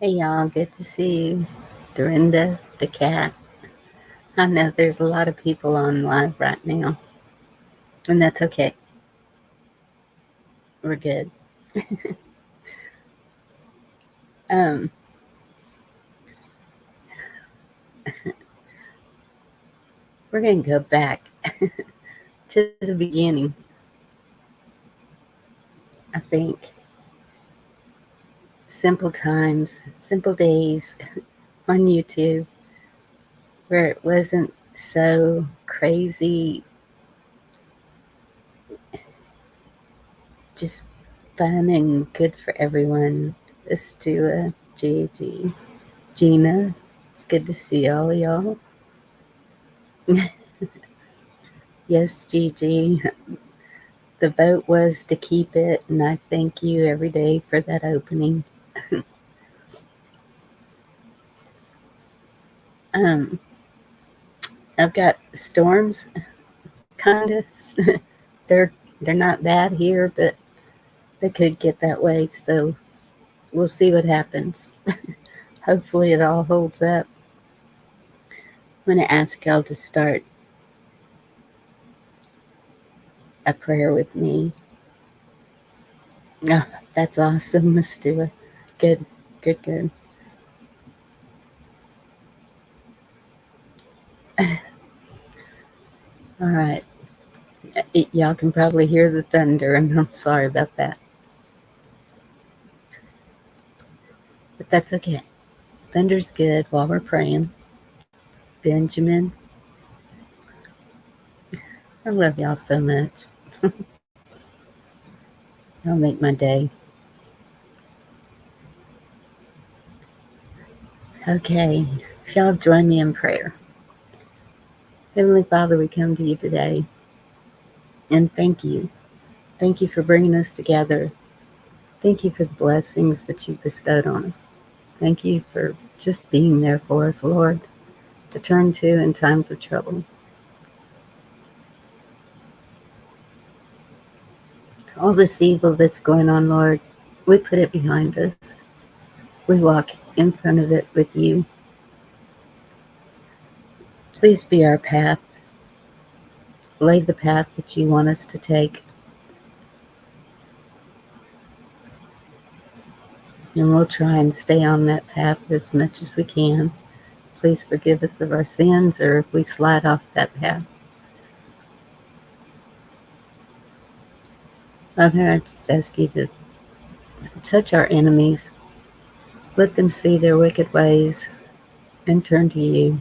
Hey y'all, good to see you. Dorinda, the cat. I know there's a lot of people on live right now, and that's okay. We're good. Um, we're gonna go back to the beginning, I think. Simple times, simple days on YouTube, where it wasn't so crazy, just fun and good for everyone. This to Gigi, Gina. It's good to see all y'all. Yes, Gigi. The vote was to keep it, and I thank you every day for that opening. um, I've got storms, kind of. they're they're not bad here, but they could get that way. So we'll see what happens. Hopefully, it all holds up. I'm going to ask y'all to start a prayer with me. Oh, that's awesome, Miss Stewart. Good, good, good. All right. Y'all can probably hear the thunder, and I'm sorry about that. But that's okay. Thunder's good while we're praying. Benjamin, I love y'all so much. Y'all make my day. Okay, if y'all join me in prayer. Heavenly Father, we come to you today and thank you. Thank you for bringing us together. Thank you for the blessings that you bestowed on us. Thank you for just being there for us, Lord, to turn to in times of trouble. All this evil that's going on, Lord, we put it behind us. We walk in front of it with you. Please be our path. Lay the path that you want us to take. And we'll try and stay on that path as much as we can. Please forgive us of our sins or if we slide off that path. Father, I just ask you to touch our enemies. Let them see their wicked ways and turn to you.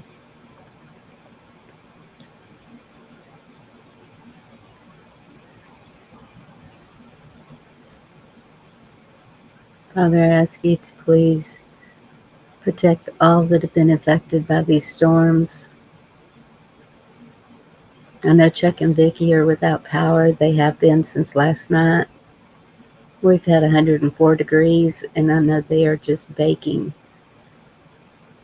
Father, I ask you to please protect all that have been affected by these storms. I know Chuck and Vicky are without power. They have been since last night. We've had 104 degrees, and I know they are just baking.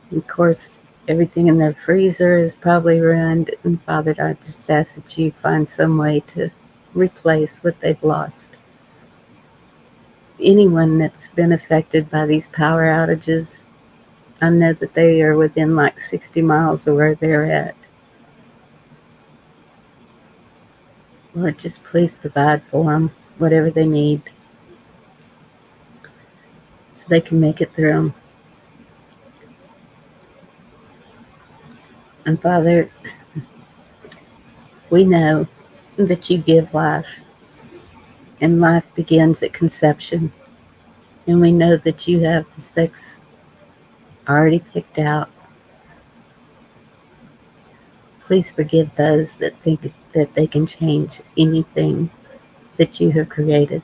And of course, everything in their freezer is probably ruined. And Father, I just ask that you find some way to replace what they've lost. Anyone that's been affected by these power outages, I know that they are within like 60 miles of where they're at. Lord, just please provide for them whatever they need so they can make it through. And Father, we know that you give life, and life begins at conception. And we know that you have the sex already picked out. Please forgive those that think that they can change anything that you have created.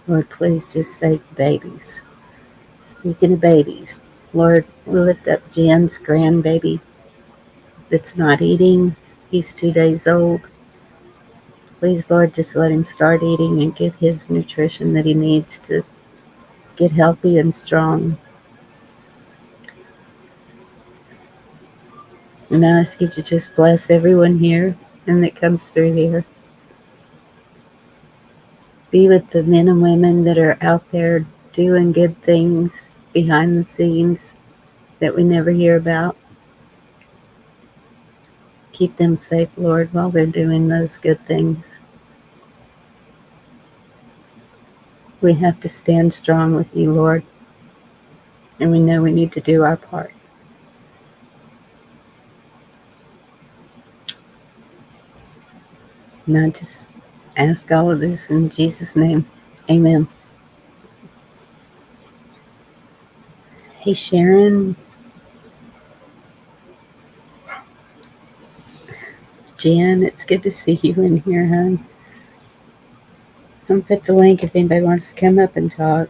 Lord, please just save the babies. Speaking of babies, Lord, we lift up Jen's grandbaby that's not eating. He's 2 days old. Please, Lord, just let him start eating and get his nutrition that he needs to get healthy and strong. And I ask you to just bless everyone here and that comes through here. Be with the men and women that are out there doing good things behind the scenes that we never hear about. Keep them safe, Lord, while they're doing those good things. We have to stand strong with you, Lord, and we know we need to do our part. And I just ask all of this in Jesus' name. Amen. Hey, Sharon, Jen, it's good to see you in here, hon. I'm going to put the link if anybody wants to come up and talk.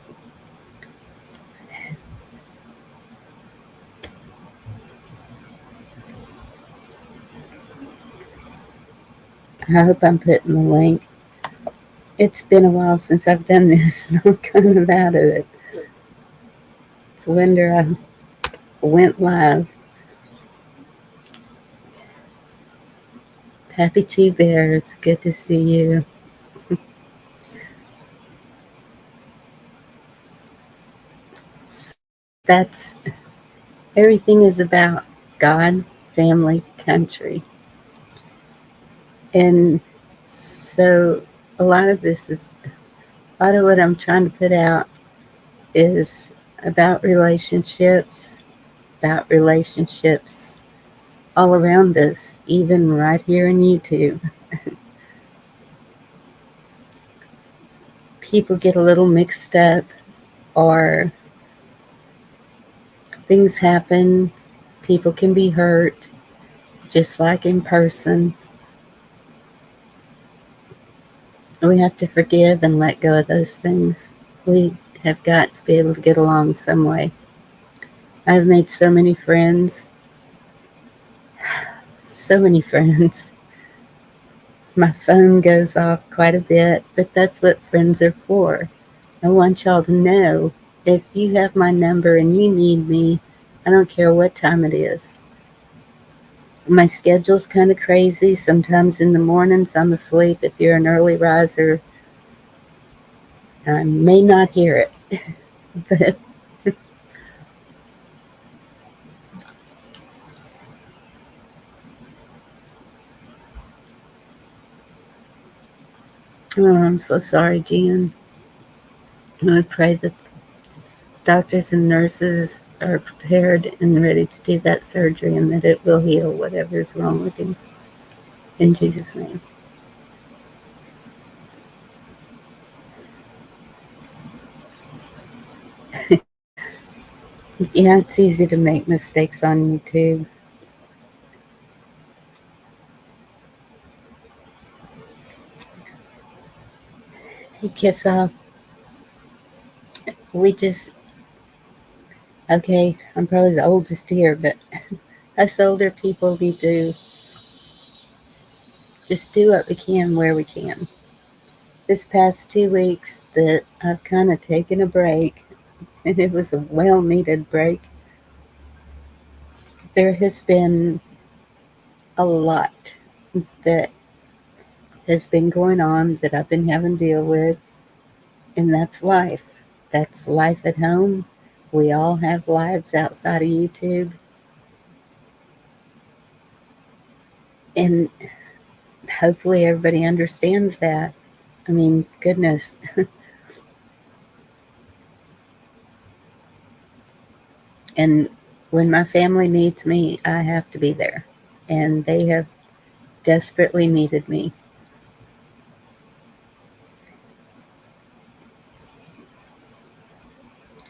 I hope I'm putting the link. It's been a while since I've done this, and I'm kind of out of it. It's a wonder I went live. Happy Two Bears, good to see you. That's everything is about God, family, country. And so a lot of what I'm trying to put out is about relationships all around us, even right here in YouTube. People get a little mixed up, or things happen, people can be hurt, just like in person. We have to forgive and let go of those things. We have got to be able to get along some way. I've made so many friends. My phone goes off quite a bit, but that's what friends are for. I want y'all to know, if you have my number and you need me, I don't care what time it is. My schedule's kind of crazy. Sometimes in the mornings I'm asleep. If you're an early riser, I may not hear it. But oh, I'm so sorry, Jan. I pray that doctors and nurses are prepared and ready to do that surgery, and that it will heal whatever is wrong with him. In Jesus' name. Yeah, it's easy to make mistakes on YouTube. Hey, Kiss Off. Okay, I'm probably the oldest here, but us older people need to just do what we can where we can. This past 2 weeks that I've kind of taken a break, and it was a well-needed break, there has been a lot that has been going on that I've been having to deal with, and that's life. That's life at home. We all have lives outside of YouTube, and hopefully everybody understands that. I mean, goodness. And when my family needs me, I have to be there. And they have desperately needed me.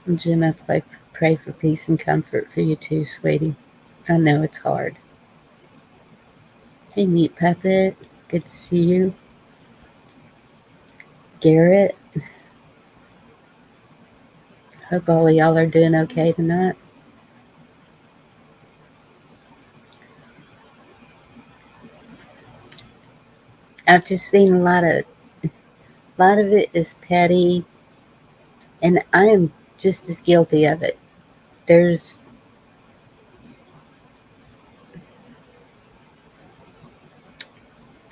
And Jim, I pray for peace and comfort for you too, sweetie. I know it's hard. Hey, Meat Puppet. Good to see you. Garrett. Hope all of y'all are doing okay tonight. I've just seen a lot of it is petty, and I am just as guilty of it. There's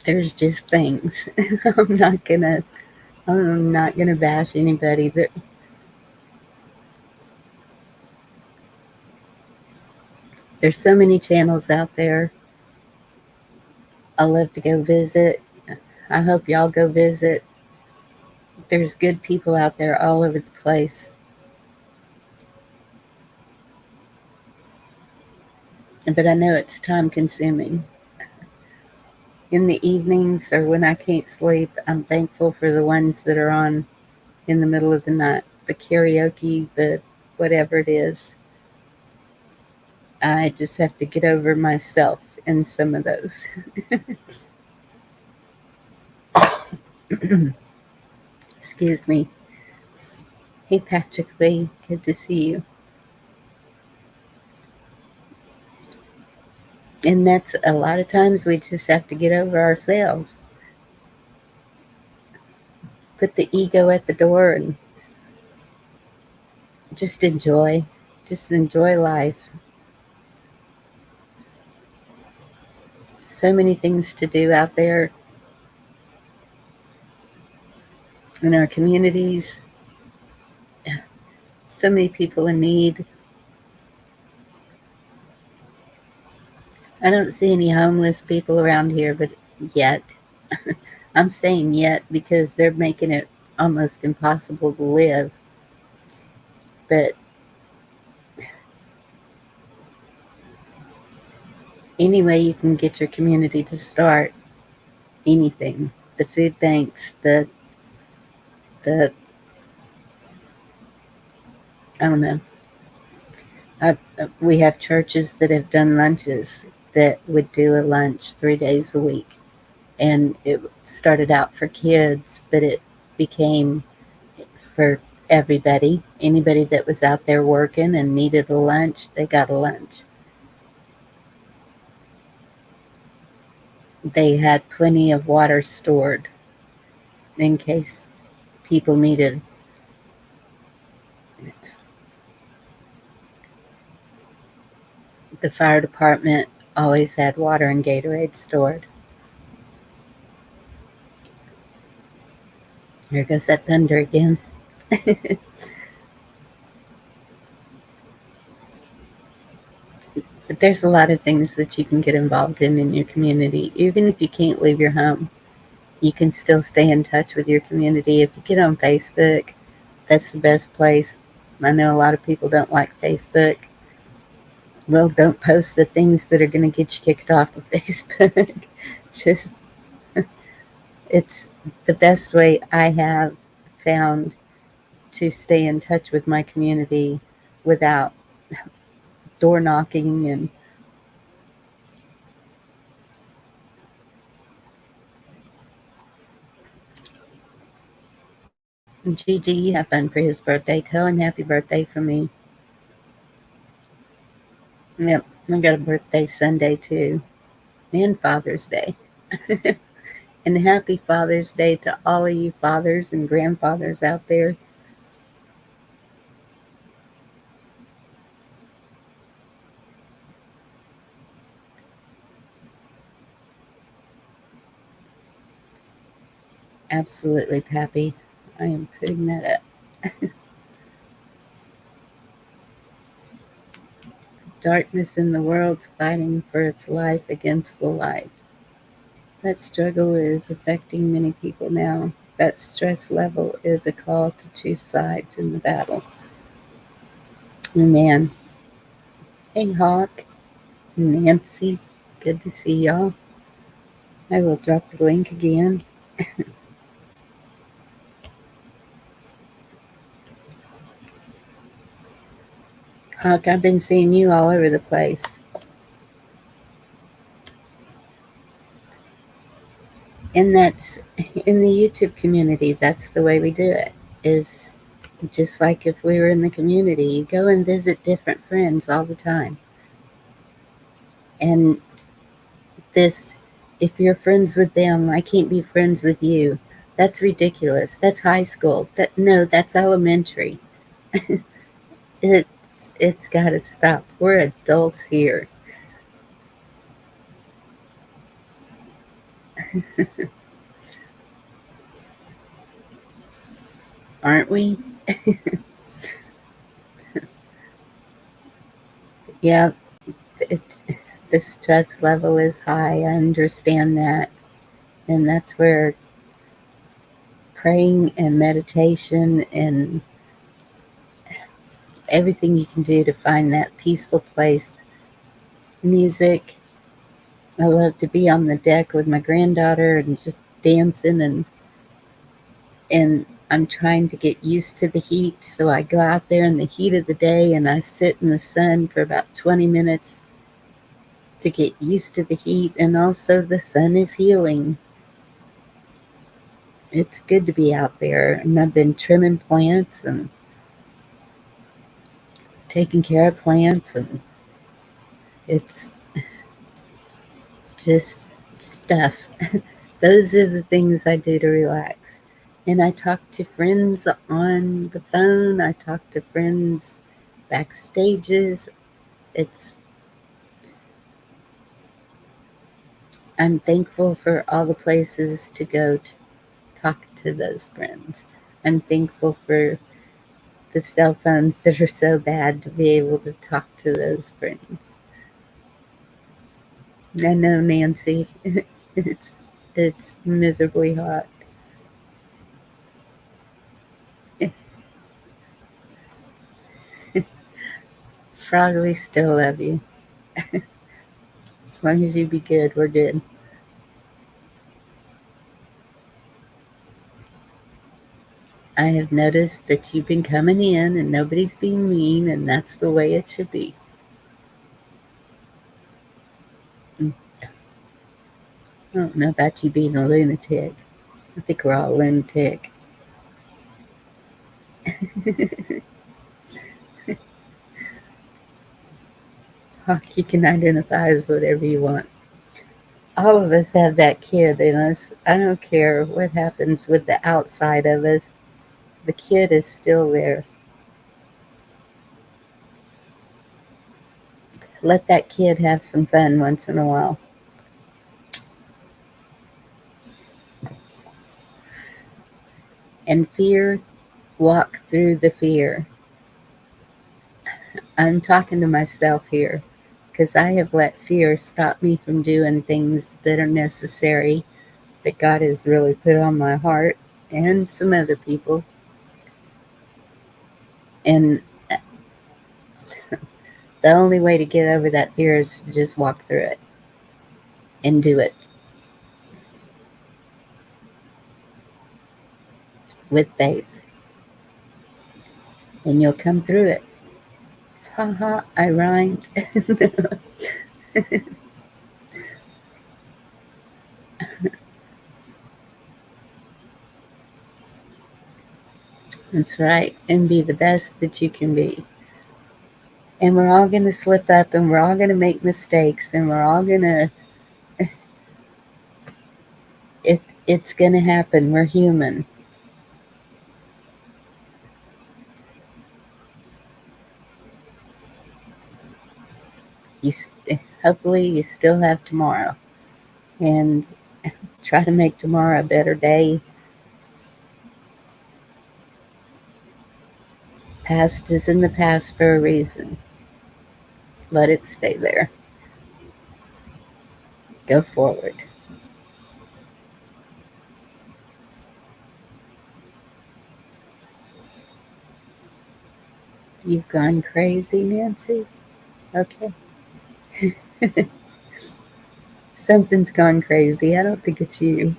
just things. I'm not gonna I'm not going to bash anybody. There's so many channels out there. I love to go visit. I hope y'all go visit. There's good people out there all over the place. But I know it's time consuming. In the evenings or when I can't sleep, I'm thankful for the ones that are on in the middle of the night. The karaoke, the whatever it is. I just have to get over myself in some of those. Excuse me. Hey, Patrick Lee, good to see you. And that's a lot of times we just have to get over ourselves, put the ego at the door, and just enjoy. Just enjoy life. So many things to do out there in our communities. So many people in need. I don't see any homeless people around here, but yet. I'm saying yet because they're making it almost impossible to live. But any way you can get your community to start anything, the food banks, the I don't know. We have churches that have done lunches that would do a lunch 3 days a week, and it started out for kids, but it became for everybody. Anybody that was out there working and needed a lunch, they got a lunch. They had plenty of water stored in case people needed. The fire department always had water and Gatorade stored. Here goes that thunder again. But there's a lot of things that you can get involved in your community. Even if you can't leave your home, you can still stay in touch with your community. If you get on Facebook, that's the best place. I know a lot of people don't like Facebook. Well, don't post the things that are going to get you kicked off of Facebook. Just, it's the best way I have found to stay in touch with my community without door knocking. And Gigi, you have fun for his birthday. Tell him happy birthday from me. Yep, I got a birthday Sunday too, and Father's Day. And happy Father's Day to all of you fathers and grandfathers out there. Absolutely, Pappy. I am putting that up. Darkness in the world's fighting for its life against the light. That struggle is affecting many people now. That stress level is a call to choose sides in the battle. Man. Hey, Hawk. Nancy. Good to see y'all. I will drop the link again. Hawk, I've been seeing you all over the place. And that's in the YouTube community. That's the way we do it. Is just like if we were in the community, you go and visit different friends all the time. And this, if you're friends with them, I can't be friends with you. That's ridiculous. That's high school. No, that's elementary. It's got to stop. We're adults here. Aren't we? Yeah, it, the stress level is high. I understand that. And that's where praying and meditation and everything you can do to find that peaceful place. Music. I love to be on the deck with my granddaughter and just dancing, and I'm trying to get used to the heat, so I go out there in the heat of the day and I sit in the sun for about 20 minutes to get used to the heat, and also the sun is healing. It's good to be out there, and I've been trimming plants and taking care of plants, and it's just stuff. Those are the things I do to relax. And I talk to friends on the phone. I talk to friends backstages. It's I'm thankful for all the places to go to talk to those friends. I'm thankful for the cell phones that are so bad to be able to talk to those friends. I know, Nancy. it's it's miserably hot. Frog, we still love you. As long as you be good, we're good. I have noticed that you've been coming in and nobody's being mean, and that's the way it should be. I don't know about you being a lunatic. I think we're all lunatic. You can identify as whatever you want. All of us have that kid in us. I don't care what happens with the outside of us, the kid is still there. Let that kid have some fun once in a while. And fear, walk through the fear. I'm talking to myself here because I have let fear stop me from doing things that are necessary that God has really put on my heart and some other people. And the only way to get over that fear is to just walk through it and do it with faith. And you'll come through it. Ha ha, I rhymed. That's right. And be the best that you can be. And we're all going to slip up, and we're all going to make mistakes, and we're all going to, it's going to happen. We're human. You, hopefully you still have tomorrow, and try to make tomorrow a better day. Past is in the past for a reason. Let it stay there. Go forward. You've gone crazy, Nancy? Okay. Something's gone crazy. I don't think it's you.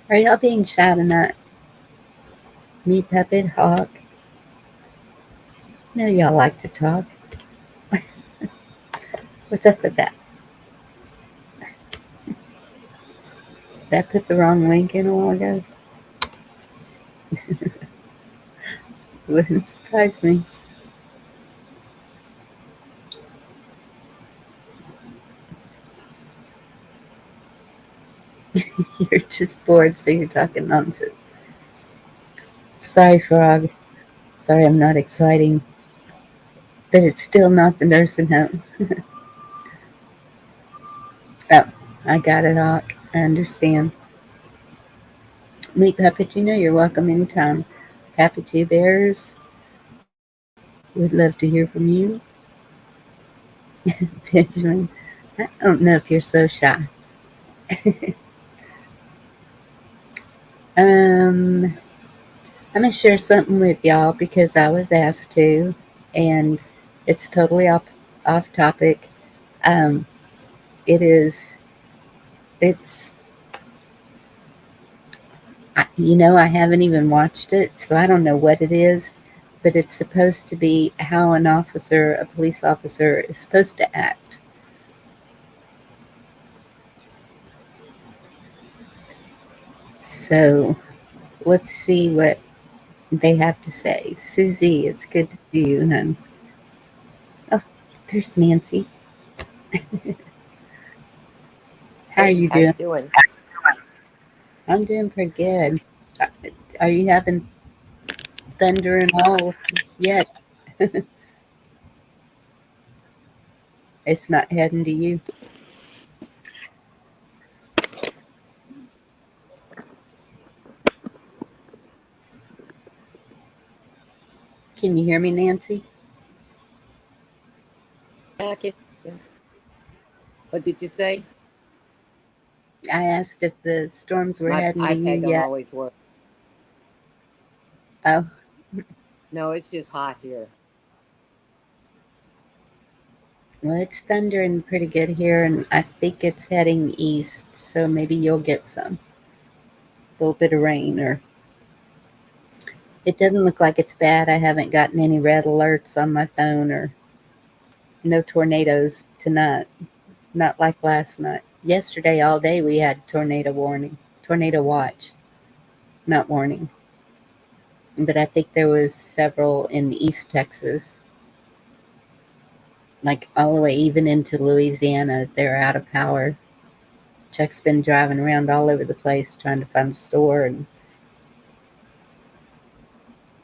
Are y'all being shy tonight? Me, Puppet, Hawk? No, y'all like to talk. What's up with that? Did I put the wrong link in a while ago? Wouldn't surprise me. You're just bored, so you're talking nonsense. Sorry, Frog. Sorry, I'm not exciting. but it's still not the nursing home. Oh, I got it, Hawk. I understand. Meet Puppet, you're welcome anytime. Happy Two Bears, we'd love to hear from you. Benjamin, I don't know if you're so shy. Um, I'm gonna share something with y'all because I was asked to, and it's totally off topic. Um, it is. It's. I haven't even watched it, so I don't know what it is. But it's supposed to be how a police officer, is supposed to act. So let's see what they have to say. Susie, it's good to see you, hon. Oh, there's Nancy. How are Hey, you how you doing? doing? I'm doing pretty good. Uh, Are you having thunder and all yet? It's not heading to you. Can you hear me, Nancy? Yeah, yeah. What did you say? I asked if the storms were My heading to you iPad don't yet. always work. Oh, No, it's just hot here. well, it's thundering pretty good here, and I think it's heading east, so maybe you'll get some. A little bit of rain, or it doesn't look like it's bad. I haven't gotten any red alerts on my phone, or no tornadoes tonight. Not like last night. Yesterday, all day, we had tornado warning, tornado watch, not warning. But I think there was several in East Texas, like all the way even into Louisiana. They're out of power. Chuck's been driving around all over the place trying to find a store and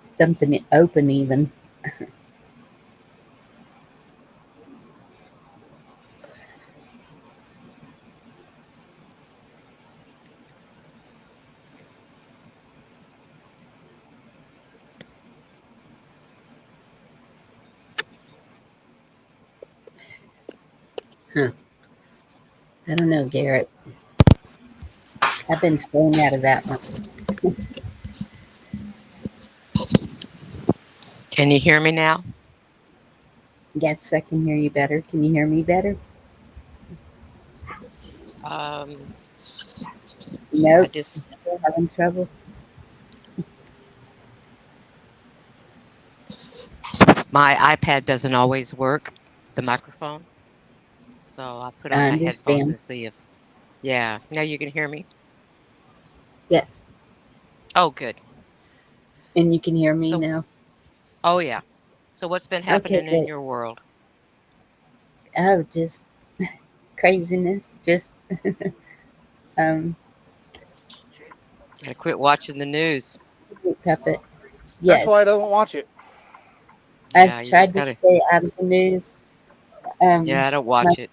something open even. Huh. I don't know, Garrett. I've been staying out of that one. Can you hear me now? Yes, I can hear you better. Can you hear me better? Um, I Nope. just Still having trouble. my iPad doesn't always work, the microphone. So I put on I my headphones understand. and see if yeah, now you can hear me. Yes. Oh, good. And you can hear me So now. oh yeah. So what's been Okay, happening in great. your world? Oh, just craziness. Just um Gotta quit watching the news. puppet. That's why I Yes. don't watch it. Yeah, I've you just tried to gotta stay out of the news. yeah, I don't My watch it.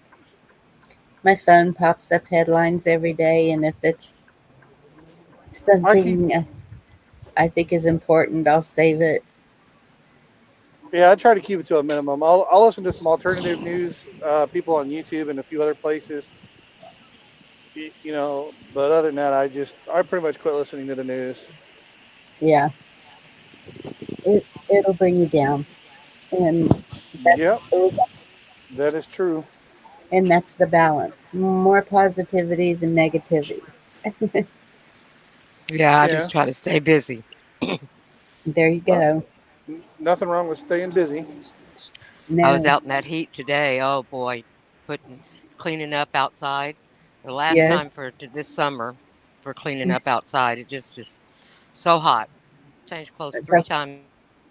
my phone pops up headlines every day, and if it's I keep, something I think is important, I'll save it. yeah, I try to keep it to a minimum. I'll listen to some alternative news, people on YouTube and a few other places, But other than that, I pretty much quit listening to the news. Yeah, it'll bring you down, and Yep, that is true. that's the balance. More positivity than negativity. Yeah, I Yeah, just try to stay busy. There you well, go. nothing wrong with staying busy. I was No. out in that heat today. Oh boy, putting cleaning up outside. The last time Yes. this summer for cleaning up outside, it just is so hot. Changed clothes three That's times today.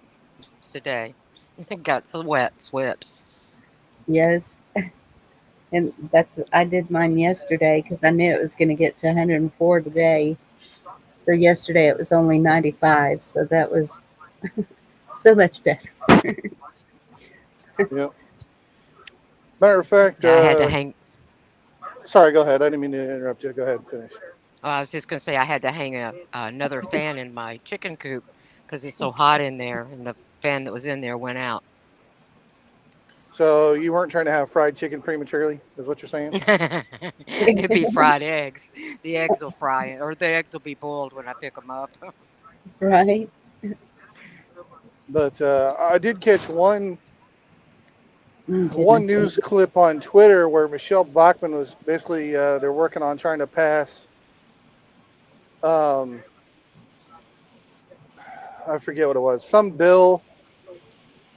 Got so sweat. yes. And I did mine yesterday because I knew it was going to get to 104 today. So yesterday it was only 95. So that was so much better. Yeah. Matter of fact, Yeah, I had to hang. sorry, go ahead. I didn't mean to interrupt you. Go ahead and finish. Oh, I was just gonna say I had to hang another fan in my chicken coop because it's so hot in there, and the fan that was in there went out. So you weren't trying to have fried chicken prematurely, is what you're saying? It'd be fried eggs. The eggs will fry, or the eggs will be boiled when I pick them up. Right? But I did catch Oh, one goodness. news clip on Twitter where Michelle Bachmann was basically they're working on trying to pass. Um, I forget what it was. Some bill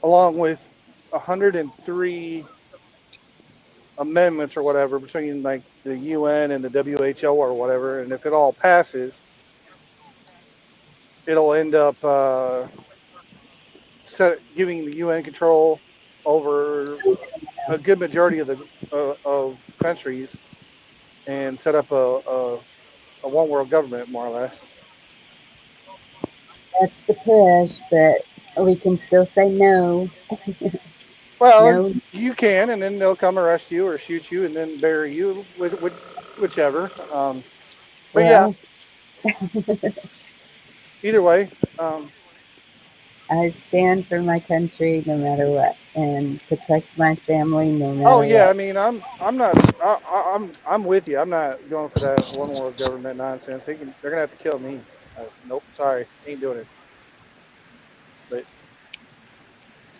along with 103 amendments or whatever between like the UN and the WHO or whatever, and if it all passes, it'll end up giving the UN control over a good majority of the of countries and set up a one world government more or less. That's the push, but we can still say no. Well, No. you can, and then they'll come arrest you or shoot you and then bury you, whichever. But yeah, Well, either way. Um, I stand for my country no matter what and protect my family no oh matter yeah, I what. mean, I'm not I'm with you. I'm not going for that one world government nonsense. They're gonna have to kill me. Nope, sorry, ain't doing it. But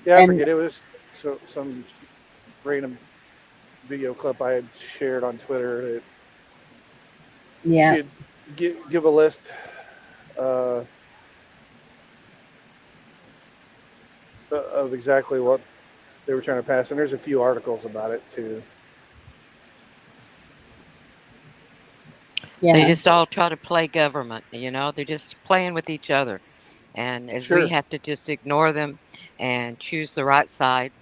yeah, I And forget it was some random video clip I had shared on Twitter that yeah, she'd give a list uh, of exactly what they were trying to pass, and there's a few articles about it too. They yeah, just all try to play government, you know. They're just playing with each other, and as we Sure. have to just ignore them and choose the right side,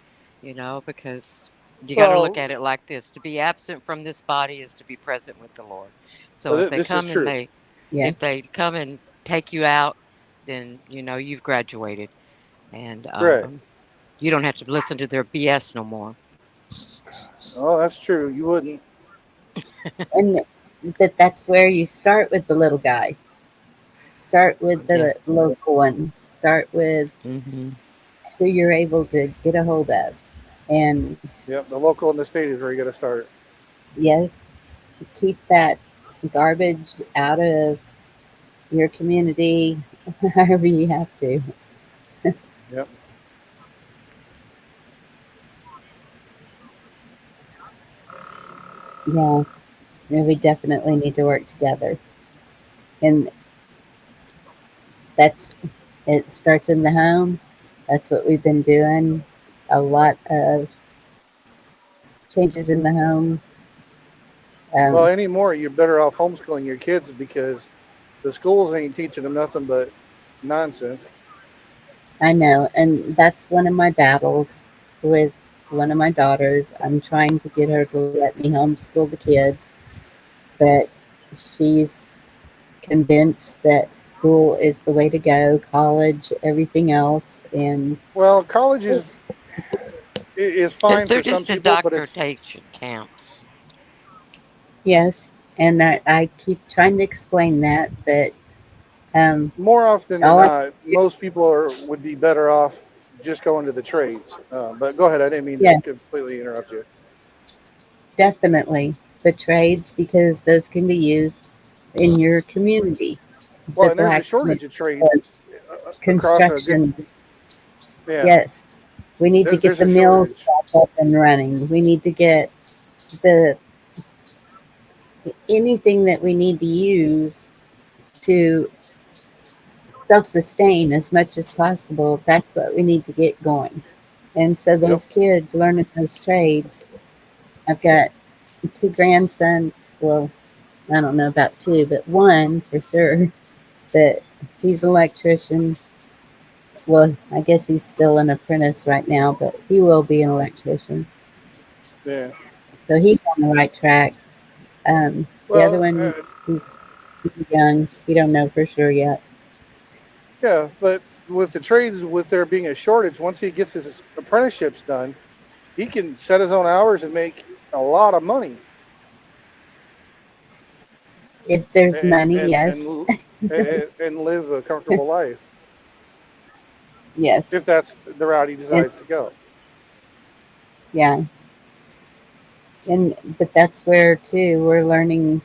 because you got to look Well, at it like this: to be absent from this body is to be present with the Lord. So this is true. if yes. they come and take you out, then you've graduated, and Right. you don't have to listen to their BS no more. Oh, that's true. You wouldn't. And but that's where you start with the little guy. Start with Yeah. the local one. Start with Hmm. who you're able to get a hold of. And Yep. The local and the state is where you got to start. yes, keep that garbage out of your community however you have to. Yep. Yeah, yeah, we definitely need to work together. And that's it starts in the home. That's what we've been doing. A lot of changes in the home. Well, Um, anymore, you're better off homeschooling your kids because the schools ain't teaching them nothing but nonsense. I know, and that's one of my battles with one of my daughters. I'm trying to get her to let me homeschool the kids, but she's convinced that school is the way to go, college, everything else, and Well, college just is fine They're for some just people, but it's indoctrination camps. yes, and I keep trying to explain that, but um, more often than all I not, most people would be better off just going to the trades. But go ahead. I didn't mean to yes, completely interrupt you. definitely the trades because those can be used in your community. Well, The and there's a blacksmith, shortage of trades the across a good. construction. Yeah, Yes, we need to get there's the a mills shortage. back up and running. We need to get the anything that we need to use to self-sustain as much as possible. That's what we need to get going. And so Yep. those kids learning those trades. I've got two grandsons. Well, I don't know about two, but one for sure. That he's an electrician. Well, I guess he's still an apprentice right now, but he will be an electrician. Yeah. So he's on the right track. The other Well, one, he's still young. We don't know for sure yet. yeah, but with the trades, with there being a shortage, once he gets his apprenticeships done, he can set his own hours and make a lot of money, If there's and money, and yes. and and live a comfortable life Yes. if that's the route he And decides to go. yeah. And but that's where too we're learning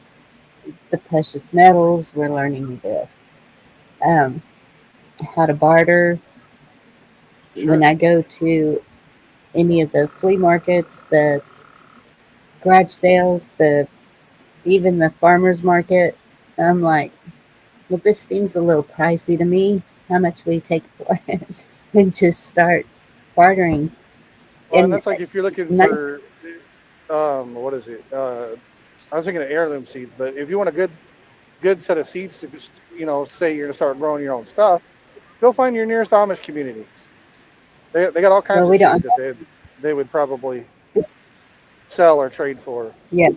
the precious metals, we're learning the um how to barter. When Sure. I go to any of the flea markets, the garage sales, the even the farmers market, I'm like, well, this seems a little pricey to me. How much will you take for it? And just start bartering. Well, and And that's like if you're looking not, for, what is it? I was thinking of heirloom seeds, but if you want a good set of seeds to, say you're gonna start growing your own stuff, go find your nearest Amish community. They got all well, kinds of we seeds don't. that they would probably sell or trade for. Yes,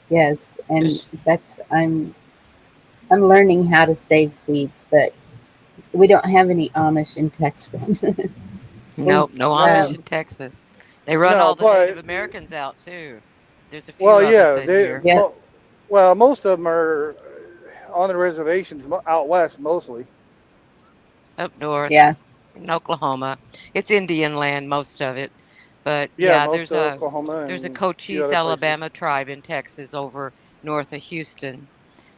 yes, and There's that's I'm learning how to save seeds, but we don't have any Amish in Texas. We're nope, no Nah, Amish in Texas. They run no, all the Native but Americans out too. There's a few well, of us yeah, in here yeah, well, most of them are on the reservations out west mostly. up north yeah, in Oklahoma. It's Indian land, most of it. But Yeah, yeah, most of Oklahoma there's a and a few Cochise, other places. Alabama tribe in Texas over north of Houston.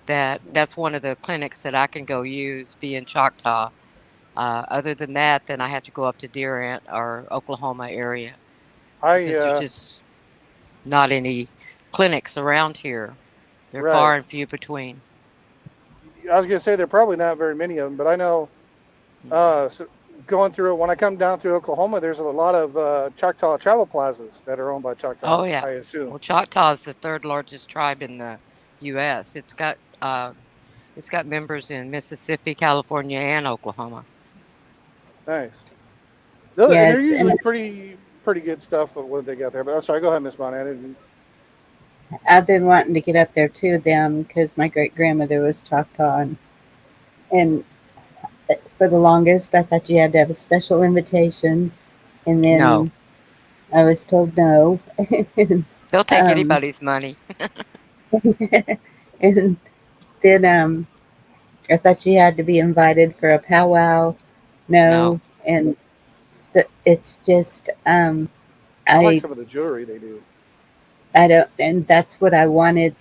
That's one of the clinics that I can go use, be in Choctaw. Other than that, then I have to go up to Deer or Oklahoma area I because there's just not any clinics around here. They're right. far and few between. I was gonna say there are probably not very many of them, but I know so going through it when I come down through Oklahoma, there's a lot of Choctaw travel plazas that are owned by Oh Choctaws. yeah. I assume. Well, Choctaw is the third largest tribe in the U.S. It's got members in Mississippi, California, and Oklahoma. Nice. And they're yes. And usually pretty good stuff of what they got there. But I'm sorry. Go ahead, Miss Bonnet. I didn't. I've been wanting to get up there too, them, because my great grandmother was Choctaw, and for the longest, I thought you had to have a special invitation, and No, then I was told no. they'll take um, anybody's money. and then I thought you had to be invited for a powwow. No. No, and so it's just I like I some of the jewelry they do. I don't, and that's what I wanted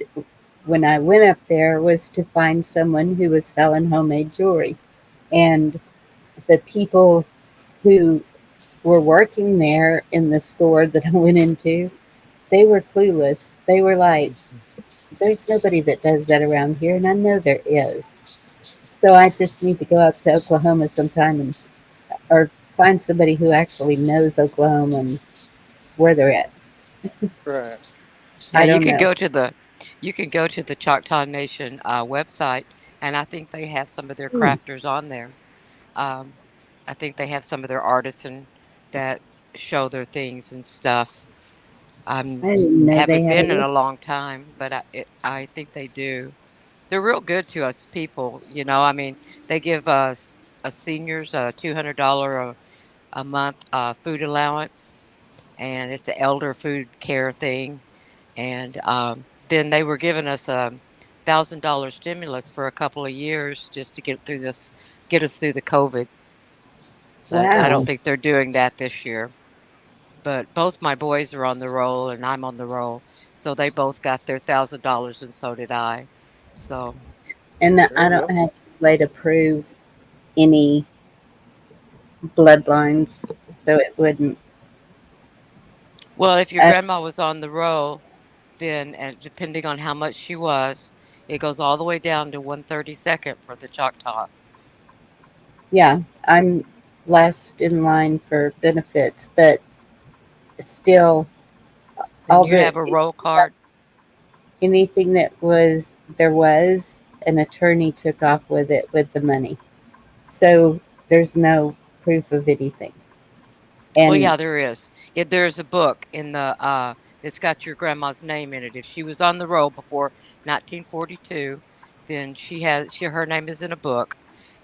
when I went up there was to find someone who was selling homemade jewelry, and the people who were working there in the store that I went into, they were clueless. They were like, there's nobody that does that around here, and I know there is. So I just need to go up to Oklahoma sometime and or find somebody who actually knows Oklahoma and where they're at. Right. Yeah, I don't know. you can go to the Choctaw Nation website, and I think they have some of their Hmm, crafters on there. Um, I think they have some of their artisan that show their things and stuff. I I didn't know they haven't had a been in a website. long time, but I think they do. They're real good to us people. I mean, they give us seniors a $200 a month food allowance, and it's an elder food care thing. And then they were giving us a $1,000 stimulus for a couple of years just to get us through the COVID. But I don't Wow. think they're doing that this year. But both my boys are on the roll, and I'm on the roll, so they both got their $1,000, and so did I. So, And There I you don't go. have a way to prove any bloodlines, so it wouldn't. well, if your Uh, grandma was on the roll, then, and depending on how much she was, it goes all the way down to 132nd for the Choctaw. yeah, I'm last in line for benefits, but still, Then all you the have a roll card. anything that was there was an attorney took off with it with the money, so there's no proof of anything. Well, And yeah, there is. There's a book in the that's got your grandma's name in it. If she was on the roll before 1942, then her name is in a book,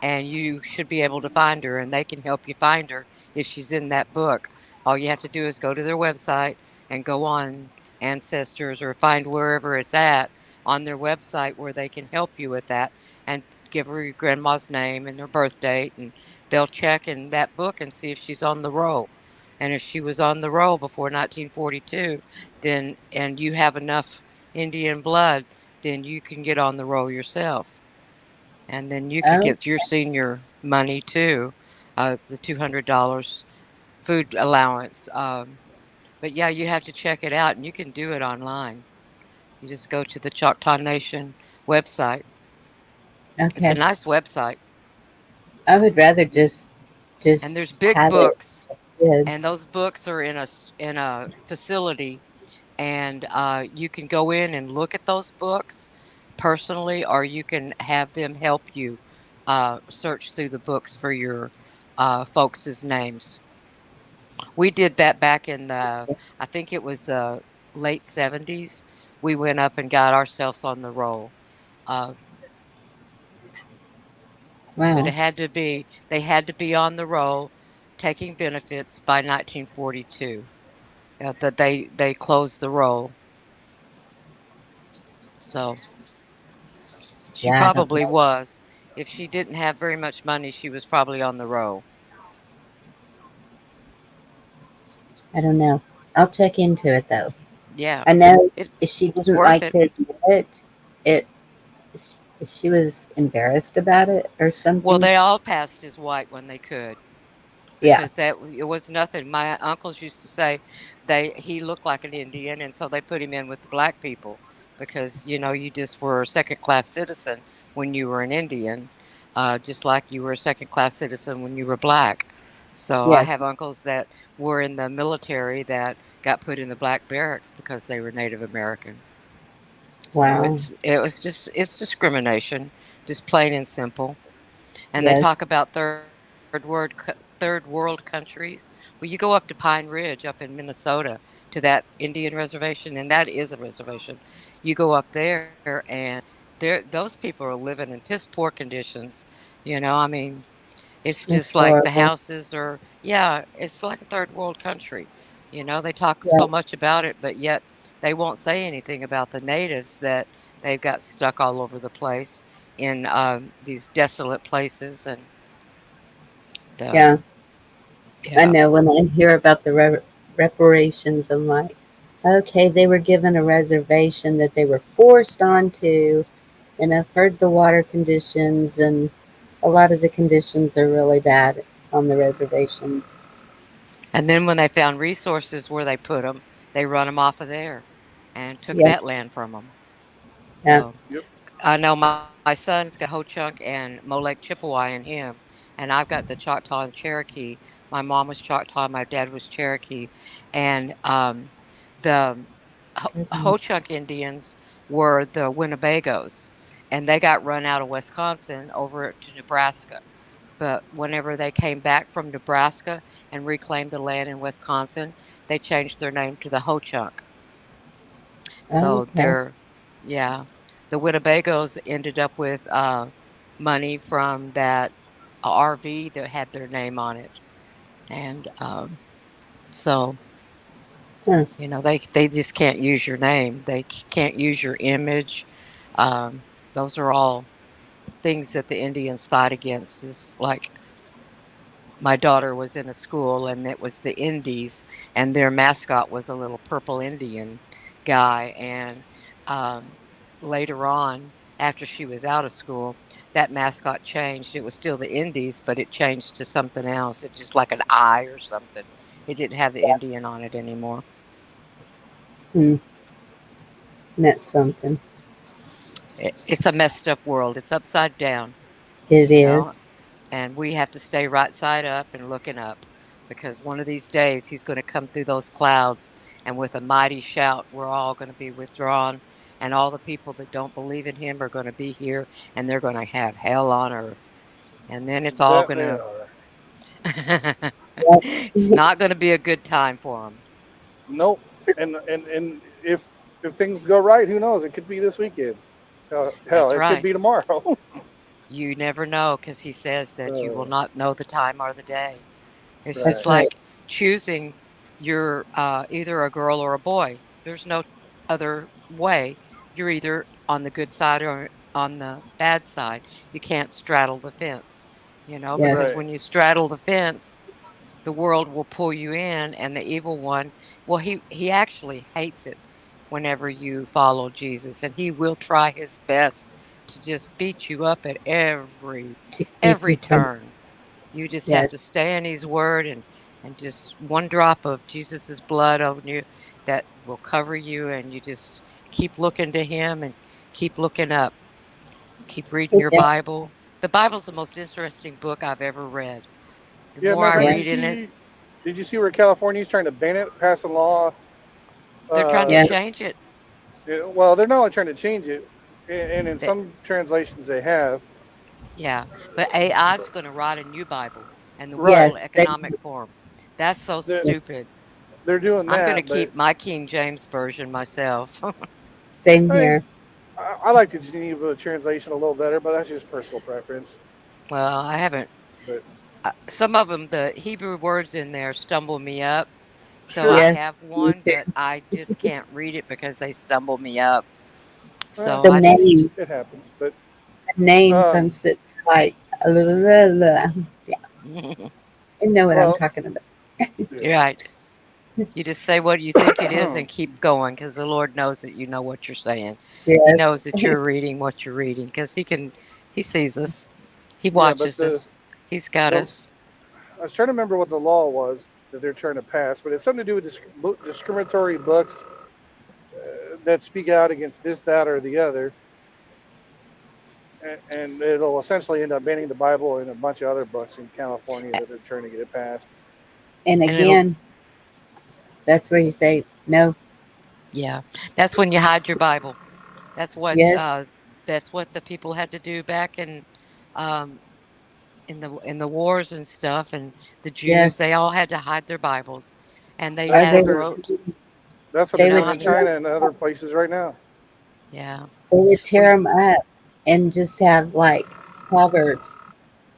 and you should be able to find her, and they can help you find her if she's in that book. All you have to do is go to their website and go on Ancestors or find wherever it's at on their website where they can help you with that and give her your grandma's name and her birth date, and they'll check in that book and see if she's on the roll. And if she was on the roll before 1942, then and you have enough Indian blood, then you can get on the roll yourself. And then you could Oh, get your senior money too, the $200 food allowance. But yeah, you have to check it out, and you can do it online. You just go to the Choctaw Nation website. It's a okay. nice website, I would rather just and there's big have it books, for and kids. those books are in a facility, and you can go in and look at those books personally, or you can have them help you search through the books for your folks' names. We did that back in the, I think it was the late 70s. We went up and got ourselves on the roll. Uh, but Wow. it had to be, they had to be on the roll taking benefits by 1942. That they closed the roll. So she Yeah, I don't probably know. was. If she didn't have very much money, she was probably on the roll. I don't know. I'll check into it though. Yeah, I know it if she was didn't worth like it. to admit it, it she was embarrassed about it or Well, something. they all passed as white when they could, Yeah, because it was nothing. My uncles used to say they he looked like an Indian, and so they put him in with the black people because you just were a second class citizen when you were an Indian, just like you were a second class citizen when you were black. So I yeah. have uncles that were in the military that got put in the black barracks because they were Native American. So Wow. it's discrimination, just plain and simple. And they talk Yes. about third world countries. Well, you go up to Pine Ridge up in Minnesota to that Indian reservation, and that is a reservation. You go up there, and those people are living in piss poor conditions. I mean, it's just That's like the horrible. houses are, yeah, it's like a third world country. They talk Yeah. so much about it, but yet they won't say anything about the natives that they've got stuck all over the place in these desolate places and the, Yeah. I yeah. know when I hear about the reparations, I'm like, okay, they were given a reservation that they were forced onto, and I've heard the water conditions, and a lot of the conditions are really bad on the reservations. And then when they found resources where they put them, they run them off of there and took Yeah, that land from them. yeah, So Yep. I know my son's got Ho Chunk and Molek Chippewa in him, and I've got the Choctaw and Cherokee. My mom was Choctaw, my dad was Cherokee, and the Ho goodness. Chunk Indians were the Winnebagos, and they got run out of Wisconsin over to Nebraska. But whenever they came back from Nebraska and reclaimed the land in Wisconsin, they changed their name to the Ho Chunk. Oh, So okay. yeah, the Winnebagos ended up with money from that RV that had their name on it, and so Huh. they just can't use your name. They can't use your image. Um, those are all things that the Indians fight against. Is like my daughter was in a school and it was the Indies, and their mascot was a little purple Indian guy. And um, later on, after she was out of school, that mascot changed. It was still the Indies, but it changed to something else. It just like an eye or something. It didn't have the Indian on it anymore. Hmm. That's something. It's a messed up world. It's upside down, It you know, is. and we have to stay right side up and looking up, because one of these days he's going to come through those clouds, and with a mighty shout we're all going to be withdrawn, and all the people that don't believe in him are going to be here, and they're going to have hell on earth, and then it's all That going they to are. it's not going to be a good time for them. Nope. And if things go right, who knows? It could be this weekend. Hell, That's it could right. be tomorrow. You never know, because he says that you will uh, not know the time or the day. It's just That's right. right. like choosing. you're either a girl or a boy. There's no other way. You're either on the good side or on the bad side. You can't straddle the fence, because Yes. Right. when you straddle the fence, the world will pull you in, and the evil one, well, he actually hates it whenever you follow Jesus, and he will try his best to just beat you up at every To keep every you from. turn. You just have to Yes. stay in his word, and just one drop of Jesus's blood on you that will cover you, and you just keep looking to him and keep looking up. Keep reading It your does. Bible. The Bible's the most interesting book I've ever read. The Yeah. more Matter I of fact, Yes. read in it, did you see where California's trying to ban it, pass a law? they're trying to Yeah. To, change it. well, they're not only trying to change it, and in That some translations they have. Yeah, but AI's going to write a new Bible and the World Right. Yes. They, Economic Forum. That's so They're, yes. stupid. they're doing I'm going to that, but keep my King James version myself. Same I mean, here. I like the Geneva translation a little better, but that's just personal preference. Well, I haven't. But Some of them, the Hebrew words in there stumble me up. So I sure, Yes. have Me one, too. but I just can't read it because they stumble me up. eh, So The I just, name. it happens. But The names. I'm um, sitting like, la, la, la, la. Yeah. you're You know what I'm well, talking about. yeah. right. You just say what you think it is and keep going because the Lord knows that you know what you're saying. He Yes. knows that you're reading what you're reading because he sees us, he Yeah, but watches us, he's got the us. I was trying to remember what the law was that they're trying to pass, but it's something to do with discriminatory books that speak out against this, that, or the other, and it'll essentially end up banning the Bible and a bunch of other books in California that are trying to get it passed. And And it'll, again, that's where you say, no. yeah, that's when you hide your Bible. That's what, Yes. that's what the people had to do back um, in the wars and stuff, and the Jews, Yes. they all had to hide their Bibles, and they That's Or what they had would, they're wrote, that's what you they're they know, would doing I in mean, tear, China and other places right now. yeah, they would well, tear them up and just have like proverbs.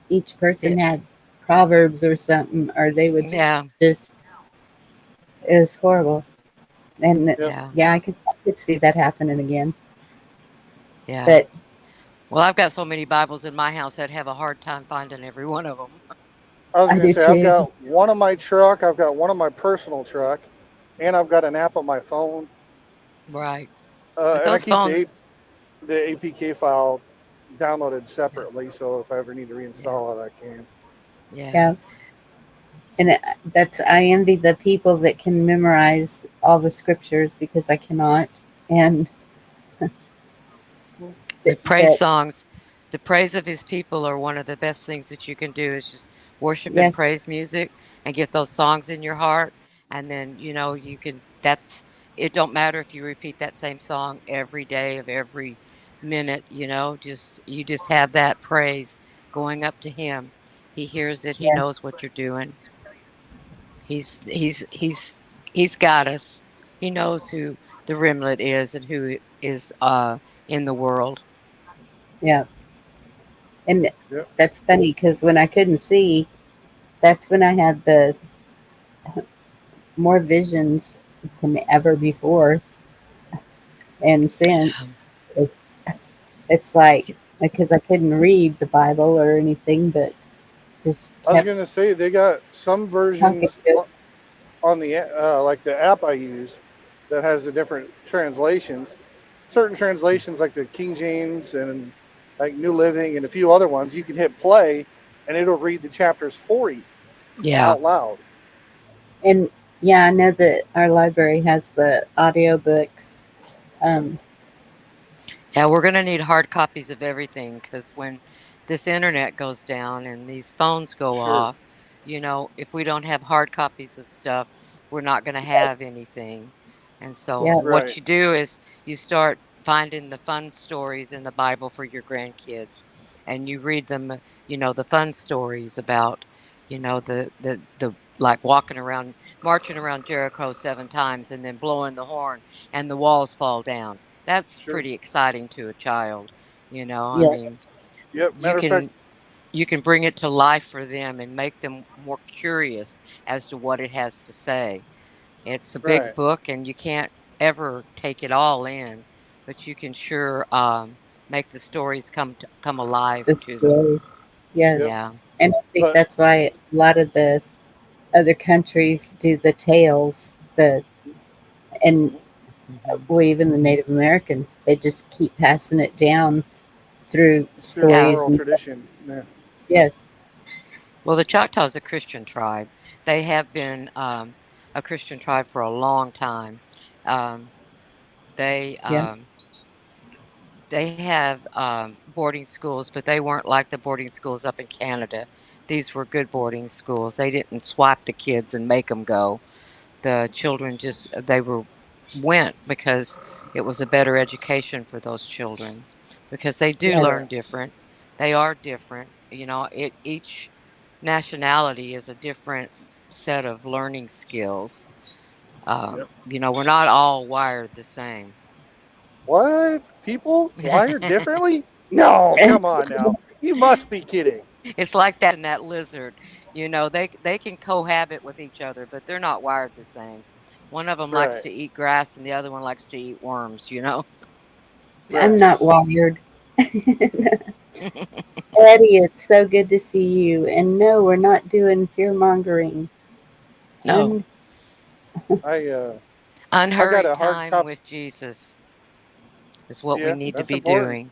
Each person it, had proverbs or something, or they would yeah, just, it was horrible. And Yep. yeah, yeah, I could see that happening again. yeah. But Well, I've got so many Bibles in my house, I'd have a hard time finding every one of them. I was I gonna do say I've too. got one on my truck, I've got one on my personal truck, and I've got an app on my phone, Right. But and I those keep phones, the APK file downloaded yeah, separately, so if I ever need to yeah, reinstall it, I can. yeah. Yeah. And that's, I envy the people that can memorize all the scriptures because I cannot. And The praise that, songs, the praise of his people are one of the best things that you can do is just worship and yes, praise music and get those songs in your heart. And then, you can, it don't matter if you repeat that same song every day of every minute, you just have that praise going up to him. He hears it. He yes, knows what you're doing. He's he's he's he's got us. He knows who the remnant is and who is in the world. yeah. And Yep. that's funny because when I couldn't see, that's when I had the more visions than ever before and since. Um, It's, it's like, because I couldn't read the Bible or anything, but just I was kept gonna say they got some talking versions to it. on the like the app I use that has the different translations. Certain translations like the King James and like New Living and a few other ones, you can hit play and it'll read the chapters for you yeah. out loud. And yeah, I know that our library has the audiobooks. Um, Yeah, we're going to need hard copies of everything because when this internet goes down and these phones go Sure. off, if we don't have hard copies of stuff, we're not going to yes, have anything. And so, yeah, what Right. you do is you start finding the fun stories in the Bible for your grandkids, and you read them, the fun stories about, the like walking around, marching around Jericho 7 times and then blowing the horn and the walls fall down. That's Sure. pretty exciting to a child, I yes, mean, Yep. you Matter of fact, can you can bring it to life for them and make them more curious as to what it has to say. It's a big Right. book, and you can't ever take it all in, but you can sure make the stories come alive The to them. stories. Yes. Yep. Yeah. And I think But that's why a lot of the other countries do the tales, and Hmm. well, even the Native Americans, they just keep passing it down through through Yeah. stories oral and tradition. Yeah. yes, Well, the Choctaw is a Christian tribe. They have been a Christian tribe for a long time. Um, they yeah, they have boarding schools, but they weren't like the boarding schools up in Canada. These were good boarding schools. They didn't swipe the kids and make them go. The children just they were went because it was a better education for those children, because they do yes. learn different. They are different. Each nationality is a different set of learning skills. Yep. We're not all wired the same. What? People wired differently? No, come on now. You must be kidding. It's like that in that lizard. They can cohabit with each other, but they're not wired the same. One of them likes Right. to eat grass, and the other one likes to eat worms. I'm Right. not wired. Eddie, it's so good to see you. And no, we're not doing fear mongering. No, I I got unhurried a hard time cop. with Jesus is what we Yeah, need to that's be important. doing.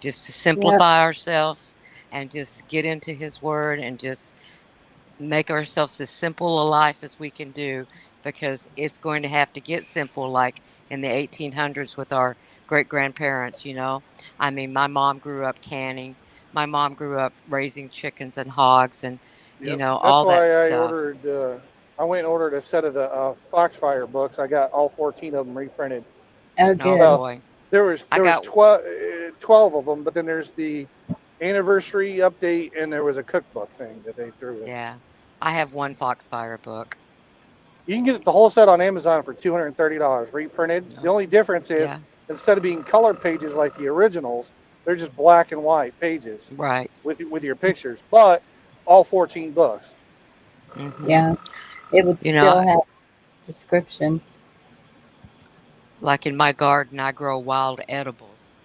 Just to Yep. simplify ourselves and just get into His Word and just make ourselves as simple a life as we can do, because it's going to have to get simple like in the 1800s with our great grandparents. I mean, my mom grew up canning. My mom grew up raising chickens and hogs and Yep. That's all that why I stuff. ordered. I went and ordered a set of the Foxfire books. I got all 14 of them reprinted. Oh, Oh good. Well, boy. there was I there was got 12 of them, but then there's the anniversary update, and there was a cookbook thing that they threw in. Yeah, I have one Foxfire book. You can get the whole set on Amazon for $230, reprinted. The No. only difference is Yeah. instead of being colored pages like the originals, they're just black and white pages Right. with your pictures. But all 14 books. Hmm. Yeah. It would You know, still have description. like in my garden, I grow wild edibles,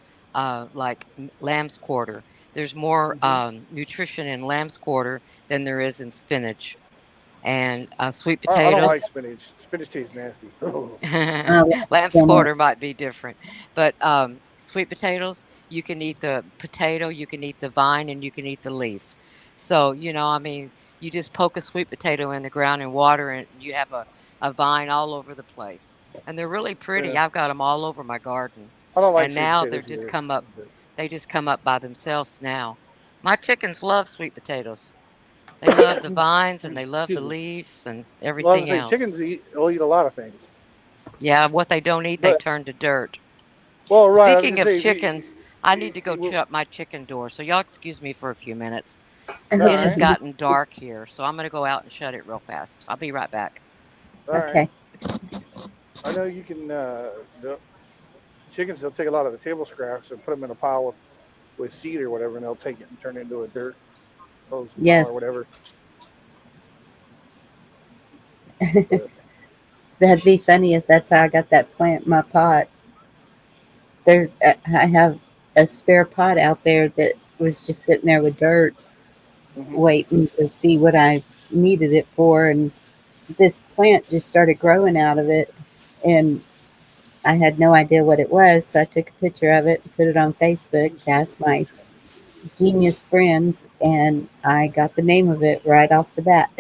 like lamb's quarter. There's more Hmm. nutrition in lamb's quarter than there is in spinach. And sweet I don't like potatoes. spinach. Spinach tastes nasty. I love Lamb's spinach. quarter might be different, but sweet potatoes, you can eat the potato, you can eat the vine, and you can eat the leaf. So, I mean, you just poke a sweet potato in the ground and water it, and you have a vine all over the place. And they're really pretty. Yeah. I've got them all over my garden. I don't like And sweet now potatoes either. they just come up by themselves now. My chickens love sweet potatoes. They love the vines and they love the Excuse me. leaves and Well, I was everything gonna say else. chickens will eat a lot of things, Yeah, what they don't eat, they but turn to dirt. well, right. I was Speaking gonna of say if chickens, I need to go you shut my chicken door. So y'all excuse me for a few minutes. all It has right, gotten dark here, so I'm going to go out and shut it real fast. I'll be right back. all right. Okay. I know you can. The chickens they'll take a lot of the table scraps and put them in a pile with seed or whatever, and they'll take it and turn it into a dirt hose pile or Yes. whatever. But That'd be funny if that's how I got that plant in my pot. I have a spare pot out there that was just sitting there with dirt, hmm waiting to see what I needed it for, and this plant just started growing out of it, and I had no idea what it was, so I took a picture of it and put it on Facebook to ask my genius friends, and I got the name of it right off the bat.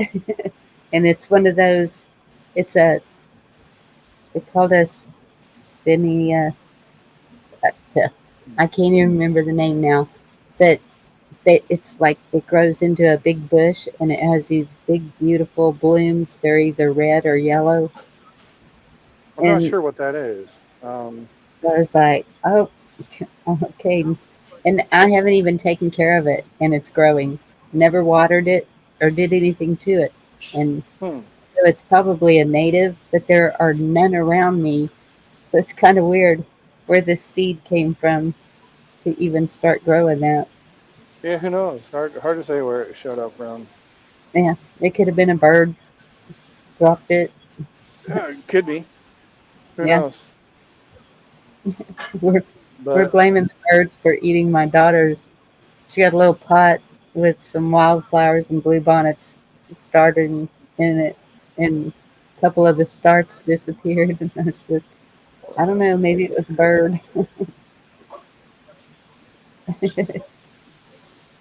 And it's one of those. It's a. They called us Simi. I can't even remember the name now, but it's like it grows into a big bush and it has these big beautiful blooms. They're either red or yellow, I'm not and sure what that is. so I was like, oh, okay. And I haven't even taken care of it, and it's growing. Never watered it or did anything to it, and Hmm. so it's probably a native, but there are none around me. So it's kind of weird where this seed came from to even start growing that. Yeah, who knows? Hard to say where it showed up from. Yeah, it could have been a bird dropped it. Could be. Who Yeah, knows? we're we're But blaming the birds for eating my daughter's. She got a little pot with some wildflowers and bluebonnets started in it, and a couple of the starts disappeared. And I said, I don't know, maybe it was a bird.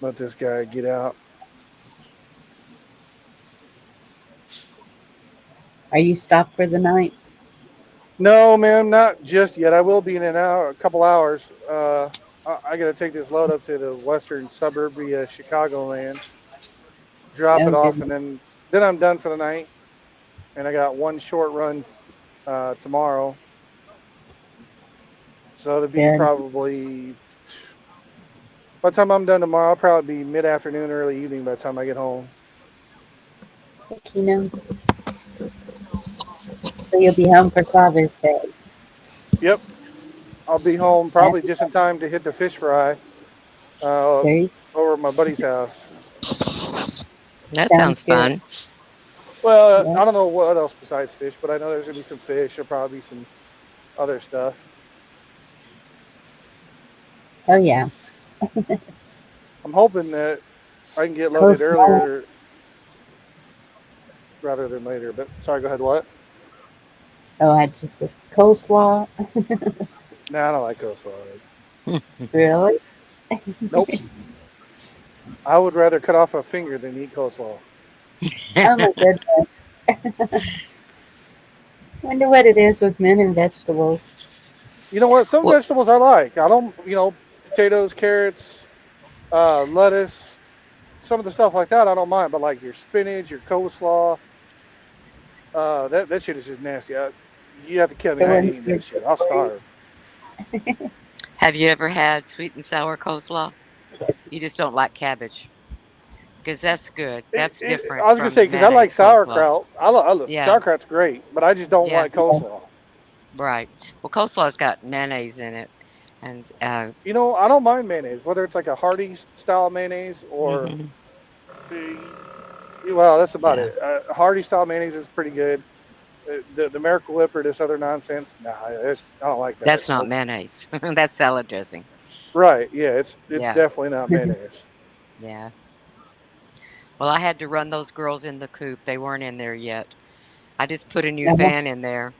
let this guy get out. Are you stopped for the night? No, ma'am, not just yet. I will be in an hour, a couple hours. I got to take this load up to the western suburbia Chicagoland, drop it Oh off, and goodness, then I'm done for the night. And I got one short run tomorrow, so it'll be fair enough. probably by the time I'm done tomorrow, I'll probably be mid afternoon, early evening by the time I get home. Kino. So you'll be home for Father's Day. Yep, I'll be home That, probably just in time to hit the fish fry uh, there you over at my buddy's house. That sounds sounds good. fun. Well, Yeah. I don't know what else besides fish, but I know there's gonna be some fish. There'll probably be some other stuff. Oh yeah. I'm hoping that I can get loaded Coleslaw. earlier rather than later. But sorry, go ahead. What? Oh, I just said coleslaw. Nah, I don't like coleslaw. Really? Nope. I would rather cut off a finger than eat coleslaw. Oh my goodness. Wonder what it is with men and vegetables. You know what? Some Well, vegetables I like. I don't. Potatoes, carrots, lettuce, some of the stuff like that I don't mind. But like your spinach, your coleslaw, that shit is just nasty. You have to kill me. The I ain't ones eating that that shit. I'll are starve. have you ever had sweet and sour coleslaw? You just don't like cabbage because that's good. That's I different was gonna say from because I like mayonnaise coleslaw. sauerkraut. I love Yeah, sauerkraut's great, but I just don't yeah, like coleslaw. right. Well, coleslaw's got mayonnaise in it, and I don't mind mayonnaise, whether it's like a hearty style mayonnaise or hmm well, that's about yeah, it. Hearty style mayonnaise is pretty good. The Miracle Whip or this other nonsense, nah, I don't like that. that's not Nope. mayonnaise. That's salad dressing. Right? Yeah, it's Yeah, definitely not mayonnaise. yeah. Well, I had to run those girls in the coop. They weren't in there yet. I just put a new uh-huh. fan in there.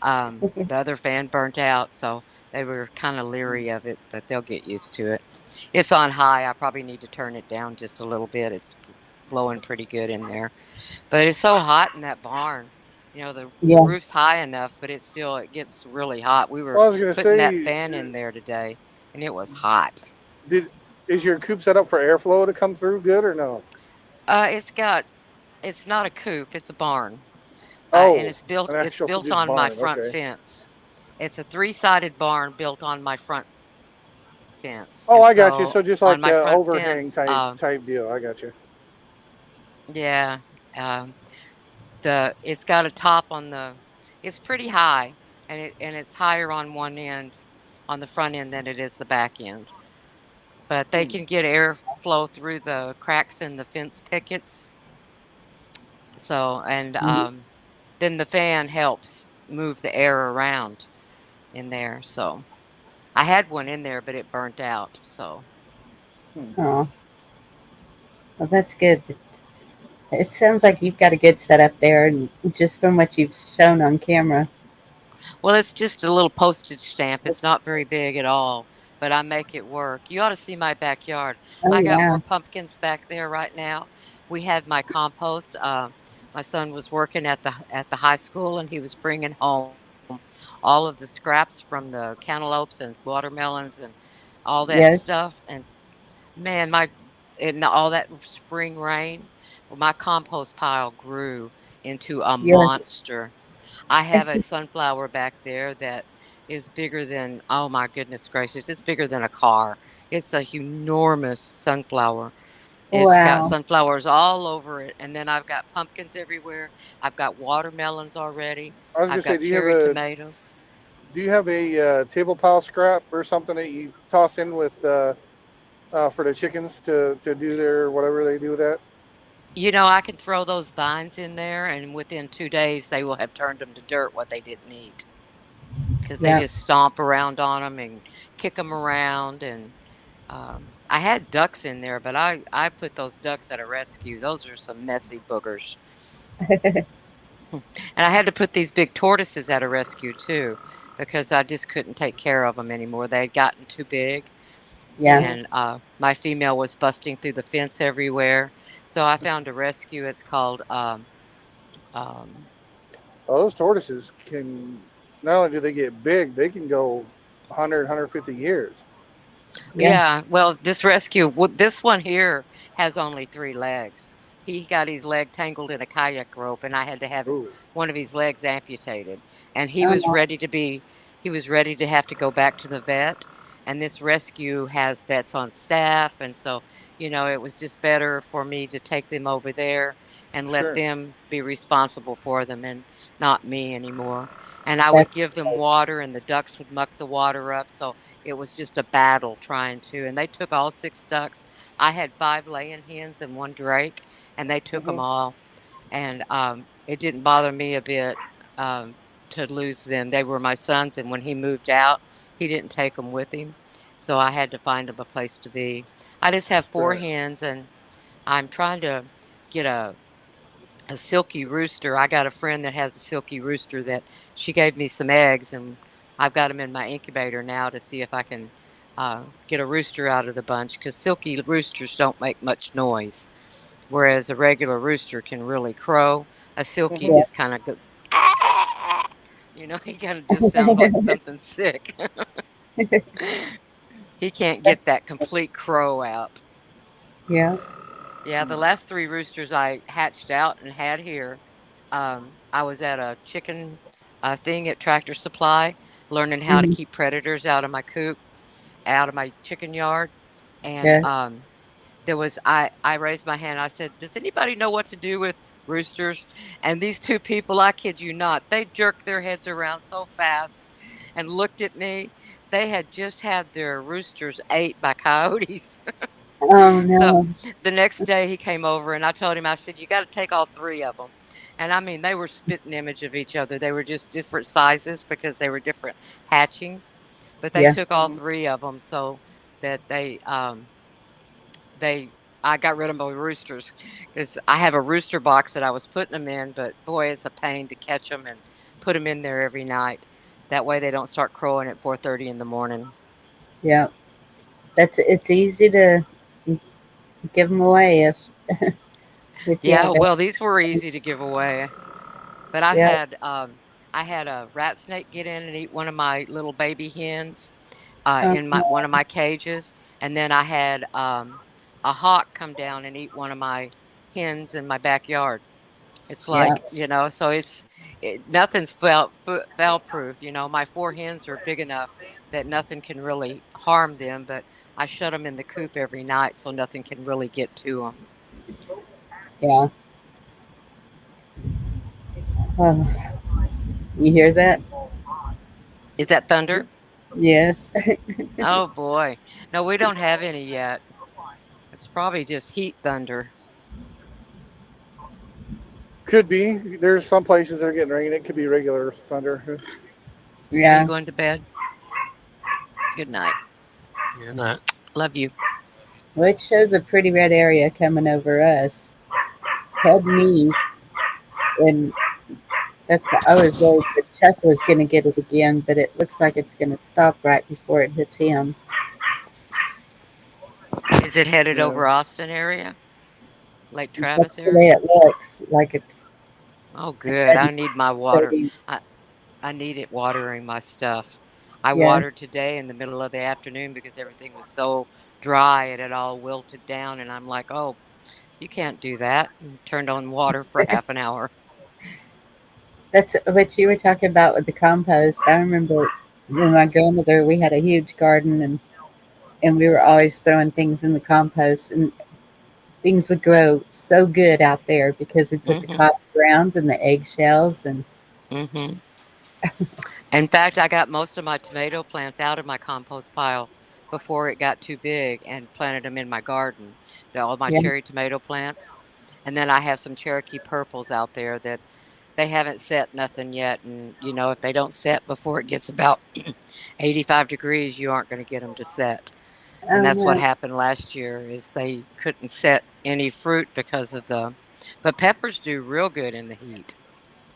The other fan burnt out, so they were kind of leery of it, but they'll get used to it. It's on high. I probably need to turn it down just a little bit. It's blowing pretty good in there, but it's so hot in that barn. The Yeah. roof's high enough, but it gets really hot. We were Well, I was gonna putting that say, fan in there today, and it was hot. did is your coop set up for airflow to come through good or no? It's got it's not a coop, it's a barn. And Oh, it's built an it's actual built just on my barn. front Okay. fence. It's a three-sided barn built on my front fence. Oh, And I got you. so So just on like my front overhang fence, type deal. I got you. yeah, um, it's got a top on the it's pretty high, and it's higher on one end, on the front end, than it is the back end. But they Hmm. can get airflow through the cracks in the fence pickets. So and Mm. then the fan helps move the air around in there. So I had one in there, but it burnt out. So Hmm. Oh, well, that's good. It sounds like you've got a good setup there, and just from what you've shown on camera. well, it's just a little postage stamp. It's not very big at all, but I make it work. You ought to see my backyard. Oh I got yeah. more pumpkins back there right now. We had my compost. My son was working at the high school, and he was bringing home all of the scraps from the cantaloupes and watermelons and all that Yes. stuff. And man, my and all that spring rain, well, my compost pile grew into a Yes. monster. I have a sunflower back there that is bigger than, oh my goodness gracious, it's bigger than a car. It's a enormous sunflower. It's got Wow. sunflowers all over it. And then I've got pumpkins everywhere. I've got watermelons already. I was gonna I've say, got cherry tomatoes. do you have a table pile scrap or something that you toss in with for the chickens to do their whatever they do with that? I can throw those vines in there, and within 2 days, they will have turned them to dirt what they didn't eat because they Yep. just stomp around on them and kick them around. And I had ducks in there, but I put those ducks at a rescue. Those are some messy boogers. And I had to put these big tortoises at a rescue too because I just couldn't take care of them anymore. They had gotten too big, Yeah. and my female was busting through the fence everywhere. So I found a rescue. It's called um, Oh, those tortoises can not only do they get big, they can go 100, 150 years. Yeah. Yeah, well, this one here has only 3 legs. He got his leg tangled in a kayak rope, and I had to have Ooh, one of his legs amputated. And Oh, he was ready to have to go back to the vet. And this rescue has vets on staff, and so it was just better for me to take them over there and let sure. them be responsible for them, and not me anymore. And I would that's give them water, and the ducks would muck the water up, so it was just a battle trying to, and they took all 6 ducks. I had 5 laying hens and 1 drake, and they took them Hmm. all. And it didn't bother me a bit to lose them. They were my sons, and when he moved out, he didn't take them with him, so I had to find them a place to be. I just have four Right. hens, and I'm trying to get a silky rooster. I got a friend that has a silky rooster that she gave me some eggs, and I've got them in my incubator now to see if I can get a rooster out of the bunch because silky roosters don't make much noise, whereas a regular rooster can really crow. A silky Hmm. yeah. just kind of goes, ah! He kind of just sounds like something sick. He can't get that complete crow out. Yeah. Yeah, the last 3 roosters I hatched out and had here, I was at a chicken thing at Tractor Supply, learning how to Mhm. keep predators out of my coop, out of my chicken yard, and Yes. I raised my hand. I said, "Does anybody know what to do with roosters?" And these 2 people, I kid you not, they jerked their heads around so fast and looked at me. They had just had their roosters ate by coyotes. Oh So no. the next day he came over and I told him, I said, "You got to take all 3 of them." And I mean, they were spitting image of each other. They were just different sizes because they were different hatchings. But they Yeah. took all Hmm. 3 of them so that they I got rid of my roosters because I have a rooster box that I was putting them in, but boy, it's a pain to catch them and put them in there every night. That way they don't start crowing at 4:30 in the morning. Yeah. It's easy to give them away if you Yeah, have it. well, these were easy to give away. But Yeah. I had a rat snake get in and eat one of my little baby hens Oh, in my one of my cages, and then I had a hawk come down and eat one of my hens in my backyard. It's yeah. like so nothing's foul proof. My 4 hens are big enough that nothing can really harm them, but I shut them in the coop every night so nothing can really get to them. Yeah. Oh, you hear that? Is that thunder? Yes. Oh boy, no, we don't have any yet. It's probably just heat thunder. Could be. There's some places that are getting rain. It could be regular thunder. Are you Yeah. going to bed? Good night. You're not. Love you. Well, it shows a pretty red area coming over us. Heading east, and I was worried that Chuck was going to get it again, but it looks like it's going to stop right before it hits him. Is it headed Yeah. over Austin area? Lake That's Travis the way area? it looks. Like it's Oh, good. I heading need my water. straight east. I need it watering my stuff. I Yes. watered today in the middle of the afternoon because everything was so dry. It had all wilted down, and I'm like, oh, you can't do that. And turned on water for half an hour. That's what you were talking about with the compost. I remember when my grandmother, we had a huge garden, and we were always throwing things in the compost, and things would grow so good out there because we put the Mm-hmm. coffee grounds and the eggshells and Mm-hmm. In fact, I got most of my tomato plants out of my compost pile before it got too big and planted them in my garden. All my yeah, cherry tomato plants. And then I have some Cherokee purples out there that they haven't set nothing yet. And, if they don't set before it gets about 85 degrees, you aren't going to get them to set. And Oh that's what no. happened last year is they couldn't set any fruit because of but peppers do real good in the heat.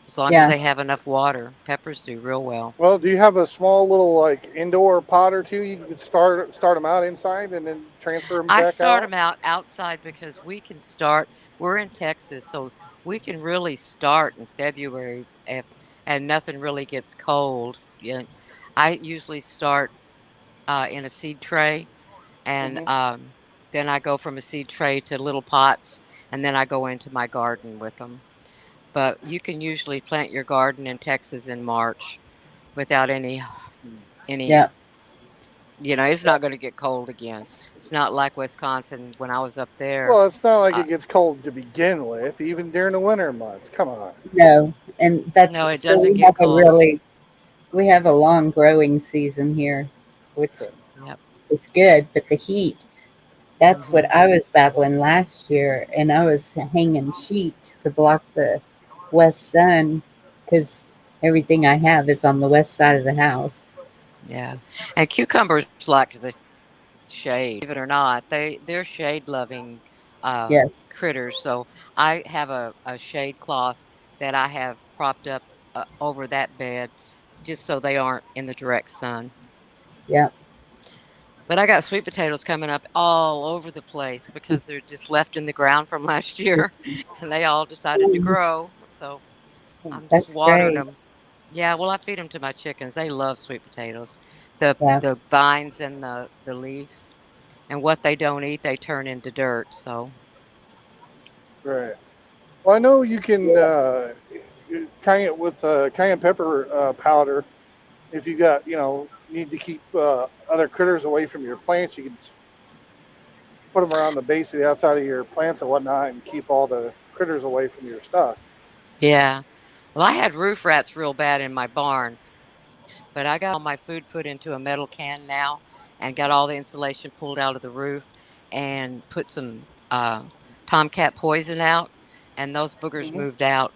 As long as Yeah. they have enough water, peppers do real well. Well, do you have a small little like indoor pot or two you could start them out inside and then transfer them I back start out? them out outside because we're in Texas, so we can really start in February and nothing really gets cold. Yeah. I usually start in a seed tray, and Hmm. then I go from a seed tray to little pots, and then I go into my garden with them. But you can usually plant your garden in Texas in March without any Yeah. it's not going to get cold again. It's not like Wisconsin when I was up there. Well, it's not like Uh, it gets cold to begin with, even during the winter months. Come on. No. And that's no, it so doesn't we get have a cold. long growing season here, which Okay. Yep. is good, but the heat, that's what Hmm. I was battling last year, and I was hanging sheets to block the west sun because everything I have is on the west side of the house. Yeah. And cucumbers like the shade, believe it or not. They're shade loving Yes. critters. So I have a shade cloth that I have propped up over that bed just so they aren't in the direct sun. Yeah. But I got sweet potatoes coming up all over the place because they're just left in the ground from last year and they all decided to grow. So I'm just That's watering great. them. Yeah, well, I feed them to my chickens. They love sweet potatoes. The Yeah. the vines and the leaves and what they don't eat, they turn into dirt. So, Right. Well, I know you can cayenne with cayenne pepper powder. If you got, need to keep other critters away from your plants, you can put them around the base of the outside of your plants and whatnot, and keep all the critters away from your stuff. yeah. Well, I had roof rats real bad in my barn, but I got all my food put into a metal can now and got all the insulation pulled out of the roof and put some tomcat poison out, and those boogers Hmm. moved out.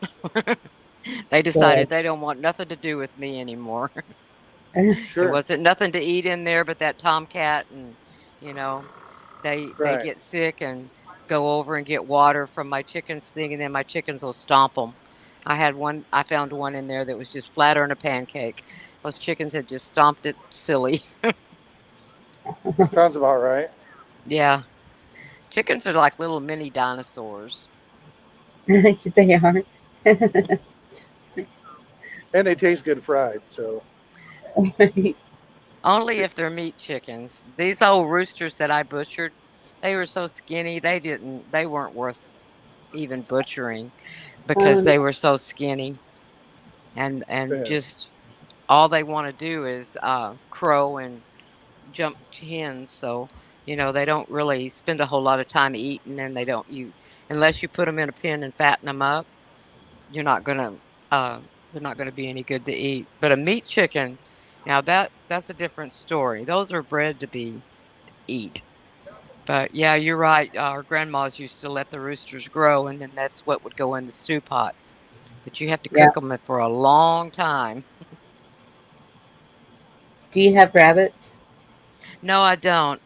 They Good. decided they don't want nothing to do with me anymore. There Sure. wasn't nothing to eat in there but that tomcat, and you know, they Right. get sick and go over and get water from my chickens thing, and then my chickens will stomp them. I found one in there that was just flatter than a pancake. Those chickens had just stomped it silly. Sounds about right. Yeah, chickens are like little mini dinosaurs. They are. And they taste good fried. So, Only if they're meat chickens. These old roosters that I butchered, they were so skinny they weren't worth even butchering because um, they were so skinny and yeah. just all they want to do is crow and jump hens. So they don't really spend a whole lot of time eating, and they don't you unless you put them in a pen and fatten them up. You're not gonna uh, they're not gonna be any good to eat. But a meat chicken, now that's a different story. Those are bred to be eat. But yeah, you're right. Our grandmas used to let the roosters grow, and then that's what would go in the stew pot. But you have to yeah. cook them for a long time. Do you have rabbits? No, I don't.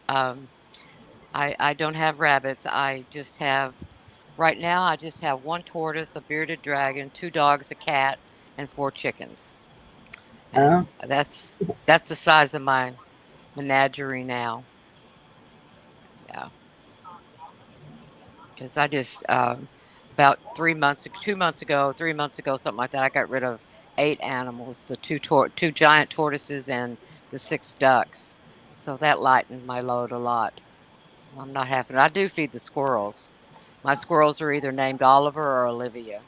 I don't have rabbits. I just have right now. I just have one tortoise, a bearded dragon, two dogs, a cat, and four chickens. Oh, And that's the size of my menagerie now. Yeah, because I just about 3 months, 2 months ago, 3 months ago, something like that. I got rid of 8 animals: the two giant tortoises and the six ducks. So that lightened my load a lot. I'm not having. I do feed the squirrels. My squirrels are either named Oliver or Olivia.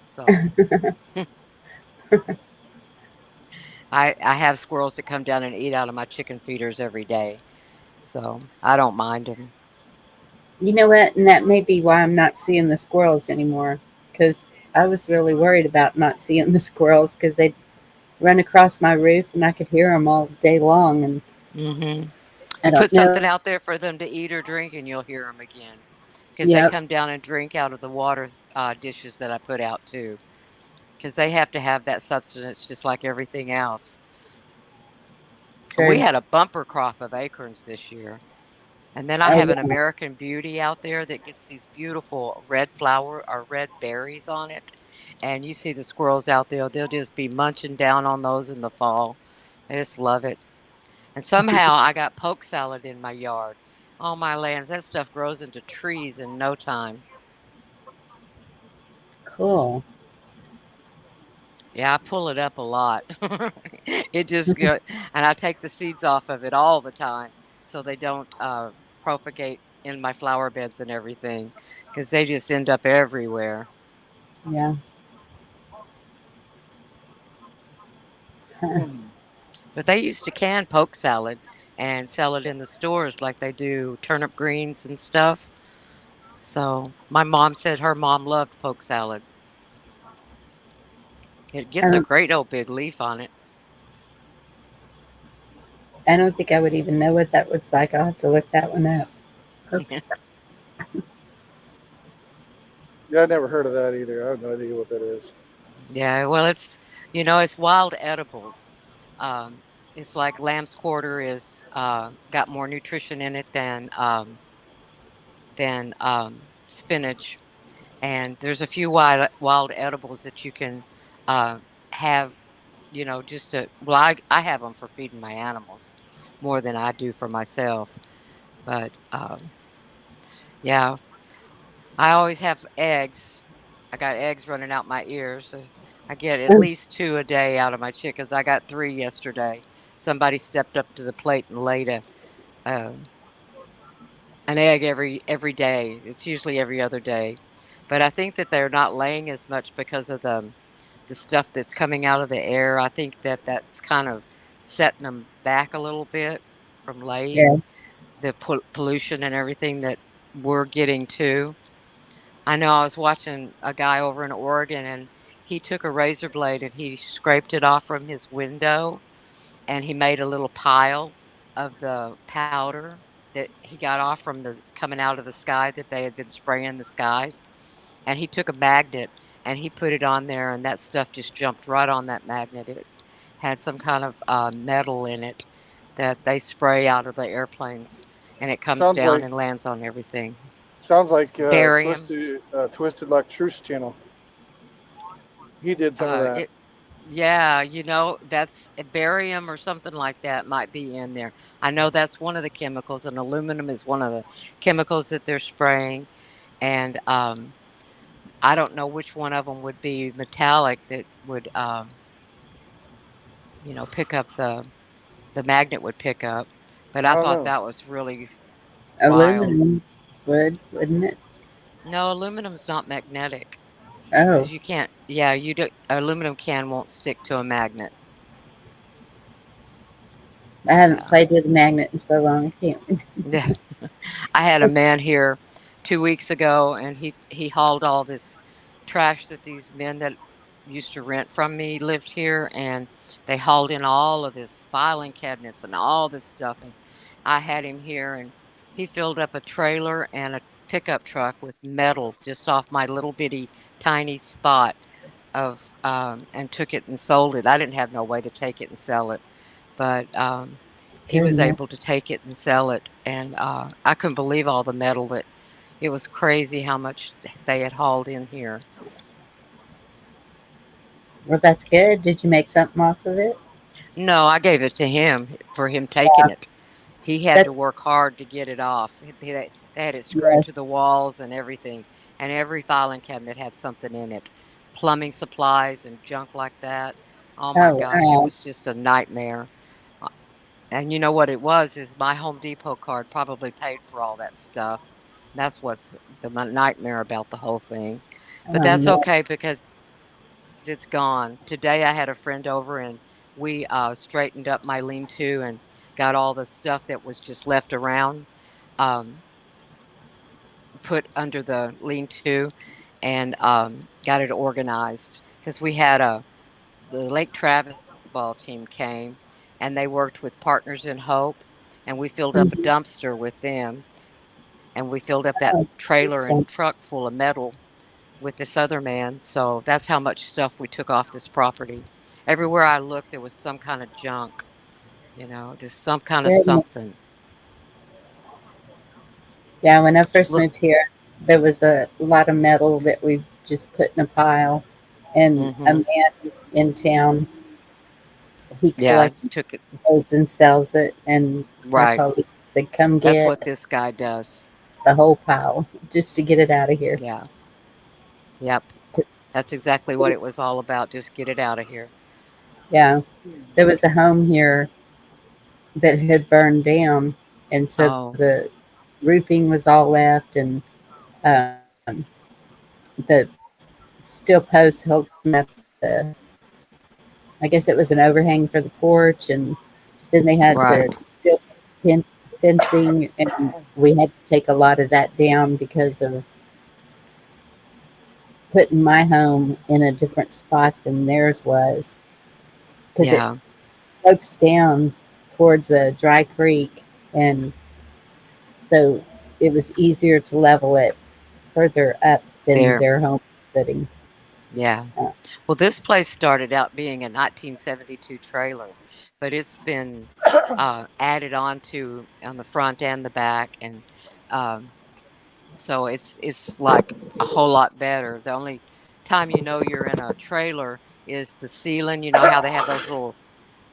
So I have squirrels that come down and eat out of my chicken feeders every day. So I don't mind them. you know what? And that may be why I'm not seeing the squirrels anymore. Because I was really worried about not seeing the squirrels because they'd run across my roof and I could hear them all day long. And Hmm. I You don't put know. something out there for them to eat or drink, and you'll hear them again. because they Yep. come down and drink out of the water dishes that I put out too, because they have to have that substance just like everything else. And we True. had a bumper crop of acorns this year. And then I Oh have an yeah. American Beauty out there that gets these beautiful red flower or red berries on it. And you see the squirrels out there, they'll just be munching down on those in the fall. I just love it. And somehow I got poke salad in my yard. On my lands, that stuff grows into trees in no time. Cool. Yeah, I pull it up a lot. It just go, and I take the seeds off of it all the time so they don't propagate in my flower beds and everything because they just end up everywhere. Yeah. Hmm. But they used to can poke salad and sell it in the stores like they do turnip greens and stuff. So my mom said her mom loved poke salad. It I gets a don't. great old big leaf on it. I don't think I would even know what that was like. I'll have to look that one up. Oops. Yeah, I never heard of that either. I have no idea what that is. Yeah, well, it's wild edibles. Um, it's like lamb's quarter is got more nutrition in it than spinach, and there's a few wild edibles that you can uh, have. Just to well, I have them for feeding my animals more than I do for myself. But yeah, I always have eggs. I got eggs running out my ears. I get at Oh, least two a day out of my chickens. I got three yesterday. Somebody stepped up to the plate and laid um, an egg every day. It's usually every other day, but I think that they're not laying as much because of the stuff that's coming out of the air. I think that that's kind of setting them back a little bit from laying yeah. the pollution and everything that we're getting too. I know I was watching a guy over in Oregon and he took a razor blade and he scraped it off from his window and he made a little pile of the powder that he got off from the coming out of the sky that they had been spraying the skies. And he took a magnet and he put it on there and that stuff just jumped right on that magnet. It had some kind of metal in it that they spray out of the airplanes and it comes Sounds down like and lands on everything. Twisted, Barium. Twisted like Truce channel. He did some of that. It Yeah, that's a barium or something like that might be in there. I know that's one of the chemicals, and aluminum is one of the chemicals that they're spraying. And I don't know which one of them would be metallic that would, pick up the magnet would pick up. But I I don't thought know. that was really wild. Aluminum would, wouldn't it? No, aluminum's not magnetic Oh, because you can't. Yeah, you do. Aluminum can won't stick to a magnet. I haven't Yeah. played with a magnet in so long. I can't. Yeah. I had a man here 2 weeks ago, and he hauled all this trash that these men that used to rent from me lived here, and they hauled in all of this filing cabinets and all this stuff, and I had him here, and he filled up a trailer and a pickup truck with metal just off my little bitty tiny spot and took it and sold it. I didn't have no way to take it and sell it, but he was Goodness. able to take it and sell it, and I couldn't believe all the metal that it was crazy how much they had hauled in here. Well, that's good. Did you make something off of it? No, I gave it to him for him taking it. He had to That's work hard to get it off. They had it screwed yes. to the walls and everything, and every filing cabinet had something in it, plumbing supplies and junk like that. Oh my Oh gosh, it wow. was just a nightmare. Uh, And you know what it was is my Home Depot card probably paid for all that stuff. That's what's the nightmare about the whole thing. But Oh that's no. okay because it's gone. Today I had a friend over and we straightened up my lean-to and got all the stuff that was just left around um, put under the lean-to and got it organized because we had the Lake Travis baseball team came and they worked with Partners in Hope and we filled up a Mhm. dumpster with them and we filled up that Oh, trailer so and truck full of metal with this other man. So that's how much stuff we took off this property. Everywhere I looked, there was some kind of junk, just some kind of goodness. something. Yeah, when I Just first look. moved here, there was a lot of metal that we just put in a pile, and a Hmm. man in town, he Yeah, collects took it. those and sells it, and so I Right. told him, I said, come That's get what this guy does. the whole pile just to get it out of here. Yeah. Yep. That's exactly what it was all about. Just get it out of here. Yeah, there was a home here that had burned down, and so Oh, the roofing was all left, and um, the steel posts holding up the, I guess it was an overhang for the porch, and then they had the right. steel fencing, and we had to take a lot of that down because of putting my home in a different spot than theirs was, because it Yeah. slopes down towards a dry creek, and so it was easier to level it further up than There. their home was sitting. Yeah. Uh, Well, this place started out being a 1972 trailer, but it's been added on to on the front and the back, and um, so it's like a whole lot better. The only time you know you're in a trailer is the ceiling. You know how they have those little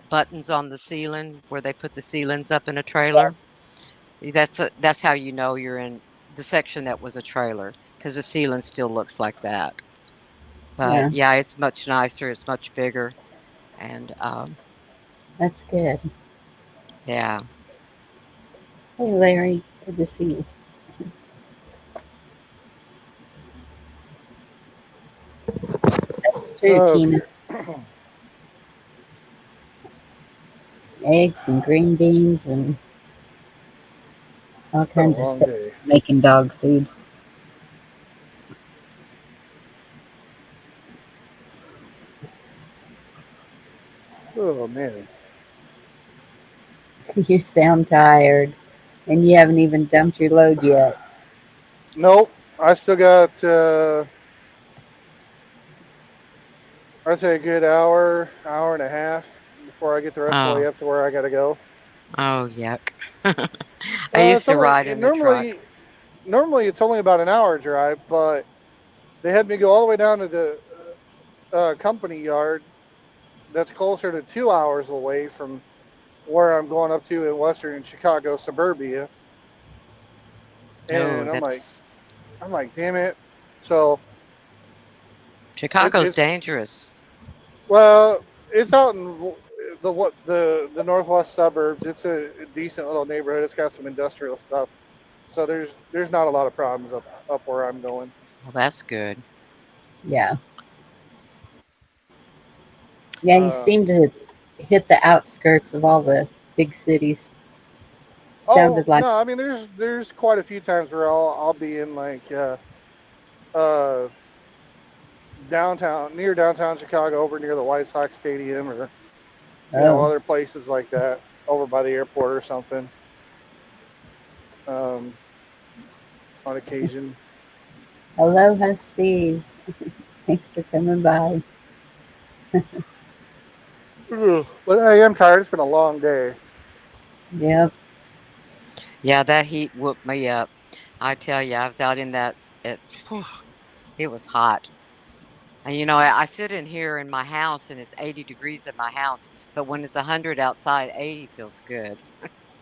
buttons on the ceiling where they put the ceilings up in a trailer. That's how you know you're in the section that was a trailer because the ceiling still looks like that. But yeah, yeah, it's much nicer. It's much bigger, and that's good. yeah. Hey, Larry, good to see you. It's true, Tina. Okay. Eggs and green beans and all It's been a kinds of long stuff day. making dog food. Oh man. You sound tired, and you haven't even dumped your load yet. Nope. I still got I'd say a good hour, hour and a half before I get the rest of the way Oh, up to where I gotta go. oh, yuck. I used It's to only ride in the truck. normally it's only about an hour drive, but they had me go all the way down to the company yard that's closer to 2 hours away from where I'm going up to in western Chicago suburbia, Oh, and that's I'm like, damn it. So Chicago's it's dangerous. well, it's out in the northwest suburbs. It's a decent little neighborhood. It's got some industrial stuff, so there's not a lot of problems up where I'm going. Well, that's good. Yeah. Yeah, you Um, seem to hit the outskirts of all the big cities. oh Sounded like, no, I mean there's quite a few times where I'll be in like uh downtown, near downtown Chicago, over near the White Sox Stadium, or oh, other places like that, over by the airport or something. Um, on occasion. aloha, Steve. Thanks for coming by. Ugh. But I am tired. It's been a long day. Yep. Yeah, that heat whooped me up. I tell you, I was out in that. Whew, it was hot. And I sit in here in my house and it's 80 degrees in my house, but when it's 100 outside, 80 feels good.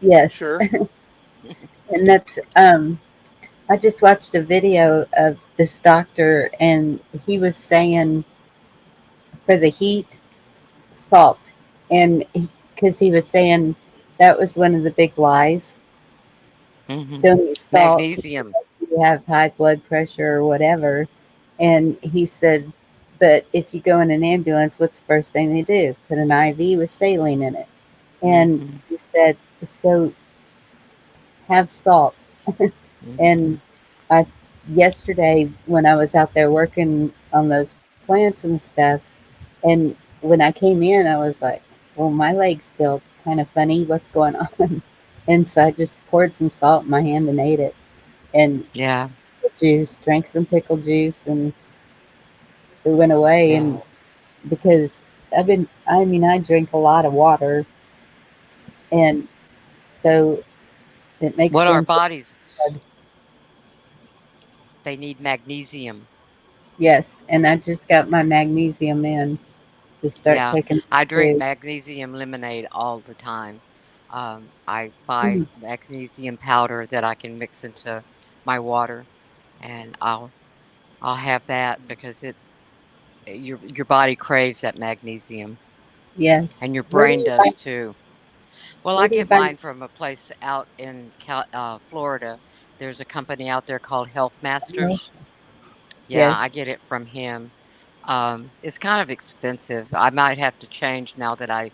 Yes. Sure. And that's, I just watched a video of this doctor, and he was saying for the heat, salt. And because he was saying that was one of the big lies. Hmm. Don't eat salt Magnesium. if you have high blood pressure or whatever. And he said, but if you go in an ambulance, what's the first thing they do? Put an IV with saline in it. And Hmm. he said, so have salt. Hmm. And I yesterday when I was out there working on those plants and stuff, and when I came in, I was like, well, my legs feel kind of funny. What's going on? And so I just poured some salt in my hand and ate it. and Yeah. juice, drank some pickle juice, and we went away. Yeah. And because I mean, I drink a lot of water, and so it makes What our sense. bodies, they need magnesium. Yes, and I just got my magnesium in to start Yeah. taking I my drink food. magnesium lemonade all the time. I buy Mm, magnesium powder that I can mix into my water, and I'll have that because your body craves that magnesium, yes. and your brain does too. Well, Where I do you get buy? mine from a place out in Florida. There's a company out there called Health Oh, Masters. Yeah, I yes, get it from him. It's kind of expensive. I might have to change now that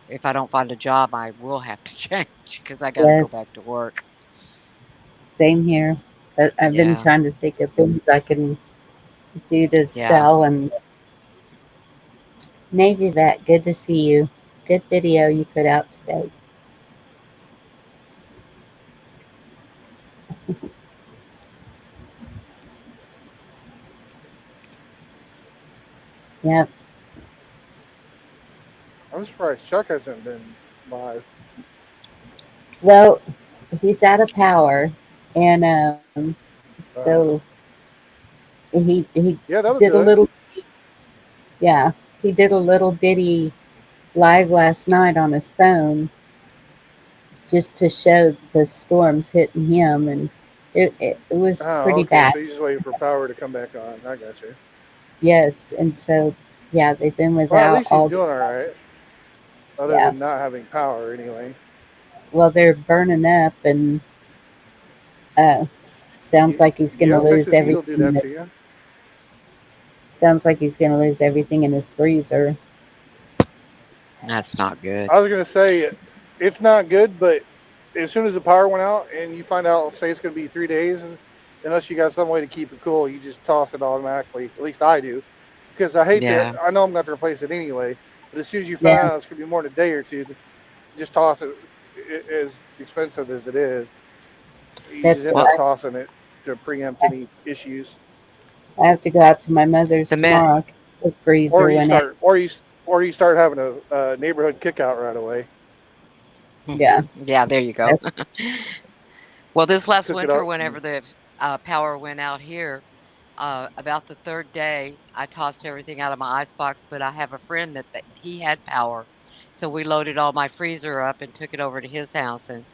if I don't find a job, I will have to change because I got to go yes. back to work. Same here. But I've been Yeah, trying to think of things I can do to yeah. sell. And Navy Vet, good to see you. Good video you put out today. Yep. I'm surprised Chuck hasn't been live. Well, he's out of power, and so Uh, he yeah, that was did a good. little. Yeah, he did a little bitty live last night on his phone just to show the storms hitting him, and it was Oh, pretty okay. bad. So you just waiting for power to come back on. I got you. Yes, and so yeah, they've been Well, at without least he's all. doing all right, other Yeah, than not having power anyway. well, they're burning up, and uh, sounds like he's going to Yep, lose Texas heat will do everything in that to his. you. Sounds like he's going to lose everything in his freezer. That's not good. I was gonna say it's not good, but as soon as the power went out and you find out, say it's gonna be 3 days, unless you got some way to keep it cool, you just toss it automatically. At least I do, because I hate to. Yeah. I know I'm going to replace it anyway, but as soon as you Yeah, find out it's gonna be more than a day or two, just toss it. As expensive as it is, you just that's. end Well, up tossing it to preempt any issues. I have to go out to my mother's the met. tomorrow. The Or freezer you went out. start, or you start having a neighborhood kickout right away. Yeah, Yeah, there you go. that's, Well, this last Cook it winter, up. whenever the power went out here, about the third day, I tossed everything out of my icebox. But I have a friend that he had power, so we loaded all my freezer up and took it over to his house, and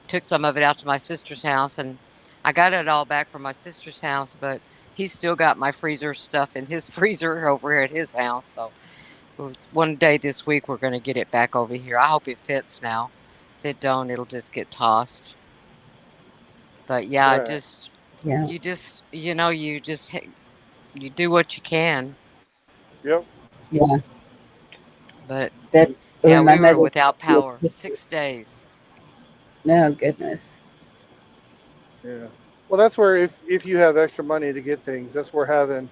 took some of it out to my sister's house, and I got it all back from my sister's house. But he's still got my freezer stuff in his freezer over here at his house. So it was one day this week we're going to get it back over here. I hope it fits now. If it don't, it'll just get tossed. But yeah, Right. just yeah, you just you do what you can. Yep. yeah. But That's yeah, when my we were mother. without power 6 days. No goodness. Yeah. Well, that's where if you have extra money to get things, that's where having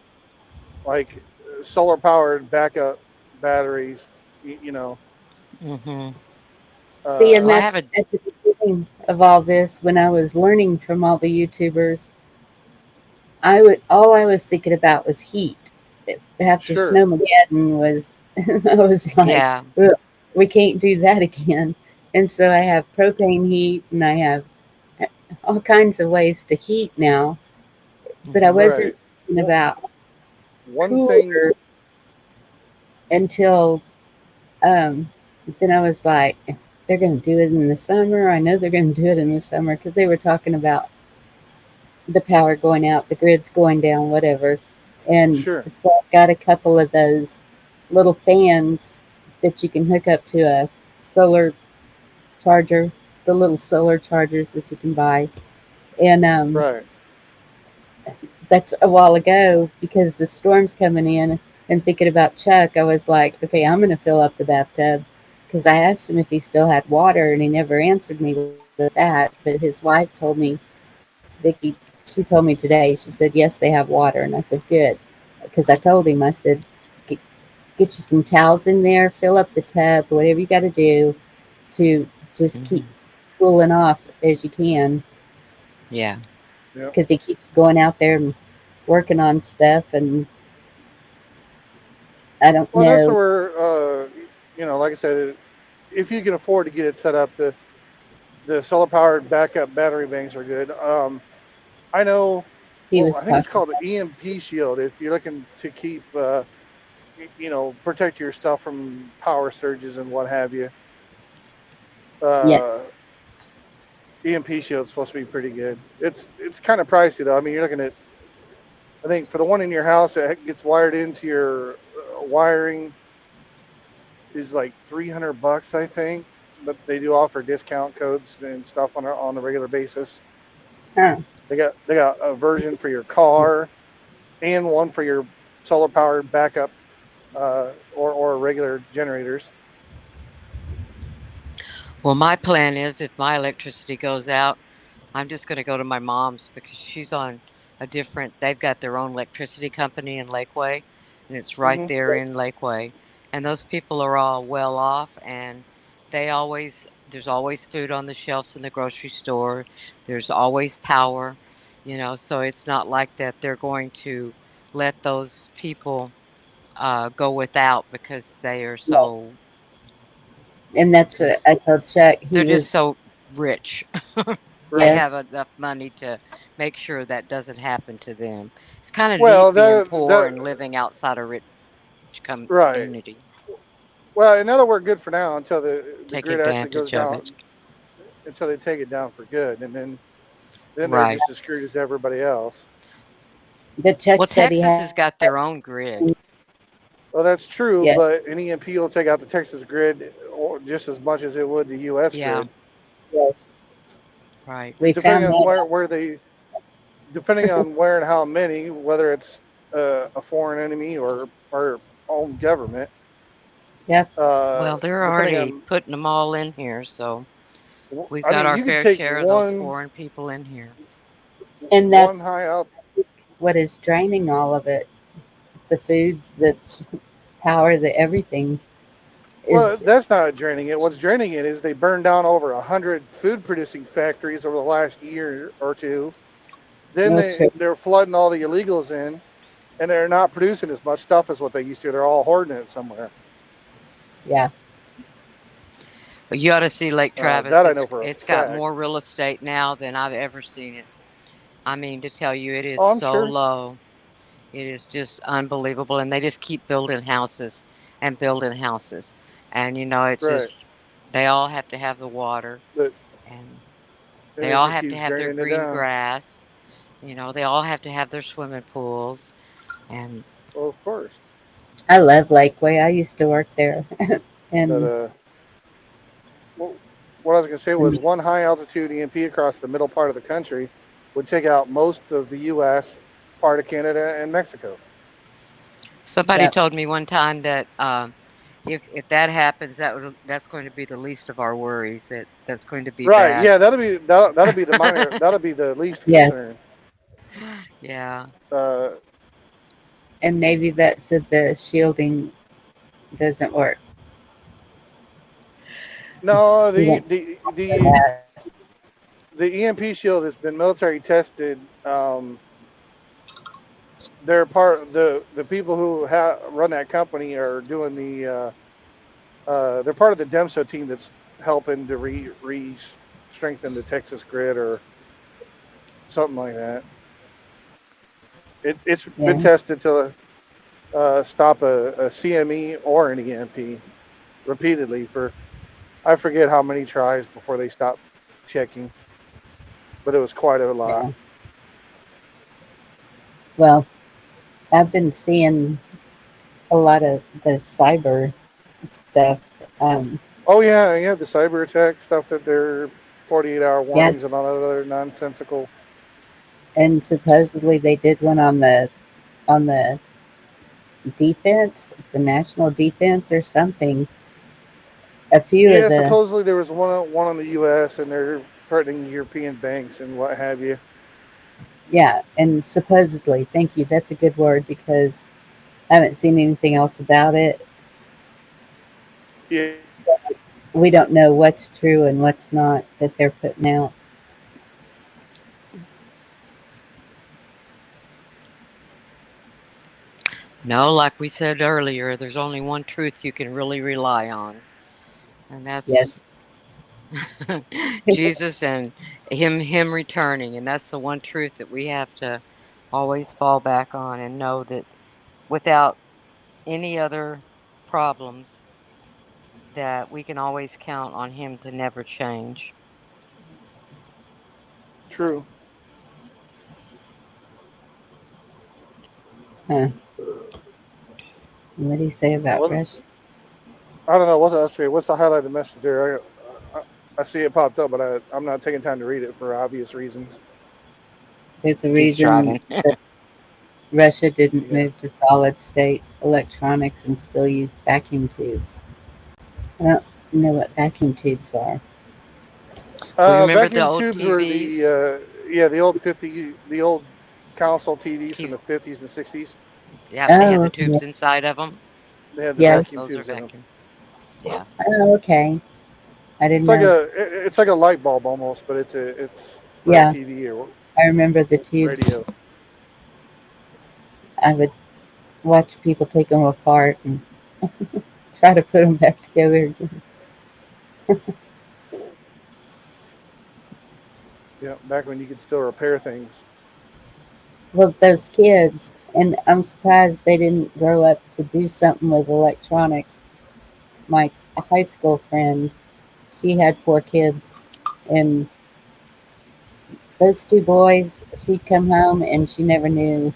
like solar powered backup batteries, you know, Hmm. See, and Well, I uh, have that's a at the beginning of all this when I was learning from all the YouTubers. I would all I was thinking about was heat. After sure. Snowmageddon was, I was like, yeah. "Ugh, we can't do that again. And so I have propane heat, and I have all kinds of ways to heat now. But I Hmm. wasn't Right. thinking Well, about one thing, cooler until um, then I was like, they're going to do it in the summer. I know they're going to do it in the summer because they were talking about the power going out, the grid's going down, whatever. And sure. so I've got a couple of those little fans that you can hook up to a solar charger, the little solar chargers that you can buy. And Right. that's a while ago because the storm's coming in and thinking about Chuck, I was like, okay, I'm going to fill up the bathtub because I asked him if he still had water and he never answered me with that. But his wife told me, Vicky, she told me today, she said, yes, they have water. And I said, good. Because I told him, I said, get, get you some towels in there, fill up the tub, whatever you got to do to just keep Hmm. cooling off as you can. Yeah. Yeah. because he keeps going out there and working on stuff, and I don't Well, that's know. where, like I said, if you can afford to get it set up, the solar powered backup battery banks are good. I know. He Well, was I think it's talking called about. the EMP shield. If you're looking to keep, protect your stuff from power surges and what have you, Yeah. uh, EMP shield's supposed to be pretty good. It's kind of pricey though. I mean, you're looking at, I think for the one in your house that gets wired into your wiring is like $300, I think. But they do offer discount codes and stuff on a regular basis. Huh. They got a version for your car and one for your solar powered backup or regular generators. Well, my plan is if my electricity goes out, I'm just going to go to my mom's because she's on a different, they've got their own electricity company in Lakeway, and it's right Hmm. there in Lakeway. And those people are all well off, and there's always food on the shelves in the grocery store. There's always power, so it's not like that they're going to let those people go without because they are Yeah. so And that's what I just, told Chuck. they're He just was, so rich. They Right. have yes, enough money to make sure that doesn't happen to them. It's kind of Well, neat being poor that and living outside a rich right. community. Well, and that'll work good for now until the Take grid actually goes advantage of it. down, until they take it down for good, and then they're Right. just as screwed as everybody else. but Chuck Well, said he Texas had, has got their own grid. yeah, Well, that's true, but an EMP will take out the Texas grid just as much as it would the U.S. Yeah. grid, yes. Right. We depending found on that depending on where and how many, whether it's a foreign enemy or our own government, out. Yep. Well, they're depending already on. putting them all in here, so we've I got mean, our you could fair take share of those foreign people in here. And one that's high out. what is draining all of it. The foods, the power, the everything Well, is that's not draining it. What's draining it is they burned down over 100 food producing factories over the last year or two. Then no true. they're flooding all the illegals in, and they're not producing as much stuff as what they used to. They're all hoarding it somewhere. Yeah. But you ought to see Lake Travis. That I It's know for a it's got fact. more real estate now than I've ever seen it. I mean, to tell you, it is Oh, I'm so sure. low. It is just unbelievable, and they just keep building houses and building houses, and it's Right. just they all have to have the water, But and and they it all just have to keeps have their draining it green down. grass. They all have to have their swimming pools, and Well, of course. I love Lakeway. I used to work there. But And what I was going to say to was me, one high altitude EMP across the middle part of the country would take out most of the U.S., part of Canada, and Mexico. somebody yep. told me one time that if that happens, that's going to be the least of our worries. That's going to be Right. bad. Yeah. That'll be the minor. That'll be the least Yes. concern. Yeah. Uh, And Navy vet said the shielding doesn't work. no, He the wants the for the that. the EMP shield has been military tested. They're part the people who run that company are doing they're part of the DEMSO team that's helping to re strengthen the Texas grid or something like that. It's been Yeah. tested to stop a CME or an EMP repeatedly for I forget how many tries before they stopped checking, but it was quite a lot. Yeah. Well, I've been seeing a lot of the cyber stuff. Um, Oh yeah, yeah, the cyber attack stuff that they're 48-hour yeah. warnings and all that other nonsensical. And supposedly they did one on the defense, the national defense or something. A few of Yeah, the supposedly there was one on the U.S. and they're threatening European banks and what have you. yeah, and supposedly, thank you. That's a good word because I haven't seen anything else about it. Yeah, So we don't know what's true and what's not that they're putting out. No, like we said earlier, there's only one truth you can really rely on, and that's Yes. Jesus and him returning, and that's the one truth that we have to always fall back on and know that without any other problems that we can always count on him to never change. True. Huh. What do you say about What Russia? I don't know. What's the highlighted message there? I see it popped up, but I'm not taking time to read it for obvious reasons. There's a He's reason driving. that Russia didn't Yeah. move to solid state electronics and still use vacuum tubes. I don't know what vacuum tubes are. We remember the Vacuum old tubes were the TVs. the old console TVs from T- the 50s and 60s. yeah, they had the Oh, yeah. tubes inside of them. They had the Yes. vacuum Those are tubes in them. vacuum. Yeah. Oh, okay. I didn't It's like know. a light bulb almost, but it's for a Yeah, TV or I remember the tubes. radio. I would watch people take them apart and try to put them back together again. Yeah, back when you could still repair things. Well, those kids, and I'm surprised they didn't grow up to do something with electronics. My high school friend, she had 4 kids, and those 2 boys, she'd come home and she never knew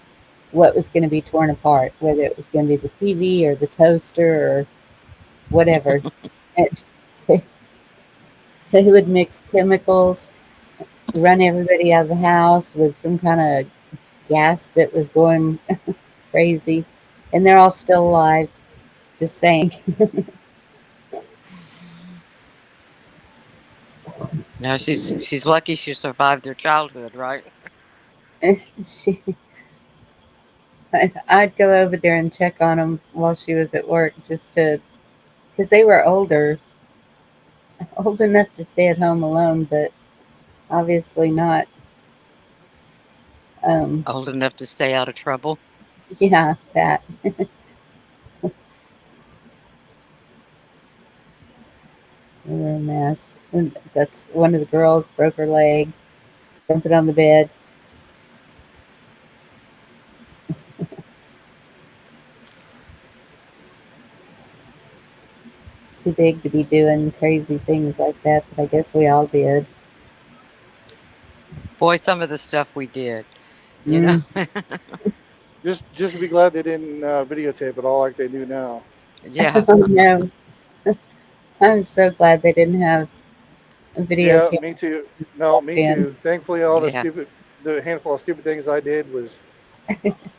what was going to be torn apart, whether it was going to be the TV or the toaster or whatever. And they, they would mix chemicals, run everybody out of the house with some kind of gas that was going crazy, and they're all still alive. Just saying. No, she's lucky she survived their childhood, right? she, I'd go over there and check on them while she was at work, just to because they were older, old enough to stay at home alone, but obviously not. Um, Old enough to stay out of trouble. yeah, that they were a mess. And that's one of the girls broke her leg, jumping on the bed. Too big to be doing crazy things like that, but I guess we all did. Boy, some of the stuff we did, you know. Mm. Just be glad they didn't videotape it all like they do now. Yeah, Oh no, I'm so glad they didn't have a video Yeah, camera me too. No, back me then. too. Thankfully, all yeah, the handful of stupid things I did was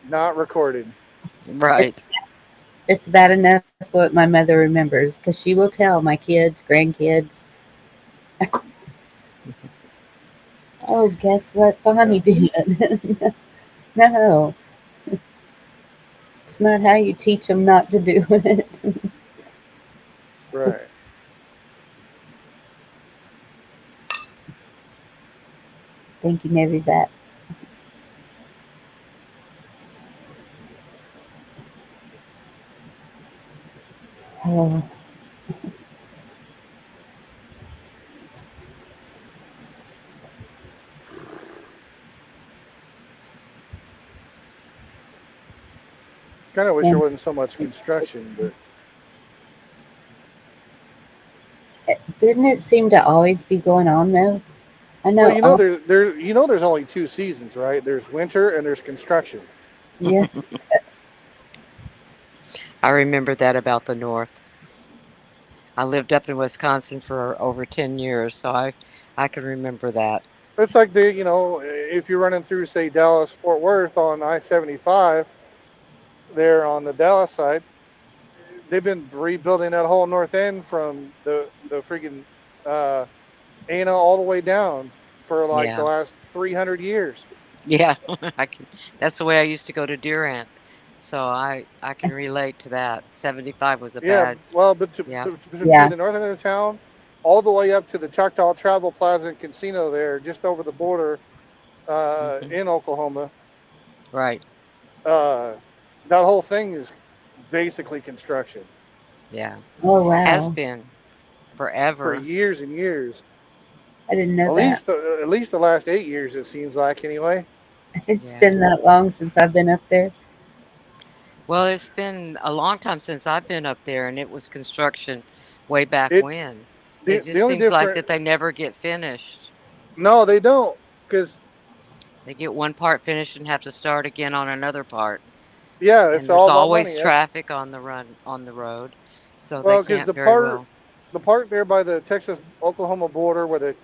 not recorded. It's right. it's bad enough what my mother remembers because she will tell my kids, grandkids, "Oh, guess what Yeah, Bonnie did." No, it's not how you teach them not to do it. right. Thank you, Navy Bat. Oh, Kind of wish there and wasn't so much construction, but didn't it seem to always be going on though? I well, know all. there's only two seasons, right? There's winter and there's construction. Yeah, I remember that about the North. I lived up in Wisconsin for over 10 years, so I can remember that. It's like if you're running through, say, Dallas Fort Worth on I-75, there on the Dallas side, they've been rebuilding that whole north end from the freaking uh, Ana all the way down for like the Yeah. last 300 years. Yeah, I can. That's the way I used to go to Durant. So I can relate to that. 75 was a Yeah, bad. well, but Yeah. between yeah. the north end of the town, all the way up to the Choctaw Travel Plaza and Casino there, just over the border Hmm. in Oklahoma, Right. uh, that whole thing is basically construction Yeah. Oh Has wow, been for forever. years and years. I didn't know that. At least the last 8 years, it seems like anyway. It's Yeah. been that long since I've been up there. Well, it's been a long time since I've been up there, and it was construction way back It when. It the just only seems like different. that they never get finished. No, they don't, because They get one part finished and have to start again on another part. yeah, it's And there's all about always money. That's traffic on the road, so they well, because can't very well. the part there by the Texas Oklahoma border where the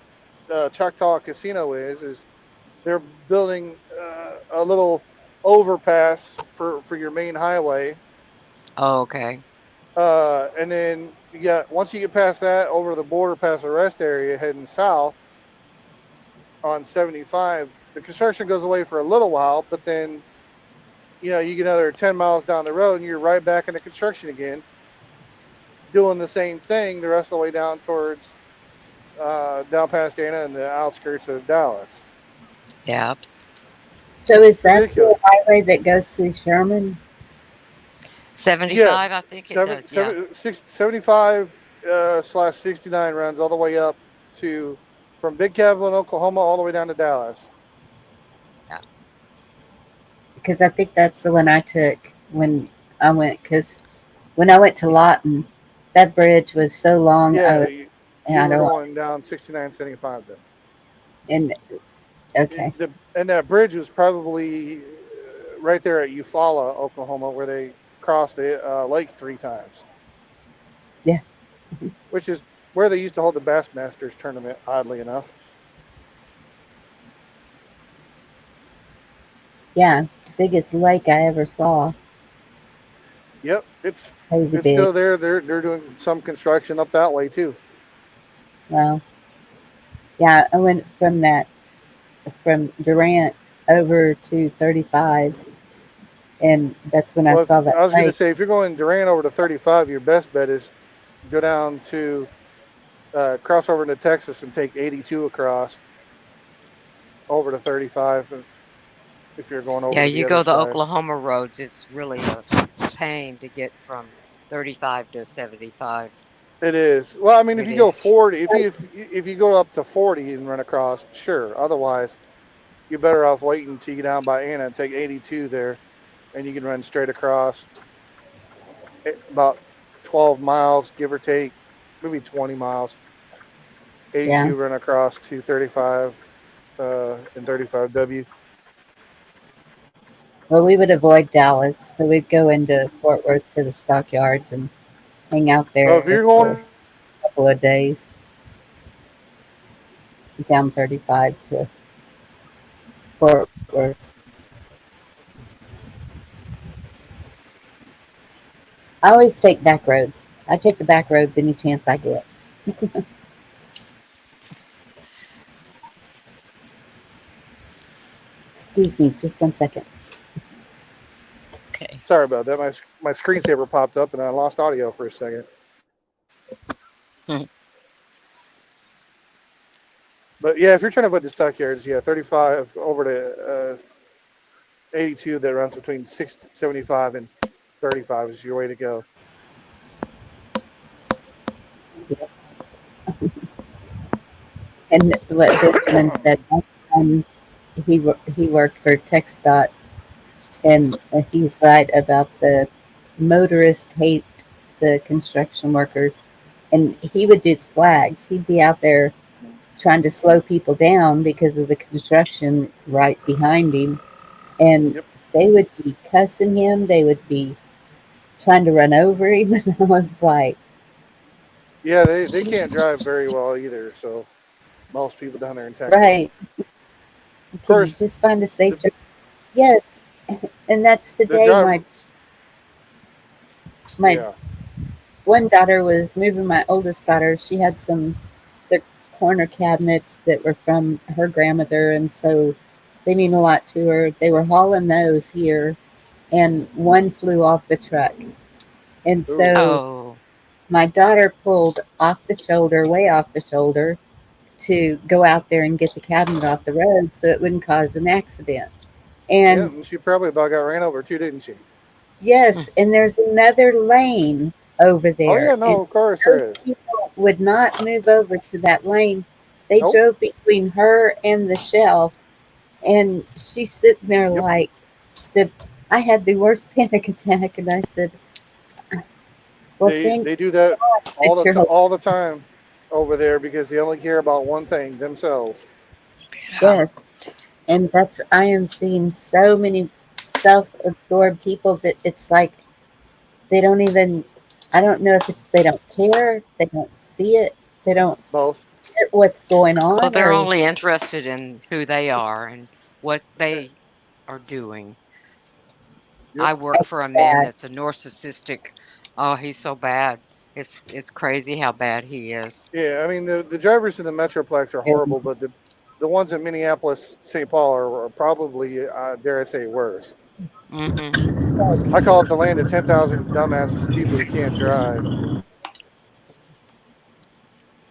Choctaw Casino is they're building a little overpass for your main highway, Oh, okay. and then you got once you get past that over the border past the rest area heading south on 75, the construction goes away for a little while, but then you get another 10 miles down the road and you're right back into construction again, doing the same thing the rest of the way down towards down past Dana and the outskirts of Dallas. Yep. So is It's that ridiculous. the highway that goes through Sherman? Yeah, 75, I think it does. Yeah. 75 slash 69 runs all the way up to from Big Cavern, Oklahoma, all the way down to Dallas. Yeah. Because I think that's the one I took when I went. Because when I went to Lawton, that bridge was so long. I Yeah, was, you I were don't, going down 69, 75 then. and it's, okay, And that bridge was probably right there at Eufaula, Oklahoma, where they crossed the lake 3 times, yeah, which is where they used to hold the Bassmasters tournament, oddly enough. yeah, biggest lake I ever saw. Yep, Crazy it's big. still there. They're doing some construction up that way too. Wow. Yeah, I went from Durant over to 35, and that's when I Well, saw that I was going to lake. say if you're going Durant over to 35, your best bet is go down to cross over into Texas and take 82 across over to 35 if you're going over Yeah, to the you other go the side. Oklahoma roads, it's really a pain to get from 35 to 75. It is. Well, I mean, if It you go is. 40, if you go up to 40 and run across, sure. Otherwise, you're better off waiting until you get down by Anna and take 82 there, and you can run straight across about 12 miles, give or take, maybe 20 miles. Yeah. 82 run across to 35 and 35W. Well, we would avoid Dallas, so we'd go into Fort Worth to the stockyards and hang out Well, there if you're for going, a couple of days down 35 to Fort Worth. I always take back roads. I take the back roads any chance I get. Excuse me, just 1 second. Okay. sorry about that. My screensaver popped up and I lost audio for a second. But yeah, if you're trying to put the stockyards, yeah, 35 over to 82 that runs between 675 and 35 is your way to go. And what Benjamin said, one time he worked for TxDOT, and he's right about the motorists hate the construction workers, and he would do the flags. He'd be out there trying to slow people down because of the construction right behind him, and Yep. they would be cussing him. They would be trying to run over him, and I was like, Yeah, they can't drive very well either. So most people down there in Texas. right? Of Can you course, just find a safe the job? Yes, and that's the today. driver. My Yeah. one daughter was moving. My oldest daughter, she had some the corner cabinets that were from her grandmother, and so they mean a lot to her. They were hauling those here, and one flew off the truck, and Ooh. so Oh, my daughter pulled off the shoulder, way off the shoulder, to go out there and get the cabinet off the road so it wouldn't cause an accident. Yeah, And and she probably about got ran over too, didn't she? Yes, and there's another lane over Oh there, yeah, and no, of course those there is. people would not move over to that lane. They Nope. drove between her and the shelf, and she's sitting there Yep. like, she said, I had the worst panic attack, and I said, well, thank They do that that you're home. all the time over there because they only care about one thing, themselves. Yeah. Yes, and that's, I am seeing so many self-absorbed people that it's like they don't even, I don't know if it's they don't care, they don't see it, they don't Both. get what's going Well, on, they're or only interested in who they are and what Eh, they are doing. Yep. I work for a man bad. that's a narcissistic. Oh, he's so bad. It's crazy how bad he is. Yeah, I mean the drivers in the Metroplex are And horrible, but the ones in Minneapolis, St. Paul are probably dare I say worse. Mm-hmm. I call it the land of 10,000 dumbass people who can't drive.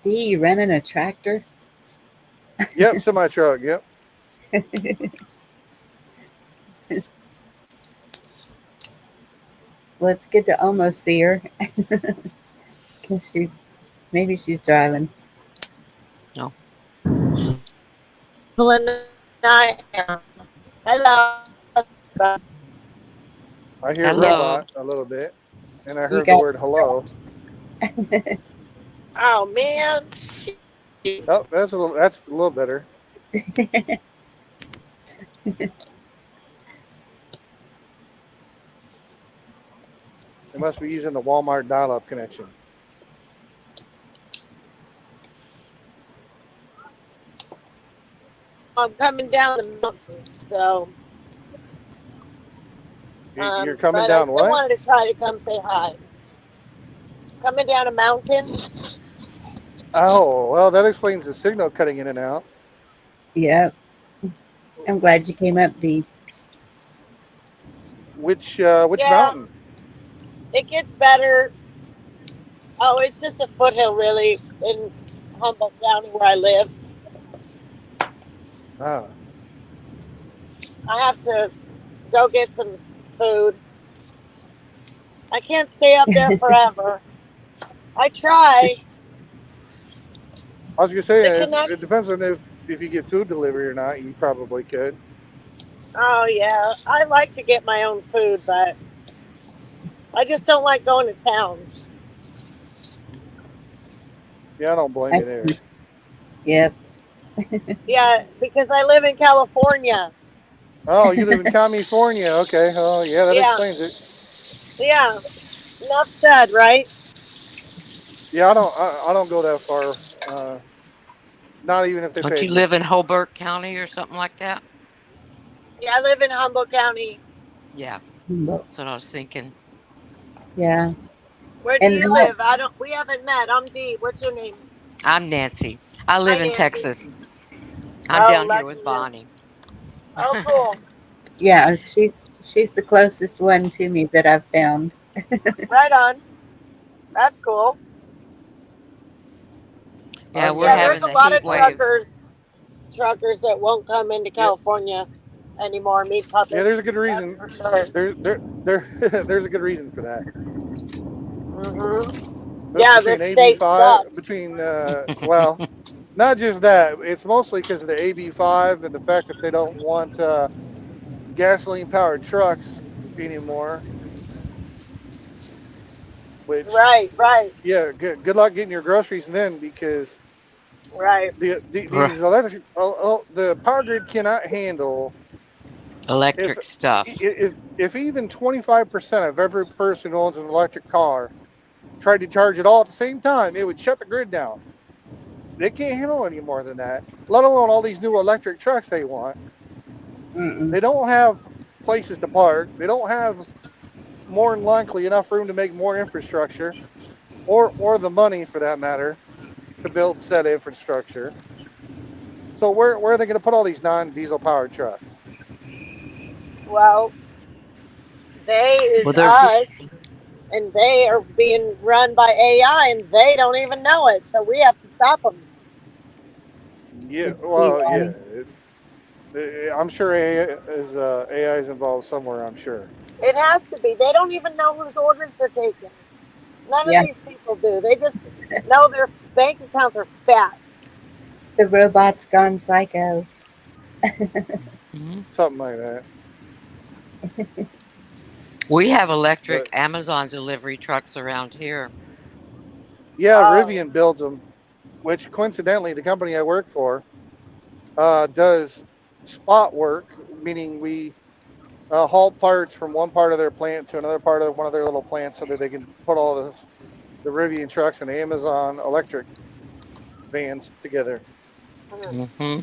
D, you running a tractor? Yep, semi truck. Yep. Well, it's good to almost see her because maybe she's driving. No. I am. Hello. I hear Yeah, Hello. robot a little bit, and I you heard the got word hello. Oh man. Oh, that's a little better. They must be using the Walmart dial-up connection. I'm coming down the mountain. So You're coming but I down still what? wanted to try to come say hi. Coming down a mountain. Oh, well, that explains the signal cutting in and out. Yep. I'm glad you came up, D. Which Yeah, mountain? it gets better. Oh, it's just a foothill really in Humboldt County where I live. Ah, I have to go get some food. I can't stay up there forever. I try. I was gonna The say it connection. depends on if you get food delivery or not. You probably could. Oh yeah, I like to get my own food, but I just don't like going to town. Yeah, I don't blame I, you there. yep. Yeah, because I live in California. Oh, you live in California. Okay. Oh, yeah, that Yeah, explains it. yeah. Enough said, right? Yeah, I don't go that far. Not even if they Don't you paid me. live in Hobart County or something like that? Yeah, I live in Humboldt County. Yeah, that's what I was thinking. Yeah. Where do And you what? live? I don't. We haven't met. I'm Dee. What's your name? I'm Nancy. I live Hi, in Nancy. Texas. I'm Oh, down here lucky with you. Bonnie. Oh, cool. Yeah, she's the closest one to me that I've found. Right on. That's cool. Yeah, I'm we're Yeah, uh there's having a the lot heat of I'm wave. truckers that won't come into yeah California anymore. Meat yeah. There's a puppets. good That's reason. for sure. There there's a good reason for that. Yeah, Between this AB state five sucks. between well, not just that. It's mostly because of the AB5 and the fact that they don't want gasoline powered trucks anymore. Which Right, right, yeah, good luck getting your groceries then because right. these electric the power grid cannot handle if Electric stuff. if even 25% of every person who owns an electric car tried to charge it all at the same time, it would shut the grid down. They can't handle any more than that. Let alone all these new electric trucks they want. Mm-mm. They don't have places to park. They don't have more than likely enough room to make more infrastructure, or the money for that matter, to build said infrastructure. So where are they going to put all these non-diesel powered trucks? Well, they Well, is they're us, and they are being run by AI, and they don't even know it. So we have to stop them. Yeah, It's sea well, yeah. water. I'm sure AI is involved somewhere. I'm sure. It has to be. They don't even know whose orders they're taking. None of Yeah, these people do. They just know their bank accounts are fat. the robot's gone psycho. Hmm. something like that. We have But electric Amazon delivery trucks around here. yeah, Wow. Rivian builds them, which coincidentally, the company I work for does spot work, meaning we haul parts from one part of their plant to another part of one of their little plants so that they can put all the Rivian trucks and the Amazon electric vans together. Mhm. Hmm.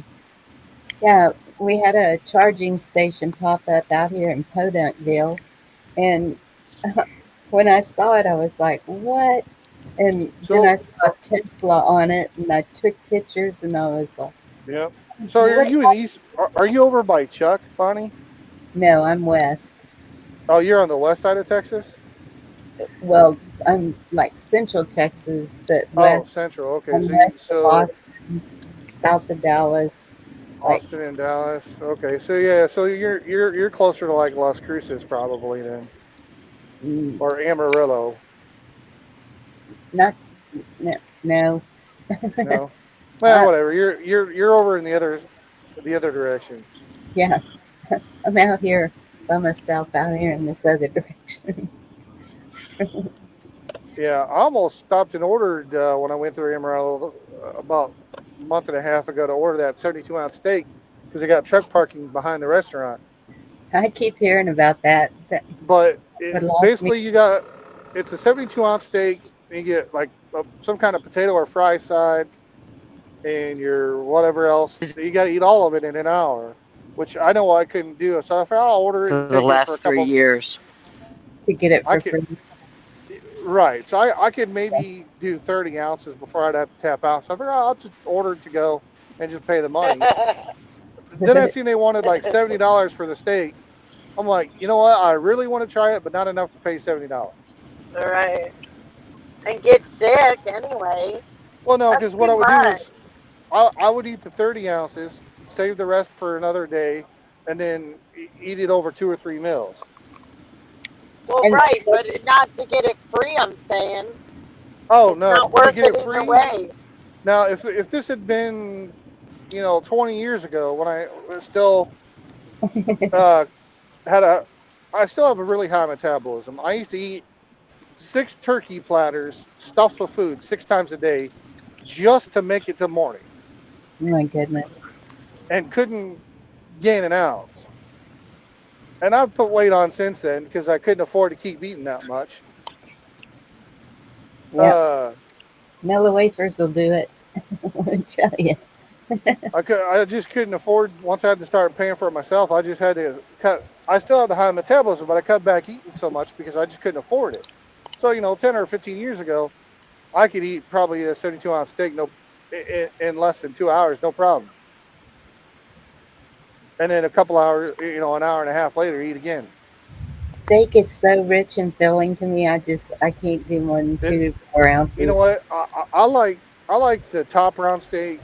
Yeah, we had a charging station pop up out here in Podunkville, and when I saw it, I was like, "What?" And then I So, saw Tesla on it, and I took pictures, and I was like, yeah. So, are "What?" you in East? Are you over by Chuck, Bonnie? No, I'm west. Oh, you're on the west side of Texas. Well, I'm like Central Texas, but Oh, west. Central. Okay, I'm west of so Austin, south of Dallas. Like, Austin and Dallas. Okay, so yeah, so you're closer to like Las Cruces probably then, mm, or Amarillo. not no, no. No, well, uh, whatever. You're over in the other direction. yeah, I'm out here by myself, out here in this other direction. Yeah, I almost stopped and ordered when I went through Amarillo about a month and a half ago to order that 72-ounce steak because they got truck parking behind the restaurant. I keep hearing about that. That But what lost me. basically, it's a 72-ounce steak. And you get like some kind of potato or fry side and your whatever else. You got to eat all of it in an hour, which I know I couldn't do. So I thought I'll order it For and the take it for a last three couple. years. To get it I for could free. right. So I could maybe do 30 ounces before I'd have to tap out. So I figured I'll just order it to go and just pay the money. Then I seen they wanted like $70 for the steak. I'm like, you know what? I really want to try it, but not enough to pay $70. Right. And get sick anyway. Well, no, That's because what too I would do much. is I would eat the 30 ounces, save the rest for another day, and then eat it over 2 or 3 meals. Well, And right, but not to get it free, I'm saying. Oh It's no, not to worth get it it either free. way. Now, if this had been 20 years ago when I was still uh, had a I still have a really high metabolism. I used to eat 6 turkey platters stuffed with food 6 times a day just to make it to morning, my goodness. and couldn't gain an ounce. And I've put weight on since then because I couldn't afford to keep eating that much. Yep. Uh, Mellow wafers will do it. I tell you. I just couldn't afford. Once I had to start paying for it myself, I just had to cut. I still have the high metabolism, but I cut back eating so much because I just couldn't afford it. So 10 or 15 years ago, I could eat probably a 72-ounce steak in less than 2 hours, no problem. And then a couple hours, an hour and a half later, eat again. Steak is so rich and filling to me. I can't do more than It, 2 to 4 ounces. what? I like the top round steak,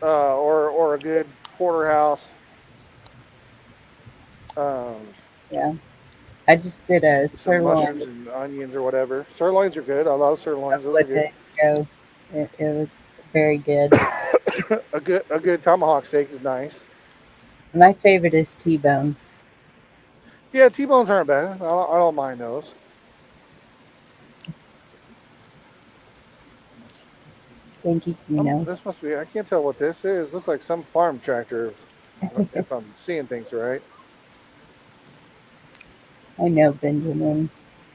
or a good porterhouse. Um, Yeah. I just did a with some mushrooms sirloin and onions or whatever. Sirloins are good. I love a sirloins. Those couple are of good. days ago. It was very good. A good tomahawk steak is nice. My favorite is T-bone. Yeah, T-bones aren't bad. I don't mind those. Thank you. This must be. I can't tell what this is. Looks like some farm tractor. If I'm seeing things right. I know, Benjamin.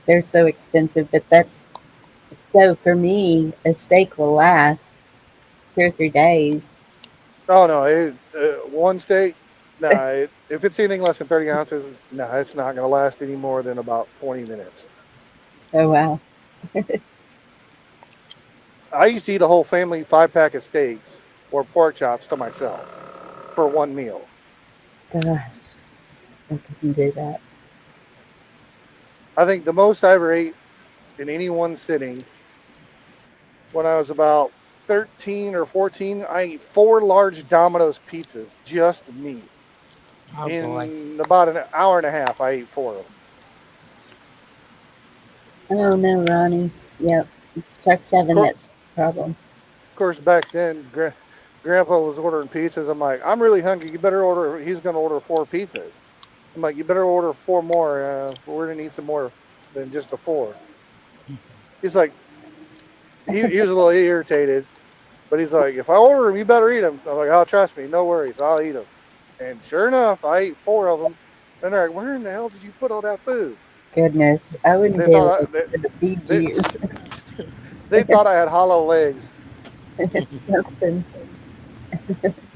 They're so expensive, but that's so for me, a steak will last 2 or 3 days. Oh no, one steak. No, if it's anything less than 30 ounces, no, it's not going to last any more than about 20 minutes. Oh wow. I used to eat a whole family 5 pack of steaks or pork chops to myself for one meal. Gosh, I couldn't do that. I think the most I ever ate in any one sitting when I was about 13 or 14, I ate 4 large Domino's pizzas, just me. Oh boy. In about an hour and a half, I ate 4 of them. Oh no, Ronnie. Yep. Truck Of seven, course, that's the problem. back then, Grandpa was ordering pizzas. I'm like, I'm really hungry. You better order. He's gonna order 4 pizzas. I'm like, you better order 4 more. We're gonna need some more than just the four. He's like, he was a little irritated, but he's like, if I order them, you better eat them. I'm like, oh, trust me, no worries, I'll eat them. And sure enough, I ate 4 of them. And they're like, where in the hell did you put all that food? Goodness, I wouldn't They be able thought to feed they, you. they thought I had hollow legs. It's something.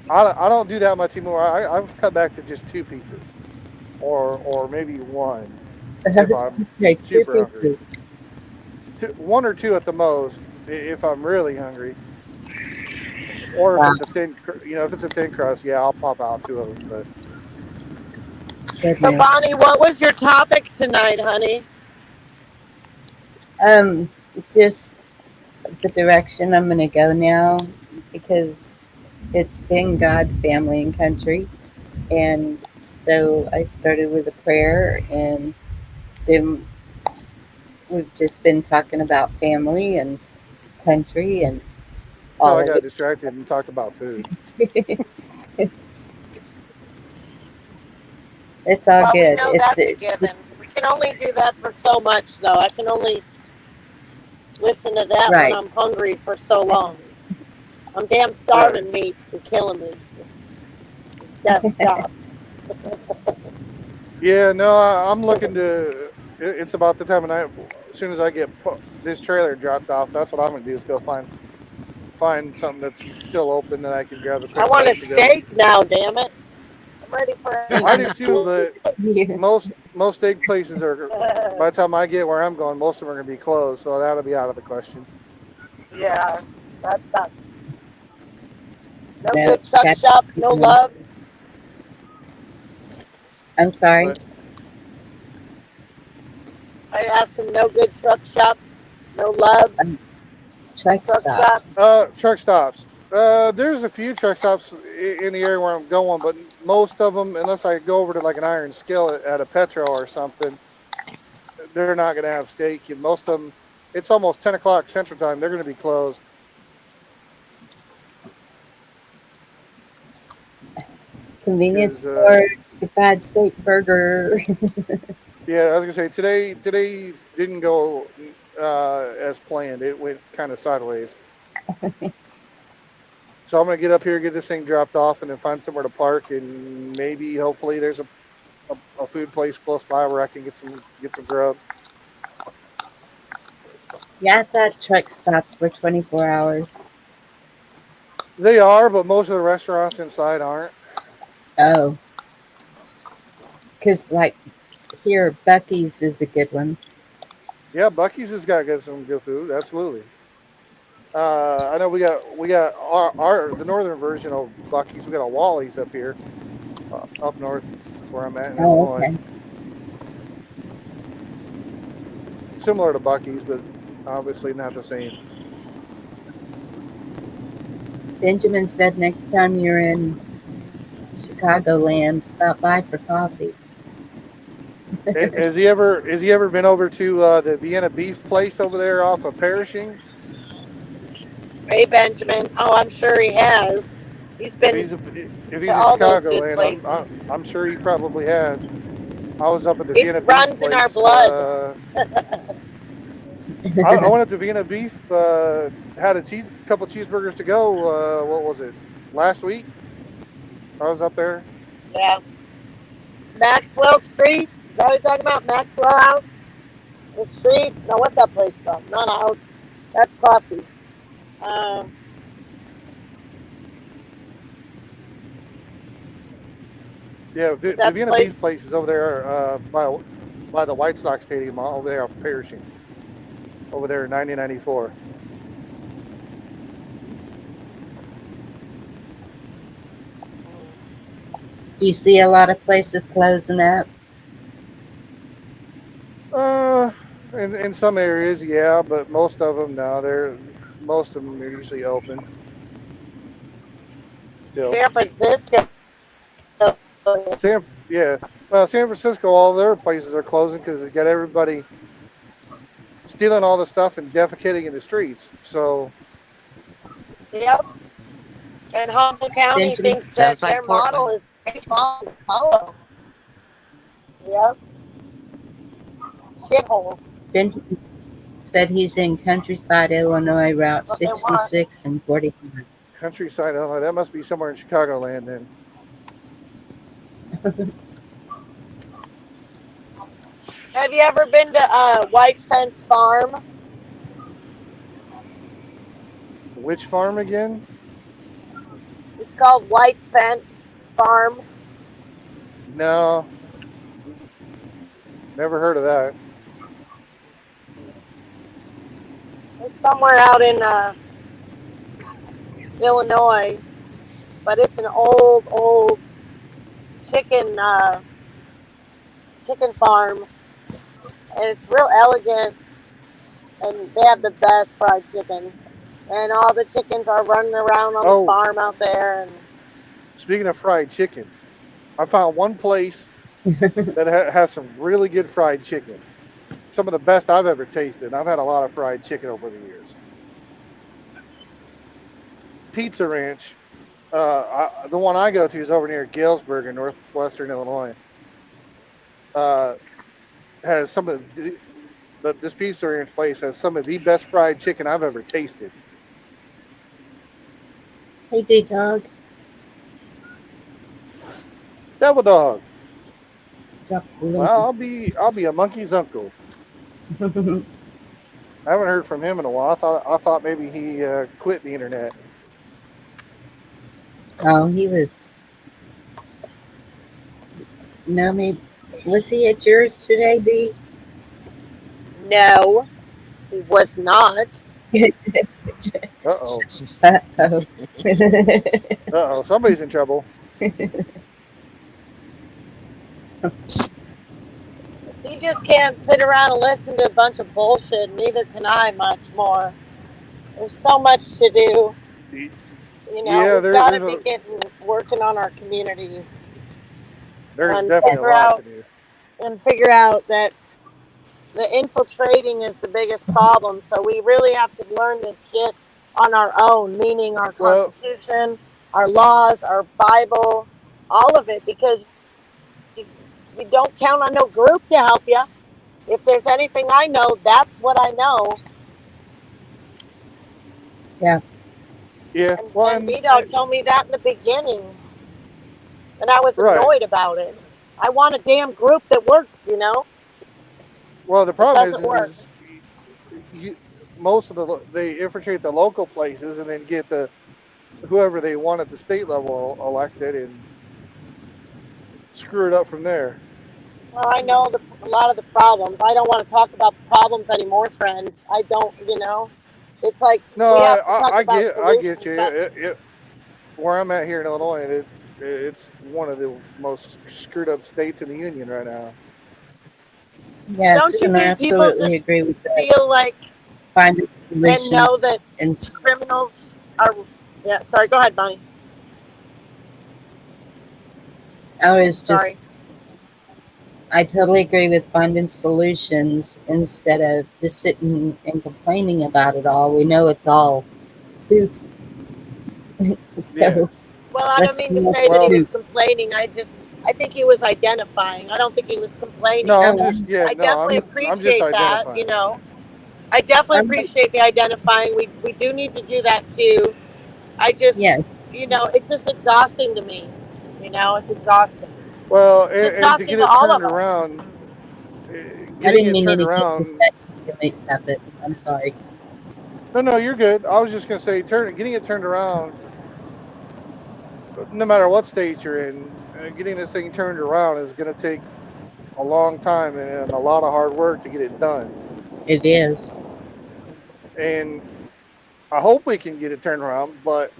I don't do that much anymore. I've cut back to just 2 pizzas, or maybe one I if was I'm gonna say two super hungry. pieces. One or two at the most if I'm really hungry, or if Wow, it's a if it's a thin crust, yeah, I'll pop out 2 of them. But So, goodness. Bonnie, what was your topic tonight, honey? Um, just the direction I'm gonna go now because it's been God, family, and country, and so I started with a prayer, and then we've just been talking about family and country and till all I of got distracted and talked about food. it. It's all Well, we good. know It's that's a it, given. We can only do that for so much, though. I can only listen to that when right. I'm hungry for so long. I'm damn Right. starving meats and killing me. It's got to stop. Yeah. No, I'm looking to. It's about the time of night. As soon as I get this trailer dropped off, that's what I'm gonna do is go find something that's still open that I can grab a I quick want a place to go. steak now, damn it. I'm ready for a I do nice too, but Yeah. most steak places are. By the time I get where I'm going, most of them are gonna be closed, so that'll be out of the question. Yeah, that's not. No No, good truck got. shops, no loves. I'm sorry. But I asked them no good truck shops, no Um, loves, truck truck stops. shops. truck stops. There's a few truck stops in the area where I'm going, but most of them, unless I go over to like an Iron Skillet at a Petro or something, they're not going to have steak. And most of them, it's almost 10 o'clock Central Time. They're going to be closed. Convenience Because store. Fried steak burger. yeah, I was gonna say today didn't go as planned. It went kind of sideways. So I'm gonna get up here, get this thing dropped off, and then find somewhere to park, and maybe hopefully there's a food place close by where I can get some grub. Yeah, I thought truck stops were 24 hours. They are, but most of the restaurants inside aren't. Oh, because like here, Bucky's is a good one. Yeah, Bucky's has got some good food. Absolutely. I know we got our the northern version of Bucky's. We got a Wally's up here, up north where I'm at in Oh, Illinois. okay. Similar to Bucky's, but obviously not the same. Benjamin said next time you're in Chicagoland, stop by for coffee. Has he ever been over to the Vienna beef place over there off of Perishing? Hey, Benjamin. Oh, I'm sure he has. He's If been he's if to he's in all those good Chicagoland, places. I'm sure he probably has. I was up at the It Vienna beef runs in our place. blood. I went up to Vienna beef. Had couple cheeseburgers to go. What was it? Last week I was up there. Yeah. Maxwell Street. Is that what you're talking about? Maxwell House? The street? No, what's that place called? Not a house. That's coffee. Uh, Yeah, is the that the Vienna beef place? place is over there by the White Sox Stadium over there off Perishing. Over there in 1994. Do you see a lot of places closing up? Uh, in some areas, yeah, but most of them no. Most of them are usually open still. San Francisco. Yeah. Well, San Francisco, all their places are closing because they got everybody stealing all the stuff and defecating in the streets. So Yep. And Humboldt County Benjamin thinks Sounds that like their model Portland. is a great model to follow. Yep. Shitholes. Benjamin said he's in Countryside, Illinois, Route What they want. 66 and 49. countryside, Illinois, that must be somewhere in Chicagoland then. Have you ever been to White Fence Farm? Which farm again? It's called White Fence Farm. No, never heard of that. It's somewhere out in Illinois, but it's an old chicken chicken farm, and it's real elegant, and they have the best fried chicken, and all the chickens are running around on the Oh, farm out there, and speaking of fried chicken, I found one place that has some really good fried chicken. Some of the best I've ever tasted. I've had a lot of fried chicken over the years. Pizza Ranch. The one I go to is over near Galesburg in northwestern Illinois. Uh, has some of but this Pizza Ranch place has some of the best fried chicken I've ever tasted. Hey, D Dog. Devil Dog. Drop the link. Well, I'll be a monkey's uncle. I haven't heard from him in a while. I thought maybe he quit the internet. Oh, he was. No, maybe. Was he at yours today, D? no, he was not. Uh-oh. Uh-oh. Uh-oh. Somebody's in trouble. He just can't sit around and listen to a bunch of bullshit. Neither can I much more. There's so much to do. You know, Yeah, we've got to there's be working on our communities there's and definitely a lot to do. figure out that the infiltrating is the biggest problem. So we really have to learn this shit on our own, meaning our Well, Constitution, our laws, our Bible, all of it, because you don't count on no group to help you. If there's anything I know, that's what I know. Yeah. yeah. And, Well, and B-Dog told me that in the beginning, and I was right. annoyed about it. I want a damn group that works, you know? Well, the It problem doesn't work. is you, most of they infiltrate the local places and then get whoever they want at the state level elected and screw it up from there. Well, I know a lot of the problems. I don't want to talk about the problems anymore, friend. I don't, you know? It's like No, we have to talk about I get solutions. you. But Where I'm at here in Illinois, it's one of the most screwed up states in the union right now. Yes, don't you and I think people absolutely just agree with that. feel like Finding and know solutions that and criminals are. Yeah, sorry. Go ahead, Bonnie. I totally agree with finding solutions instead of just sitting and complaining about it all. We know it's all poop. Yeah. So Well, I don't let's mean to not say that he Well, was complaining. I think he was identifying. I don't think he was complaining. no, no, I'm just I definitely I'm just appreciate that. You identifying. know, I definitely I'm appreciate the identifying. We do need to do that too. I just, yes. you know, it's just exhausting to me. You know, it's exhausting. Well, It's and to exhausting get to it all turned of us. around, I getting didn't it mean turned any around. disrespect to make puppet. I'm sorry. No, you're good. I was just gonna say, getting it turned around. No matter what state you're in, getting this thing turned around is gonna take a long time and a lot of hard work to get it done. It is. And I hope we can get it turned around, but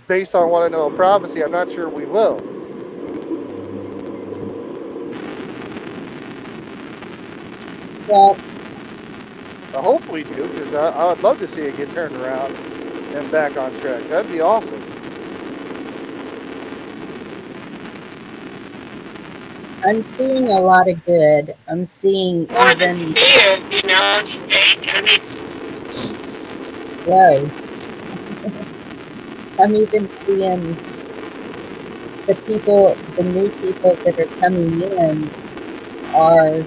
based on what I know of prophecy, I'm not sure we will. Well, I hope we do, because I would love to see it get turned around and back on track. That'd be awesome. I'm seeing a lot of good. I'm seeing More than even fear, you know, you think. I mean, whoa. I'm even seeing the new people that are coming in are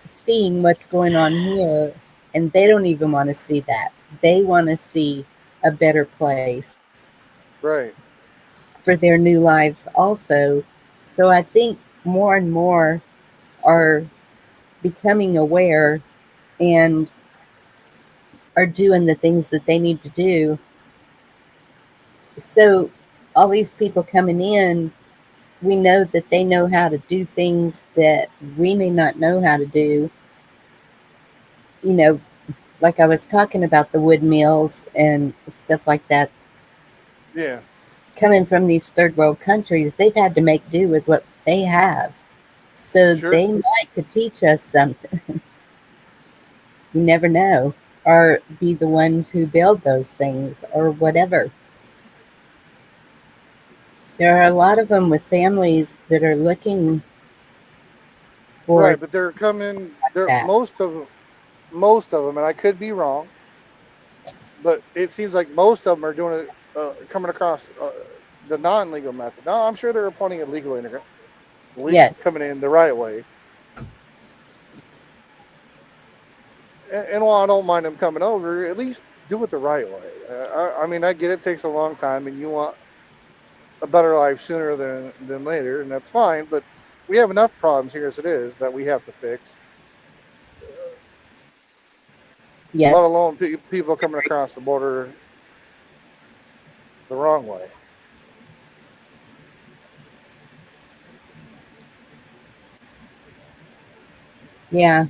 seeing what's going on here, and they don't even want to see that. They want to see a better place Right. for their new lives also. So I think more and more are becoming aware and are doing the things that they need to do. So all these people coming in, we know that they know how to do things that we may not know how to do. You know, like I was talking about the wood mills and stuff like that. Yeah. Coming from these third world countries, they've had to make do with what they have. So Sure. they might could teach us something. You never know. Or be the ones who build those things or whatever. There are a lot of them with families that are looking for Right, but they're coming. They're that. most of them, and I could be wrong, but it seems like most of them are doing it, coming across the non-legal method. No, I'm sure there are plenty of legal immigrants Yes. coming in the right way. And while I don't mind them coming over, at least do it the right way. I mean, I get it takes a long time, and you want a better life sooner than later, and that's fine. But we have enough problems here as it is that we have to fix. Let Yes. alone people coming across the border the wrong way. Yeah.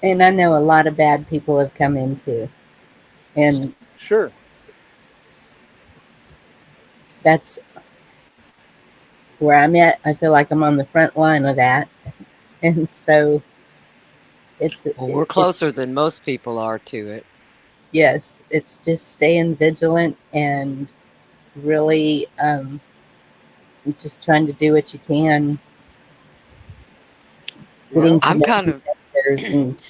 And I know a lot of bad people have come in too. And Sure. that's where I'm at. I feel like I'm on the front line of that. And so Well, we're it's closer than most people are to it. yes, it's just staying vigilant and really just trying to do what you can, getting Well, to I'm know kind who of cares and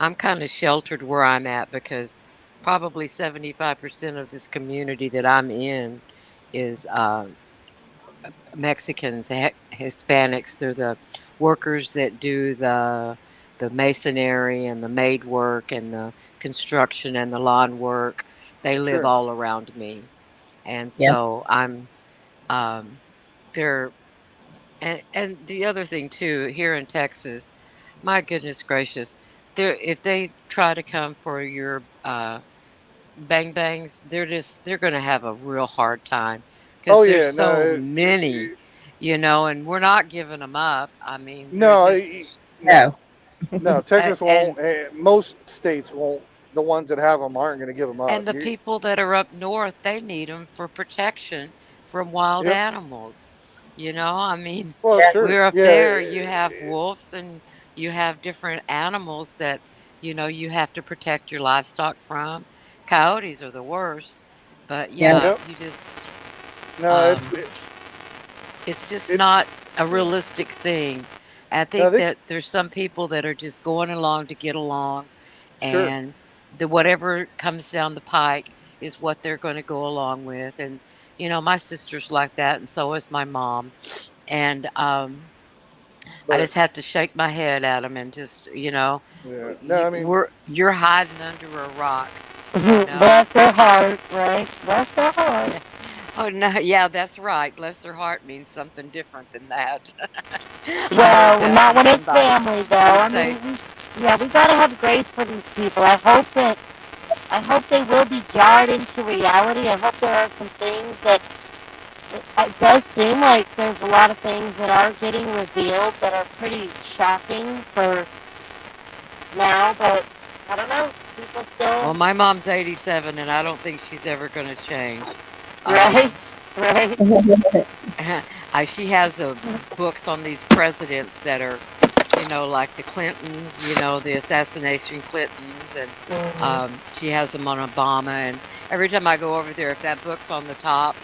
I'm kind of sheltered where I'm at because probably 75% of this community that I'm in is Mexicans, Hispanics. They're the workers that do the masonry and the maid work and the construction and the lawn work. They live sure. all around me, and yeah, so I'm um, they're and the other thing too here in Texas. My goodness gracious, if they try to come for your bang bangs, they're going to have a real hard time Oh because there's yeah, so many, and we're not giving them up. I mean, they're no, just no, no, no. Texas and won't. Most states won't. The ones that have them aren't going to give them up. and the people that are up north, they need them for protection from wild Yep. animals. I mean, Well, that, sure. we're up Yeah. there, you have wolves and you have different animals that, you have to protect your livestock from. Coyotes are the worst, but yeah, yeah, Yep. No, um, it's just it's not a yeah. realistic thing. I No, think they that there's some people that are just going along to get along, sure. and the whatever comes down the pike is what they're going to go along with. And my sister's like that, and so is my mom. And I But just have to shake my head at them and just, yeah. No, I mean, you're hiding under a rock, you know. bless her heart, right? Bless her heart. Oh no, yeah, that's right. Bless her heart means something different than that. I heard Well, that not from when it's somebody. family, though. He'd I mean, say, yeah, we gotta have grace for these people. I hope they will be jarred into reality. I hope there are some things that it does seem like there's a lot of things that are getting revealed that are pretty shocking for now, but I don't know. People still, well, my mom's 87 and I don't think she's ever going to change. right? Um, Right? she has books on these presidents that are, like the Clintons, the assassination Clintons, and Hmm. she has them on Obama. And every time I go over there, if that book's on the top,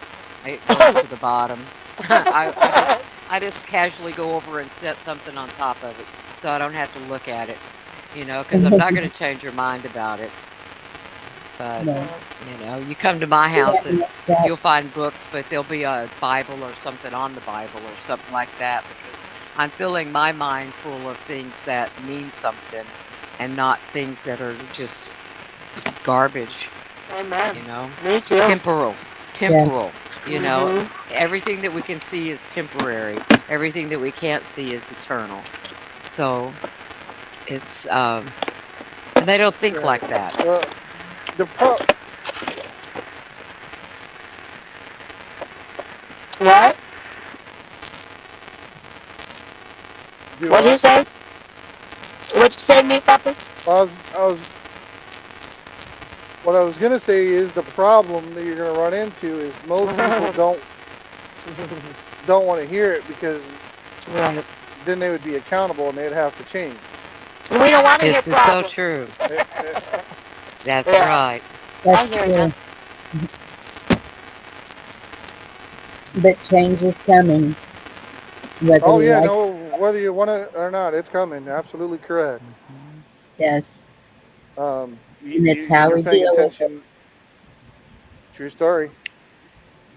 it goes to the bottom. I just I just casually go over and set something on top of it so I don't have to look at it, because I'm not going to change your mind about it. But, No. you come to my We house haven't and looked at. you'll find books, but there'll be a Bible or something on the Bible or something like that because I'm filling my mind full of things that mean something and not things that are just garbage, Amen. you know. Me too. Temporal, Yes. temporal, you know. Mhm. Everything that we can see is temporary. Everything that we can't see is eternal. So it's and they don't think Right. like that. Well, the pro What? do What'd you what? say? What'd you say, me, Papa? I was what I was gonna say is the problem that you're gonna run into is most people don't want to hear it because Right. then they would be accountable and they'd have to change. We don't want to hear This is so problems. true. Eh, eh, That's Yeah, right. I That's hear you. true. But change is coming, whether oh we yeah, like no, whether you want it or not, it's coming. Absolutely correct. Mhm. it. Yes. And it's If how you're we paying deal with it. attention, true story.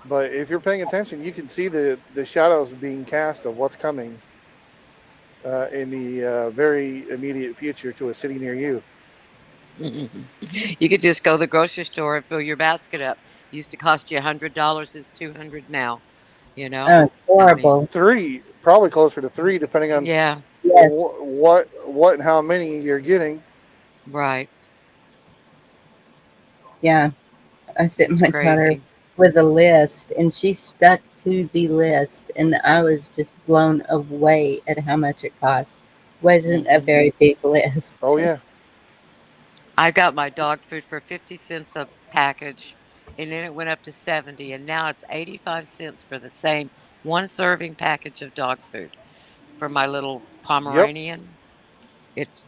But if you're paying attention, you can see the shadows being cast of what's coming in the very immediate future to a city near you. You could just go to the grocery store and fill your basket up. Used to cost you $100, it's 200 now, you know? Oh, it's I mean, horrible. Three, probably closer to three, depending on yeah, Yes. what and how many you're getting. right. Yeah. I sent It's my daughter crazy. with a list and she stuck to the list and I was just blown away at how much it cost. Wasn't a Hmm. very big list. Oh yeah. I got my dog food for 50 cents a package, and then it went up to 70, and now it's 85 cents for the same one serving package of dog food for my little Yep. Pomeranian. It's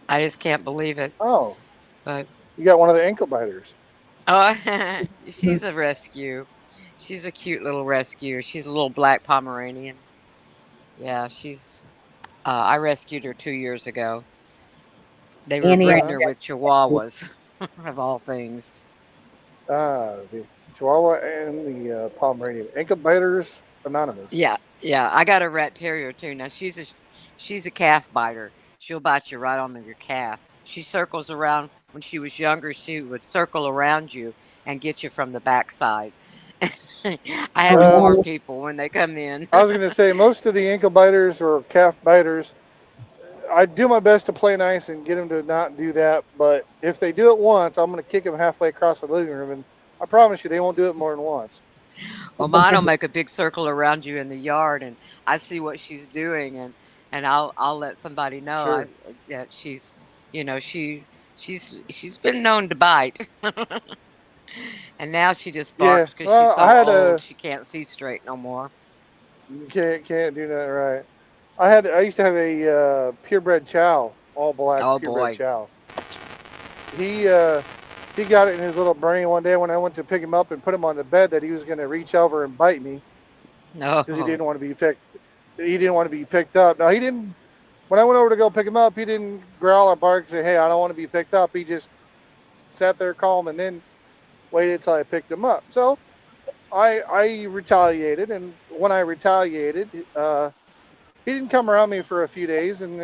I just can't believe it. Oh, But you got one of the ankle biters. oh, she's a rescue. She's a cute little rescue. She's a little black Pomeranian. Yeah, she's I rescued her 2 years ago. They were Annie, I breeding Uh her got with this. Chihuahuas of all things. the Chihuahua and the Pomeranian ankle biters anonymous. Yeah, yeah. I got a rat terrier too. Now she's a calf biter. She'll bite you right on your calf. She circles around. When she was younger, she would circle around you and get you from the backside. I have to Uh, warn people when they come in. I was going to say most of the ankle biters or calf biters, I do my best to play nice and get them to not do that. But if they do it once, I'm going to kick them halfway across the living room, and I promise you, they won't do it more than once. Well, mine will make a big circle around you in the yard, and I see what she's doing, and I'll let somebody know Sure. that she's been known to bite. And now she just Yeah. barks because she's Well, I so had old a she can't see straight no more. can't do that right. I used to have a purebred chow, all black Oh purebred boy. chow. He uh, he got it in his little brain one day when I went to pick him up and put him on the bed that he was going to reach over and bite me because No. He didn't want to be picked up. Now he didn't. When I went over to go pick him up, he didn't growl or bark and say, "Hey, I don't want to be picked up." He just sat there calm and then waited till I picked him up. So I retaliated, and when I retaliated, he didn't come around me for a few days, and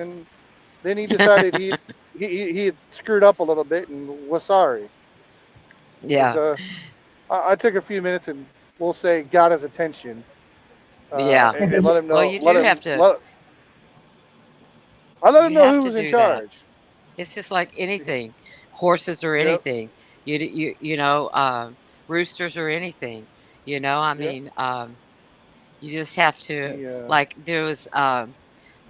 then he decided he had screwed up a little bit and was sorry. Yeah. So I took a few minutes and we'll say got his attention Yeah. and let him Well, know you do have to I let him you know have who to was in do that. charge. It's just like anything, horses or Yep, anything. Roosters or anything. I yep. mean, you just have to He like there was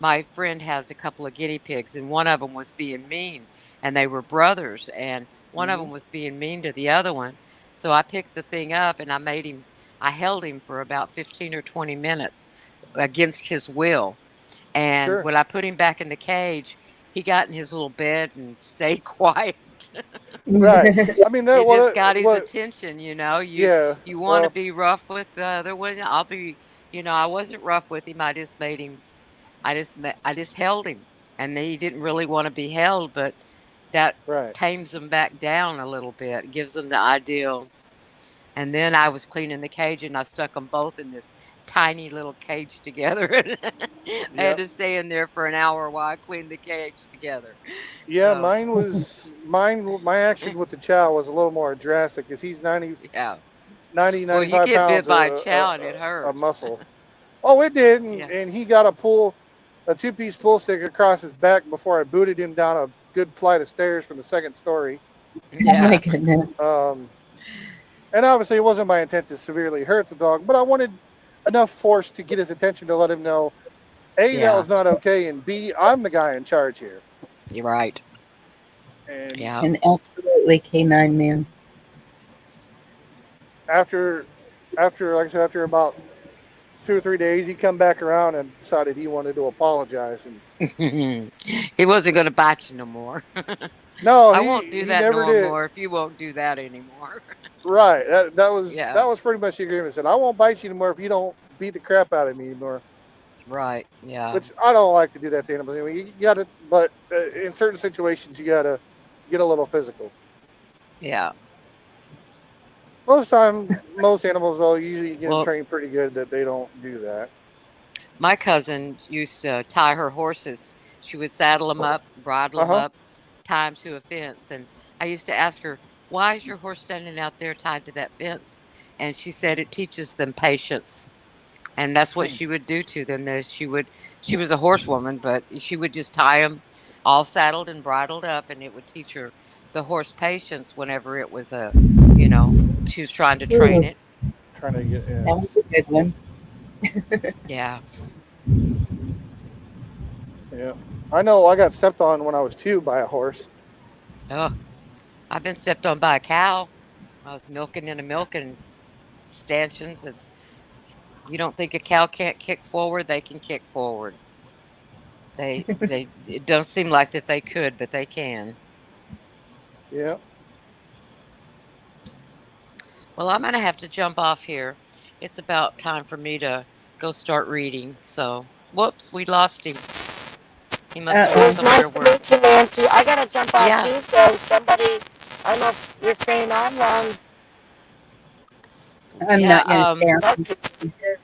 my friend has a couple of guinea pigs and one of them was being mean and they were brothers and one of mm-hmm. them was being mean to the other one. So I picked the thing up and I held him for about 15 or 20 minutes against his will. And Sure. when I put him back in the cage, he got in his little bed and stayed quiet. Right. I mean that It just got his what attention. You yeah. you want to Well, be rough with the other one. I'll be. I wasn't rough with him. I just made him. I just held him, and he didn't really want to be held, but that Right. tames them back down a little bit, gives them the ideal. And then I was cleaning the cage, and I stuck them both in this tiny little cage together. They had Yep. to stay in there for an hour while I cleaned the cage together. Yeah, So, my action with the chow was a little more drastic because he's yeah. 90, Well, you 95 get bit pounds by a chow and it of hurts. muscle. Oh, it did, Yeah. and he got a two-piece pull stick across his back before I booted him down a good flight of stairs from the second story. Oh my Yeah. goodness. Um, and obviously, it wasn't my intent to severely hurt the dog, but I wanted enough force to get his attention to let him know, A, that Yeah. was not okay, and B, I'm the guy in charge here. You're right. And Yeah. And absolutely canine man. after, like I said, after about 2 or 3 days, he come back around and decided he wanted to apologize. And He wasn't going to bite you no more. no, I won't do he that never no did. more if you won't do that anymore. Right. That Yeah. was pretty much the agreement. Said I won't bite you anymore if you don't beat the crap out of me anymore. Right. Yeah. Which I don't like to do that to animals. I mean, you gotta, but in certain situations, you gotta get a little physical. Yeah. Most animals though, usually you get them Well, trained pretty good that they don't do that. my cousin used to tie her horses. She would saddle them up, bridle Uh them huh. up, tie them to a fence. And I used to ask her, "Why is your horse standing out there tied to that fence?" And she said it teaches them patience. And that's what she would do to them. She was a horsewoman, but she would just tie them all saddled and bridled up, and it would teach her the horse patience whenever it was she was trying to train Ooh, it. Trying to get that was a good one. Yeah. yeah. I know I got stepped on when I was 2 by a horse. Oh, I've been stepped on by a cow. I was milking in a milking stanchions. You don't think a cow can't kick forward? They can kick forward. It doesn't seem like that they could, but they can. Yeah. Well, I'm gonna have to jump off here. It's about time for me to go start reading. So, whoops, we lost him. He must have It went Uh-oh. was somewhere nice to where, meet you, Nancy. I gotta jump off yeah, too, so somebody, I don't know if you're staying on long. I'm yeah. not going to stay on. Okay.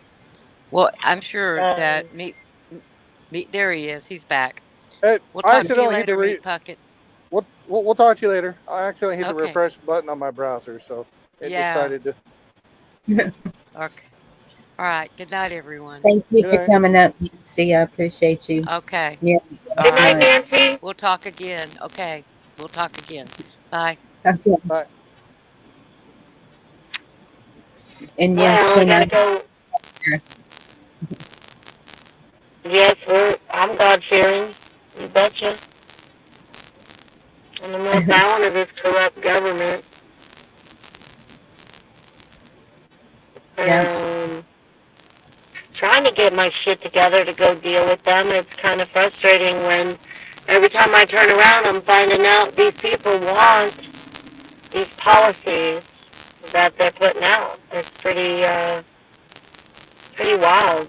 Well, I'm sure that Um, meet. There he is. He's back. Hey, We'll I talk to you accidentally hit the later, Meat Puckett. we'll talk to you later. I accidentally hit the Okay. refresh button on my browser, so it Yeah. decided to. Okay. All right. Good night, everyone. Thank you Good for night. coming up, Nancy. I appreciate you. Okay. Yeah. All good night, right. Nancy. We'll talk again. Okay. We'll talk again. Bye. Okay. Bye. And yes, Well, I gotta canine. go. Yes, I'm God fearing. You betcha. And I'm not down to this corrupt government. Yeah. Trying to get my shit together to go deal with them. It's kind of frustrating when every time I turn around, I'm finding out these people want these policies that they're putting out. It's pretty wild.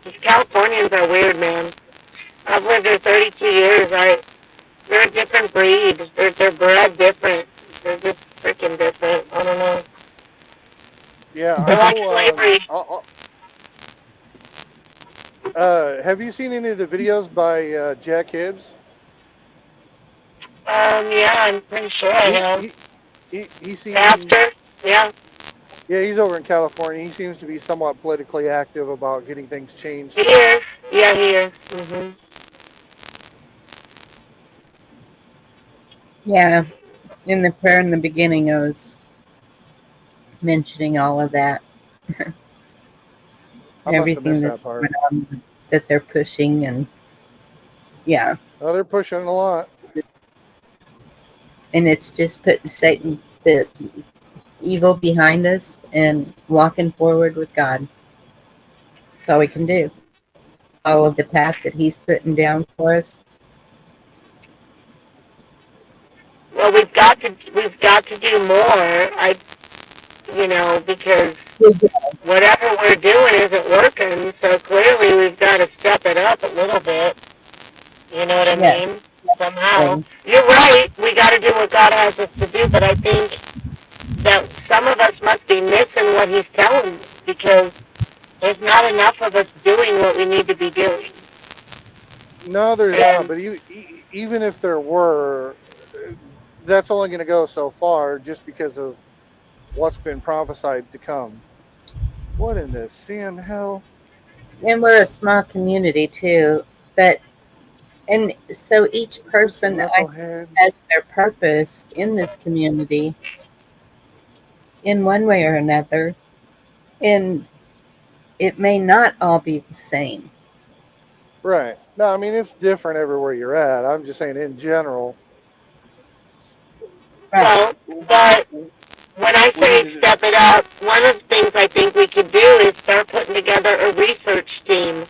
These Californians are weird, man. I've lived here 32 years. They're a different breed. They're bred different. They're just freaking different. I don't know. Yeah, I They're like know. slavery. Have you seen any of the videos by Jack Hibbs? Yeah, I'm pretty sure I He have. he he seems. Pastor? Yeah. Yeah, he's over in California. He seems to be somewhat politically active about getting things changed. He is. Yeah, he is. Mhm. Yeah. In the prayer in the beginning, I was mentioning all of that. I must have Everything missed that that's part. going on that they're pushing. And yeah. Oh, they're pushing a lot. And it's just putting Satan, the evil behind us and walking forward with God. That's all we can do. Follow the path that he's putting down for us. Well, we've got to do more. because We do. whatever we're doing isn't working. So clearly we've got to step it up a little bit. You know what I Yes, mean? Somehow. exactly. You're right. We got to do what God has us to do. But I think that some of us must be missing what He's telling us because there's not enough of us doing what we need to be doing. No, there's not. And But even if there were, that's only going to go so far just because of what's been prophesied to come. What in the sin hell? And we're a small community too, but and so each This person I think knucklehead. has their purpose in this community in one way or another, and it may not all be the same. Right. No, I mean, it's different everywhere you're at. I'm just saying in general, Right. well, but when I we need say to. step it up, one of the things I think we could do is start putting together a research team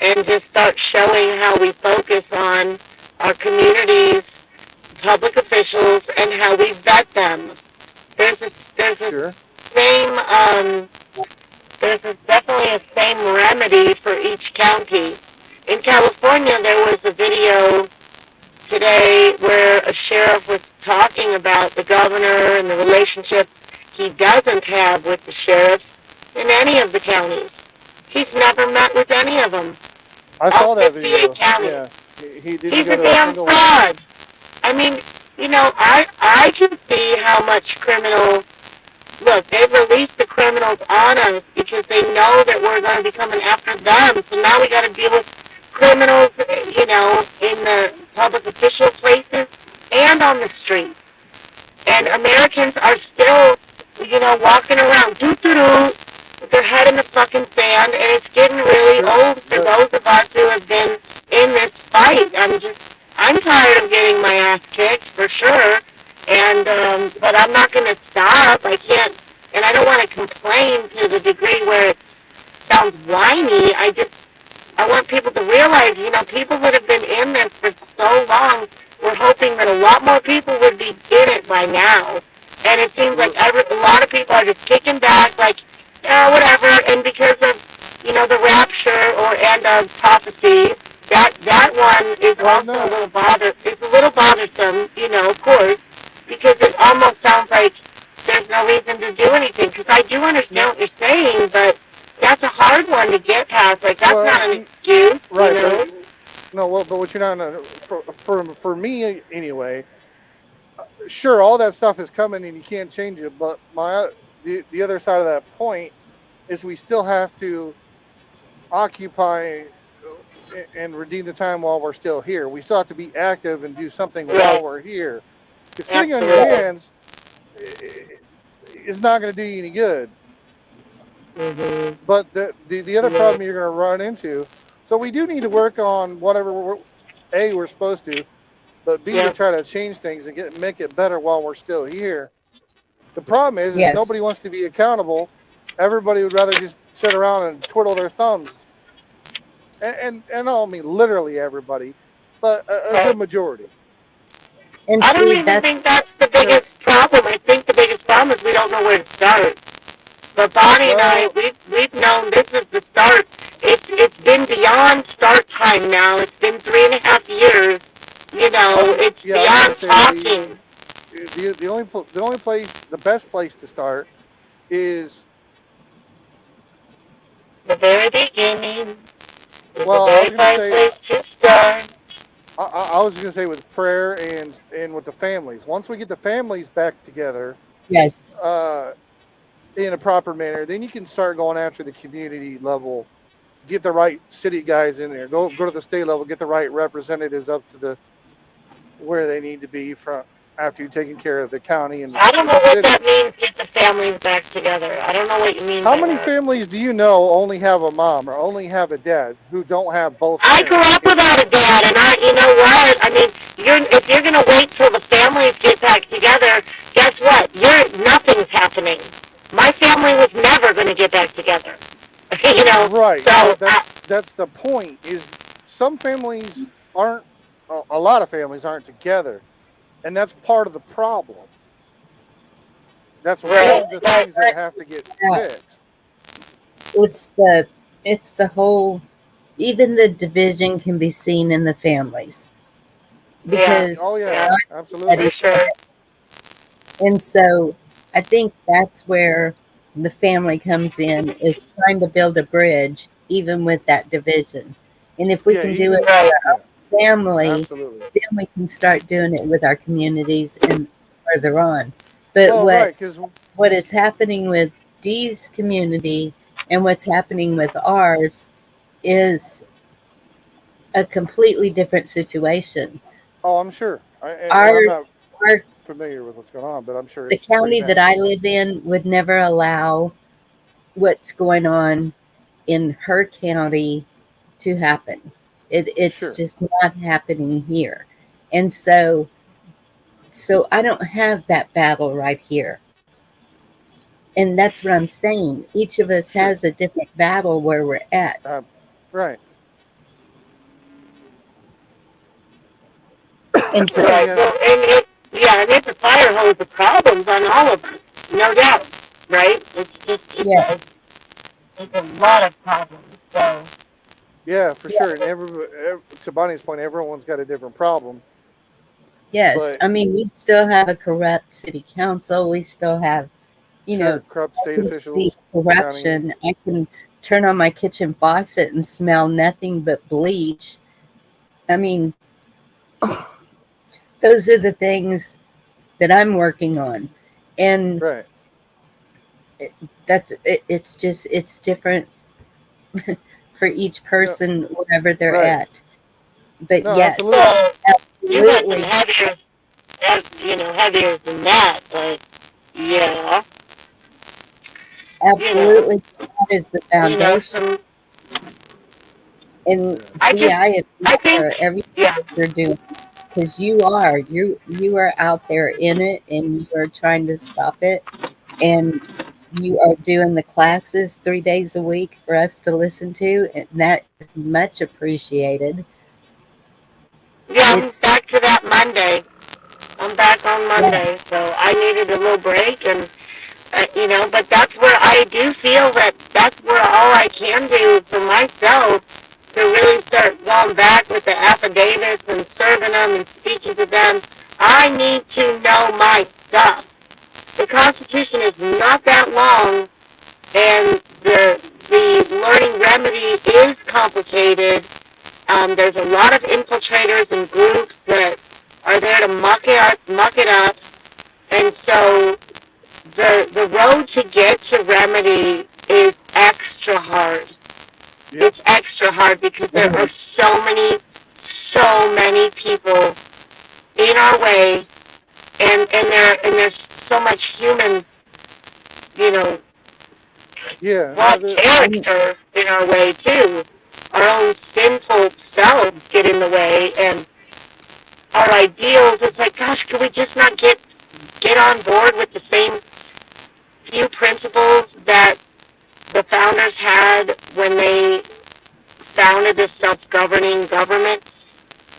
and just start showing how we focus on our communities, public officials, and how we vet them. There's a Sure. same definitely a same remedy for each county. In California, there was a video today where a sheriff was talking about the governor and the relationship he doesn't have with the sheriffs in any of the counties. He's never met with any of them. I All saw that 58 video. counties. Yeah. He didn't He's go a to a damn single one. fraud. I mean, I can see how much criminal. Look, they've released the criminals on us because they know that we're going to be coming after them. So now we got to deal with criminals, in the public official places and on the street. And Yep. Americans are still, walking around doo-doo-doo with their head in the fucking sand, and it's getting really Sure. old for But those of us who have been in this fight. I'm tired of getting my ass kicked, for sure, and, but I'm not going to stop. I can't, and I don't want to complain to the degree where it sounds whiny. I want people to realize, people that have been in this for so long were hoping that a lot more people would be in it by now. And it seems like a lot of people are just kicking back, like, yeah, whatever. And because of, the rapture and prophecy, that one is well, also no. it's a little bothersome, of course, because it almost sounds like there's no reason to do anything. Because I do understand No. what you're saying, but that's a hard one to get past. Like, that's Well, not an excuse, right. But no. Well, but what you're not for me anyway. Sure, all that stuff is coming and you can't change it. But the other side of that point is we still have to occupy and redeem the time while we're still here. We still have to be active and do something while Right. we're here. Because sitting on your Absolutely. hands is not going to do you any good. Mm-hmm. But the other Yeah. problem you're going to run into, so we do need to work on whatever we're supposed to, but B to Yeah. try to change things and make it better while we're still here. The problem is Yes. nobody wants to be accountable. Everybody would rather just sit around and twiddle their thumbs, and I don't mean literally everybody, but a Right. good majority. And I don't see even that's think that's the Because biggest problem. I think the biggest problem is we don't know where to start. But Bonnie and I, well, we've known this is the start. It's been beyond start time now. It's been 3.5 years. It's yeah, I was gonna beyond say talking. the only place, the best place to start is, The very beginning is the well, I was very gonna first say place to start. I was gonna say with prayer and with the families. Once we get the families back together, yes. uh, in a proper manner, then you can start going after the community level. Get the right city guys in there. Go to the state level. Get the right representatives up to the where they need to be from after you've taken care of the county and I don't know the what that city. means, get the families back together. I don't know what you mean How by many that. families do you know only have a mom or only have a dad who don't have both I grew parents up in it? without a dad, and you know what? I mean, if you're gonna wait till the families get back together, guess what? Nothing's happening. My family was never gonna get back together. you know, Right, so but that's the point. Is some families aren't a lot of families aren't together, and that's part of the problem. That's one Right. of the Right. things that have to get Yeah, fixed. it's the whole. Even the division can be seen in the families Yeah. because Oh yeah, Yeah. For absolutely. everybody. sure. And so I think that's where the family comes in, is trying to build a bridge even with that division. And if we Yeah, can do it even Right. with yeah, our family, absolutely. then we can start doing it with our communities and further on. But Well, right, because what is happening with Dee's community and what's happening with ours is a completely different situation. oh, I'm sure. And Our I'm not our familiar with what's going on, but I'm sure the it's pretty county that bad. I live in would never allow what's going on in her county to happen. It's Sure. just not happening here. And so I don't have that battle right here. And that's what I'm saying. Each of us Sure. has a different battle where we're at. Uh, right. And so And Right. yet, Well, and yeah, and it's a fire hose of problems on all of us, no doubt. Right? yeah, It's a lot of problems. So yeah, for yeah, sure. And to Bonnie's point, everyone's got a different problem. yes. But I mean, we still have a corrupt city council. We still have, sure, corrupt I state can see officials, county. corruption. I can turn on my kitchen faucet and smell nothing but bleach. I mean, those are the things that I'm working on. And Right. it's just, it's different for each No. person wherever they're Right. at. But No, yes, absolutely. well, you got some absolutely, heavier than that, but yeah, you know, absolutely, that is the foundation. some. And Yeah. D, I I think, admire everything yeah, you're doing because you are out there in it and you are trying to stop it, and you are doing the classes 3 days a week for us to listen to, and that is much appreciated. yeah. I'm It's back to that Monday. I'm back on yeah, Monday, so I needed a little break, and but that's where I do feel that that's where all I can do for myself to really start going back with the affidavits and serving them and speaking to them. I need to know my stuff. The Constitution is not that long, and the learning remedy is complicated. There's a lot of infiltrators and groups that are there to muck it up, and so the road to get to remedy is extra hard. Yep. It's extra hard because it there are is. so many people in our way, and there's so much human, you know, Yeah. No. flawed The And character in our way too. Our own sinful selves get in the way, and our ideals. It's like, gosh, could we just not get on board with the same few principles that the founders had when they founded this self-governing government?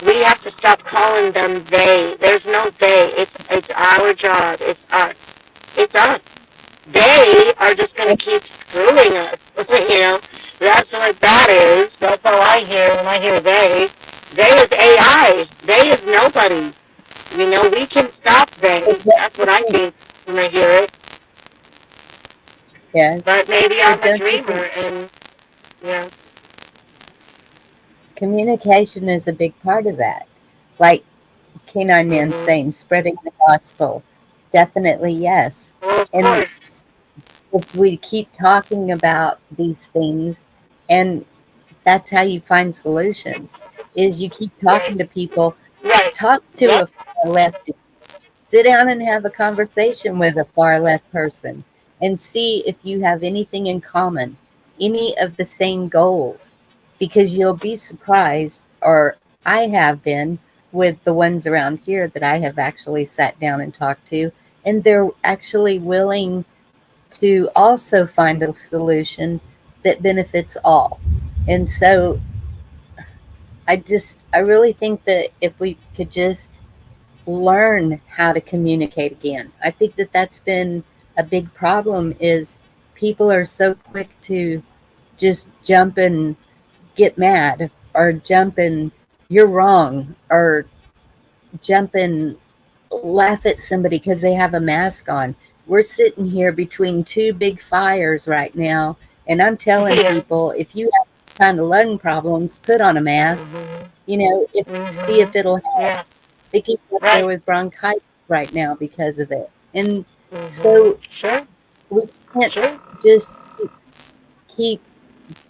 We have to stop calling them they. There's no they. It's our job. It's us. It's us. They are just going to keep screwing us. That's what that is. That's all I hear when I hear they. They is AI. They is nobody. We can stop they. it That's what I doesn't, think when I hear it. yes, But maybe but I'm a don't you think dreamer, and yeah. communication is a big part of that? Like Canine Man Mhm. saying, spreading the gospel. Definitely yes. Well, of And course. if we keep talking about these things, and that's how you find solutions, is you keep talking Right. to people. Right. Talk to Yep. a far lefty. Sit down and have a conversation with a far left person and see if you have anything in common, any of the same goals, because you'll be surprised, or I have been with the ones around here that I have actually sat down and talked to, and they're actually willing to also find a solution that benefits all. And so I really think that if we could just learn how to communicate again. I think that that's been a big problem is people are so quick to just jump and get mad, or jump and you're wrong, or jump and laugh at somebody because they have a mask on. We're sitting here between two big fires right now, and I'm telling Yeah. people, if you have kind of lung problems, put on a mask. See if it'll help. Yeah. They keep up there Right. with bronchitis right now because of it. And so Sure. we can't Sure. just keep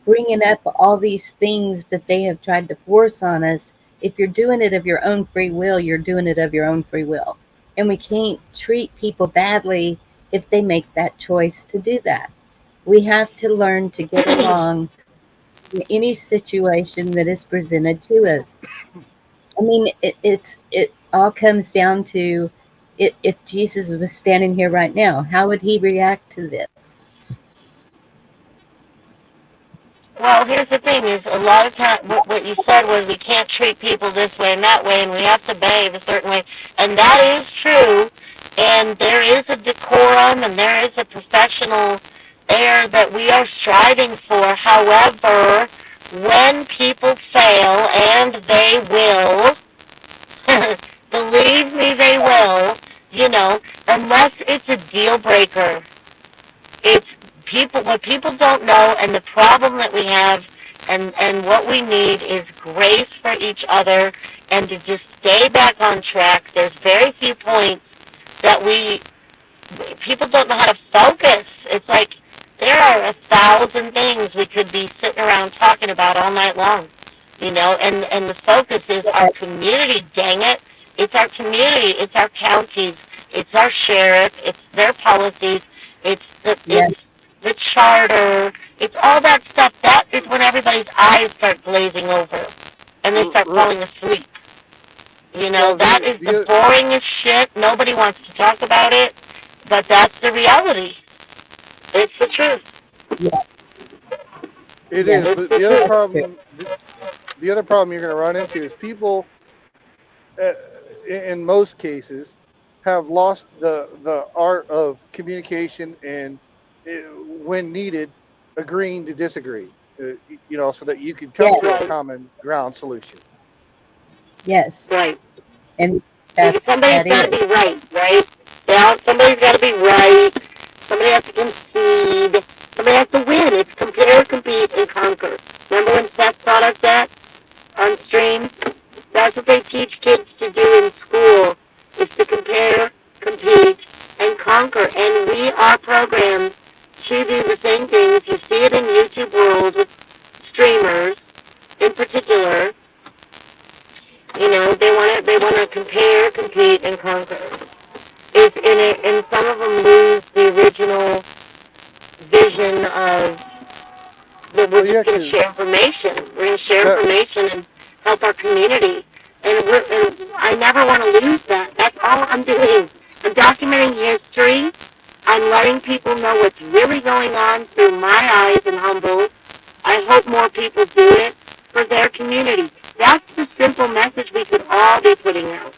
bringing up all these things that they have tried to force on us. If you're doing it of your own free will, you're doing it of your own free will. And we can't treat people badly if they make that choice to do that. We have to learn to get along in any situation that is presented to us. I mean, it all comes down to it, if Jesus was standing here right now, how would he react to this? Well, here's the thing: is a lot of time what you said was we can't treat people this way and that way, and we have to behave a certain way, and that is true. And there is a decorum, and there is a professional air that we are striving for. However, when people fail, and they will, believe me, they will. Unless it's a deal breaker. It's what people don't know, and the problem that we have, and what we need is grace for each other, and to just stay back on track. There's very few points that people don't know how to focus. It's like there are 1,000 things we could be sitting around talking about all night long, and the focus is our community, dang it. It's our community, it's our counties, it's our sheriff, it's their policies, it's Yes, the charter, it's all that stuff. That is when everybody's eyes start glazing over, and they start falling asleep. Well, That is the boringest shit. Nobody wants to talk about it, but that's the reality. It's the truth. yes, it is. yes, It's But the the other truth. that's true. problem, the other problem you're going to run into is people, uh, in most cases, have lost the art of communication and, when needed, agreeing to disagree. So that you can come Yes, to a Right. common ground solution. yes. Right. And Somebody's that got to is. be right, right? Yeah, somebody's got to be right. Somebody has to concede. Somebody has to win. It's compare, compete, and conquer. Remember when Seth taught us that on stream? That's what they teach kids to do in school, is to compare, compete, and conquer. And we are programmed to do the same things. You see it in YouTube world with streamers in particular. They want to compare, compete, and conquer. It's in it, and some of them lose the original vision of that we're Well, just yeah, going to because share information. We're going to share that information and help our community. And I never want to lose that. That's all I'm doing. I'm documenting history. I'm letting people know what's really going on through my eyes and humble. I hope more people do it for their community. That's the simple message we could all be putting out.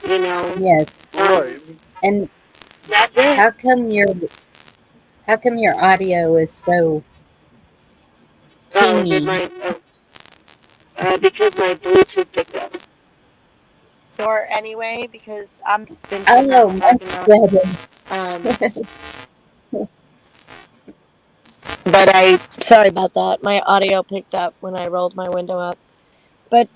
You know, Yes. right. And that's it. how come your how come your audio is so Oh, did tingy? because my Bluetooth picked up. Or anyway, because I'm been sitting on Oh, the much parking lot. better. Um, but sorry about that. My audio picked up when I rolled my window up. But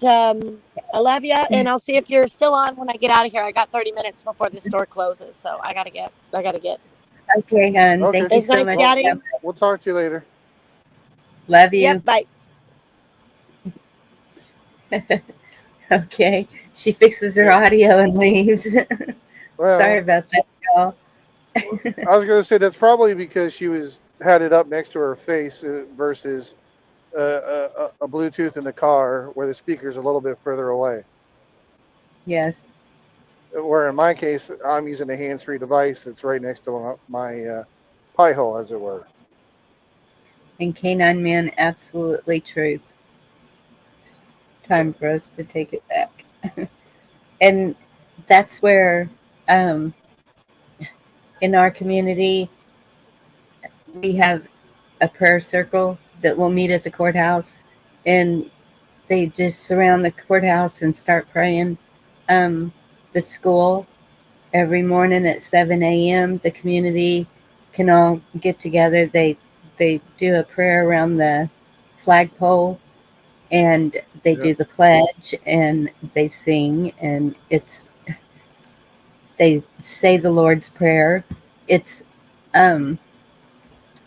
I love you, and I'll see if you're still on when I get out of here. I got 30 minutes before the store closes, so I gotta get. I gotta get. Okay, hon. Okay. Thank you It's so nice much for Well, chatting. coming. we'll talk to you later. Love Yep. you. Bye. Okay. She fixes her Yeah. audio and leaves. Sorry Well, about that, y'all. I was going to say that's probably because she had it up next to her face, versus a Bluetooth in the car where the speaker's a little bit further away. Yes. Where in my case, I'm using a hands-free device that's right next to my pie hole, as it were. And Canine Man, absolutely truth. Time So, for us to take it back. And that's where um, in our community, we have a prayer circle that will meet at the courthouse, and they just surround the courthouse and start praying. Um, the school, every morning at 7 a.m., the community can all get together. They do a prayer around the flagpole, and they Yep. do the pledge, and they sing, and they say the Lord's Prayer. It's um,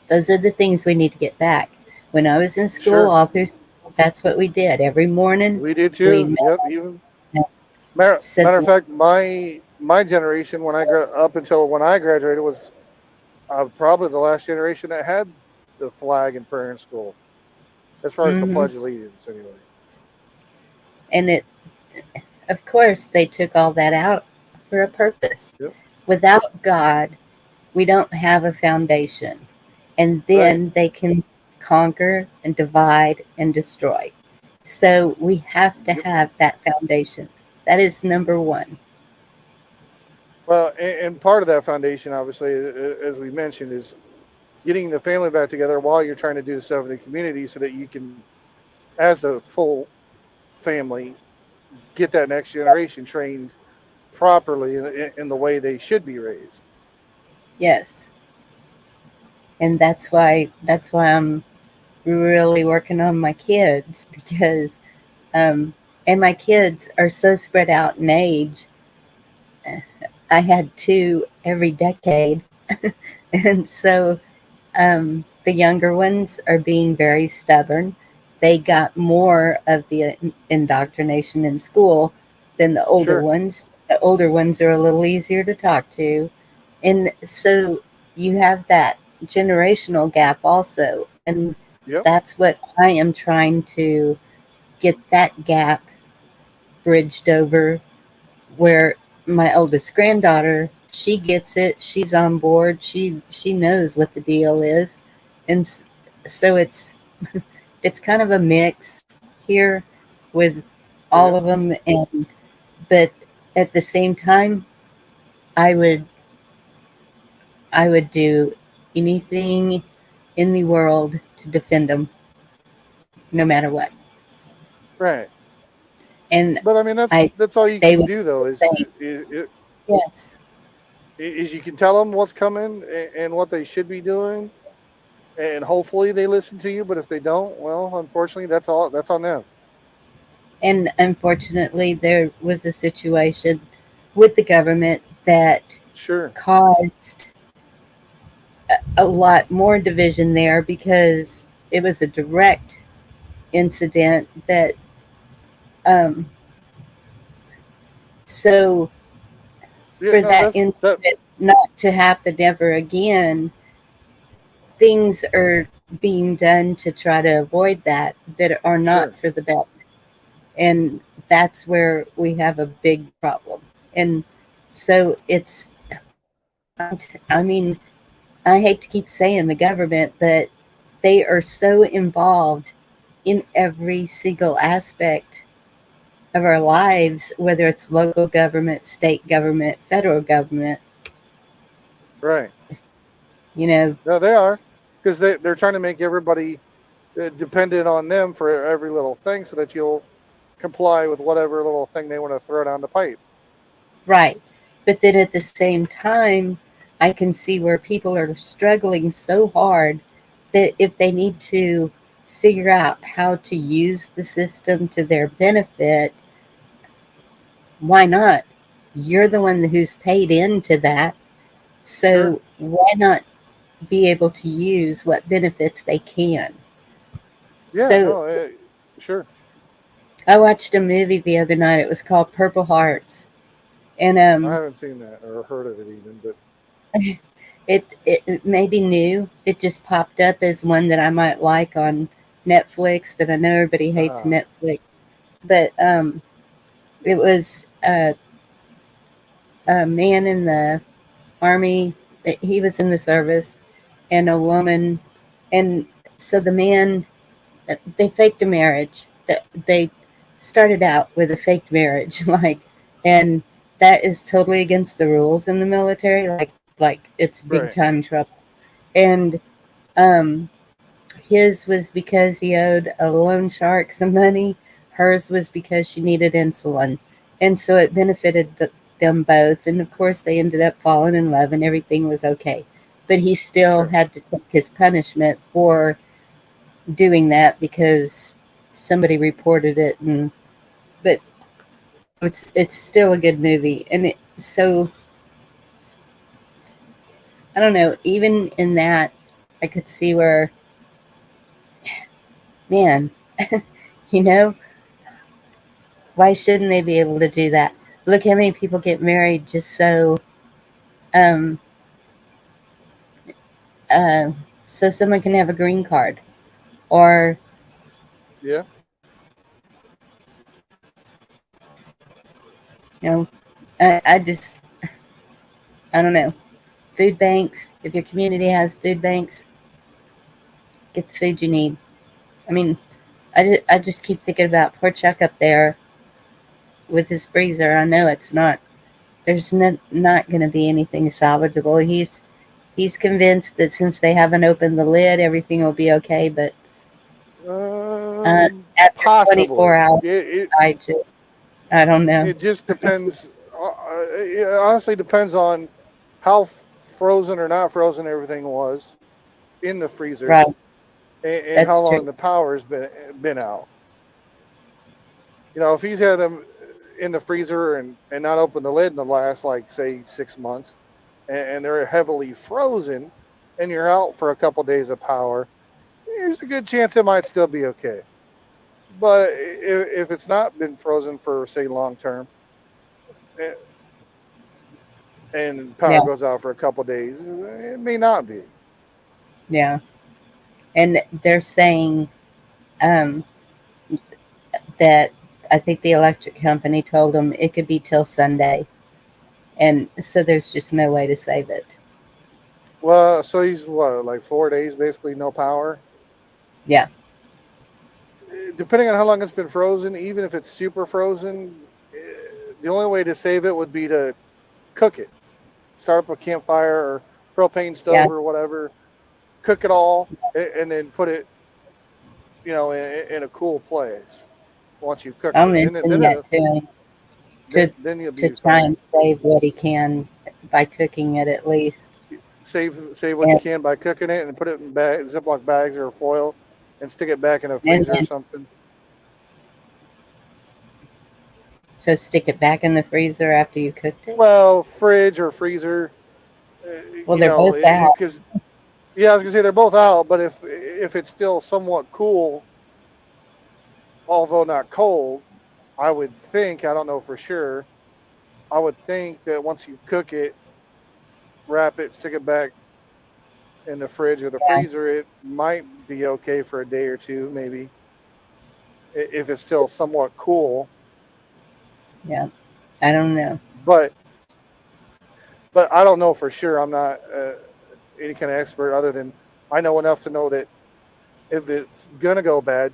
those are the things we need to get back. When I was in school, Sure. all through school, that's what we did. Every morning, We did we too. met Yep. Even and said matter the of fact, my generation when up until when I graduated was probably the last generation that had the flag and prayer in school, as far as the hmm Pledge of Allegiance, anyway. and it, of course, they took all that out for a purpose. Yep. Without God, we don't have a foundation, and Right. then they can conquer and divide and destroy. So we have to Yep. have that foundation. That is number one. Well, and part of that foundation, obviously, as we mentioned, is getting the family back together while you're trying to do stuff in the community, so that you can, as a full family, get that next generation trained properly in the way they should be raised. Yes, and that's why I'm really working on my kids because and my kids are so spread out in age. I had two every decade, and so the younger ones are being very stubborn. They got more of the indoctrination in school than the older Sure. ones. The older ones are a little easier to talk to. And so you have that generational gap also. And Yep. that's what I am trying to get that gap bridged over where my oldest granddaughter, she gets it, she's on board, she knows what the deal is, and so it's kind of a mix here with all Yeah. of them, and but at the same time, I would I would do anything in the world to defend them, no matter what, Right. and But I mean, I that's all you they can would do do though, the same. Yes, is you can tell them what's coming and what they should be doing, and hopefully they listen to you. But if they don't, well, unfortunately, that's on them. and unfortunately, there was a situation with the government that Sure. caused a lot more division there because it was a direct incident that um, so Yeah. for No. that That. incident not to happen ever again, things are being done to try to avoid that are not Sure. for the better, and that's where we have a big problem. And so I mean, I hate to keep saying the government, but they are so involved in every single aspect of our lives, whether it's local government, state government, federal government, Right. you know, No, they are, because they're trying to make everybody dependent on them for every little thing, so that you'll comply with whatever little thing they want to throw down the pipe. right. But then at the same time, I can see where people are struggling so hard that if they need to figure out how to use the system to their benefit, why not? You're the one who's paid into that. Sure. So why not be able to use what benefits they can? Yeah. So No. Sure. I watched a movie the other night. It was called Purple Hearts, and I haven't seen that or heard of it even, but it may be new. It just popped up as one that I might like on Netflix. That I know everybody hates ah, Netflix, but it was a man in the army. He was in the service, and a woman, and so the man they faked a marriage. That they started out with a faked marriage, like, and that is totally against the rules in the military. Like, like it's big Right. time trouble. And um, his was because he owed a loan shark some money. Hers was because she needed insulin. And so it benefited them both. And of course, they ended up falling in love and everything was okay. But he still Sure. had to take his punishment for doing that because somebody reported it. And but it's still a good movie. And so I don't know. Even in that, I could see where, man, you know, why shouldn't they be able to do that? Look how many people get married just um uh so someone can have a green card, or Yeah. you know, I just I don't know. Food banks. If your community has food banks, get the food you need. I mean, I just keep thinking about poor Chuck up there with his freezer. I know it's not. There's not going to be anything salvageable. He's convinced that since they haven't opened the lid, everything will be okay. But after 24 Possibly. hours, It I don't know. it just depends. It honestly depends on how frozen or not frozen everything was in the freezer, Right, and how that's true. long the power's been out. You know, if he's had them in the freezer and not opened the lid in the last, like, say, 6 months, and they're heavily frozen, and you're out for a couple days of power, there's a good chance it might still be okay. But if it's not been frozen for, say, long term, eh, and power Yeah, goes out for a couple days, it may not be. yeah. And they're saying um, that I think the electric company told them it could be till Sunday, and so there's just no way to save it. Well, so he's what, like 4 days basically no power. Yeah, Depending on how long it's been frozen, even if it's super frozen, the only way to save it would be to cook it. Start up a campfire or propane yeah. stove or whatever, cook it all, and then put it, in a cool place once you've cooked I'll it. mention that to him to Then you'll to be try fine. and save what he can by cooking it at least. Save what you And can by cooking it and put it in Ziploc bags or foil and stick it back in a and freezer or then something. so stick it back in the freezer after you cooked it. Well, fridge or freezer, Well, they're both out. because yeah, I was gonna say they're both out, but if it's still somewhat cool, although not cold, I would think, I don't know for sure, I would think that once you cook it, wrap it, stick it back in the fridge or the Yeah, freezer, it might be okay for a day or two, maybe, if it's still somewhat cool. yeah. I don't know. But I don't know for sure. I'm not any kind of expert other than I know enough to know that if it's gonna go bad,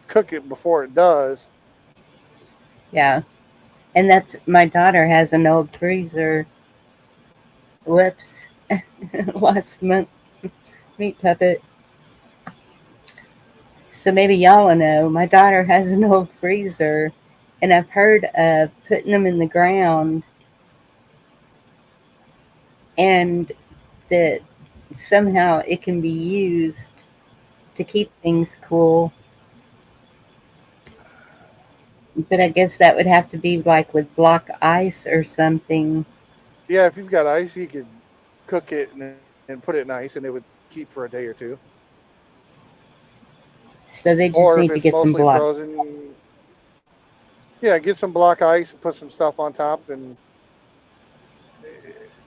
cook it before it does. Yeah, and that's my daughter has an old freezer. Whoops, last month meat puppet. So maybe y'all will know. My daughter has an old freezer, and I've heard of putting them in the ground, and that somehow it can be used to keep things cool. But I guess that would have to be like with block ice or something. Yeah, if you've got ice, you could cook it and put it in ice, and it would keep for a day or two. So they just Or if need to it's get some mostly block. frozen, yeah, get some block ice and put some stuff on top, and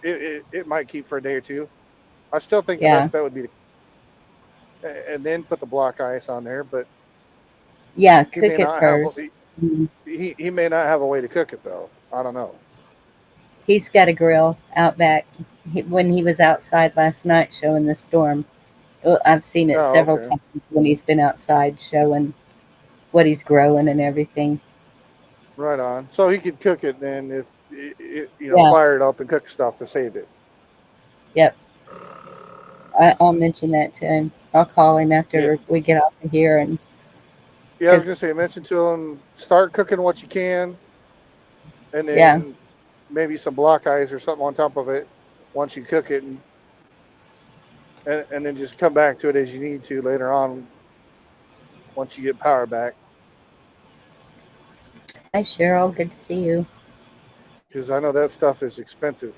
it might keep for a day or two. I still think the Yeah, best bet would be to and then put the block ice on there, but yeah. he may Cook it not have first. Mm. he may not have a way to cook it though. I don't know. He's got a grill out back. When he was outside last night showing the storm, well, I've seen it Oh, several okay. times when he's been outside showing what he's growing and everything. Right on. So he could cook it then if Yeah, fire it up and cook stuff to save it. Yep. I'll mention that to him. I'll call him Yeah, after we get off of here, and yeah. I was gonna because say, mention to him, start cooking what you can, and yeah, then maybe some block ice or something on top of it once you cook it, and then just come back to it as you need to later on once you get power back. hi Cheryl, good to see you. Because I know that stuff is expensive.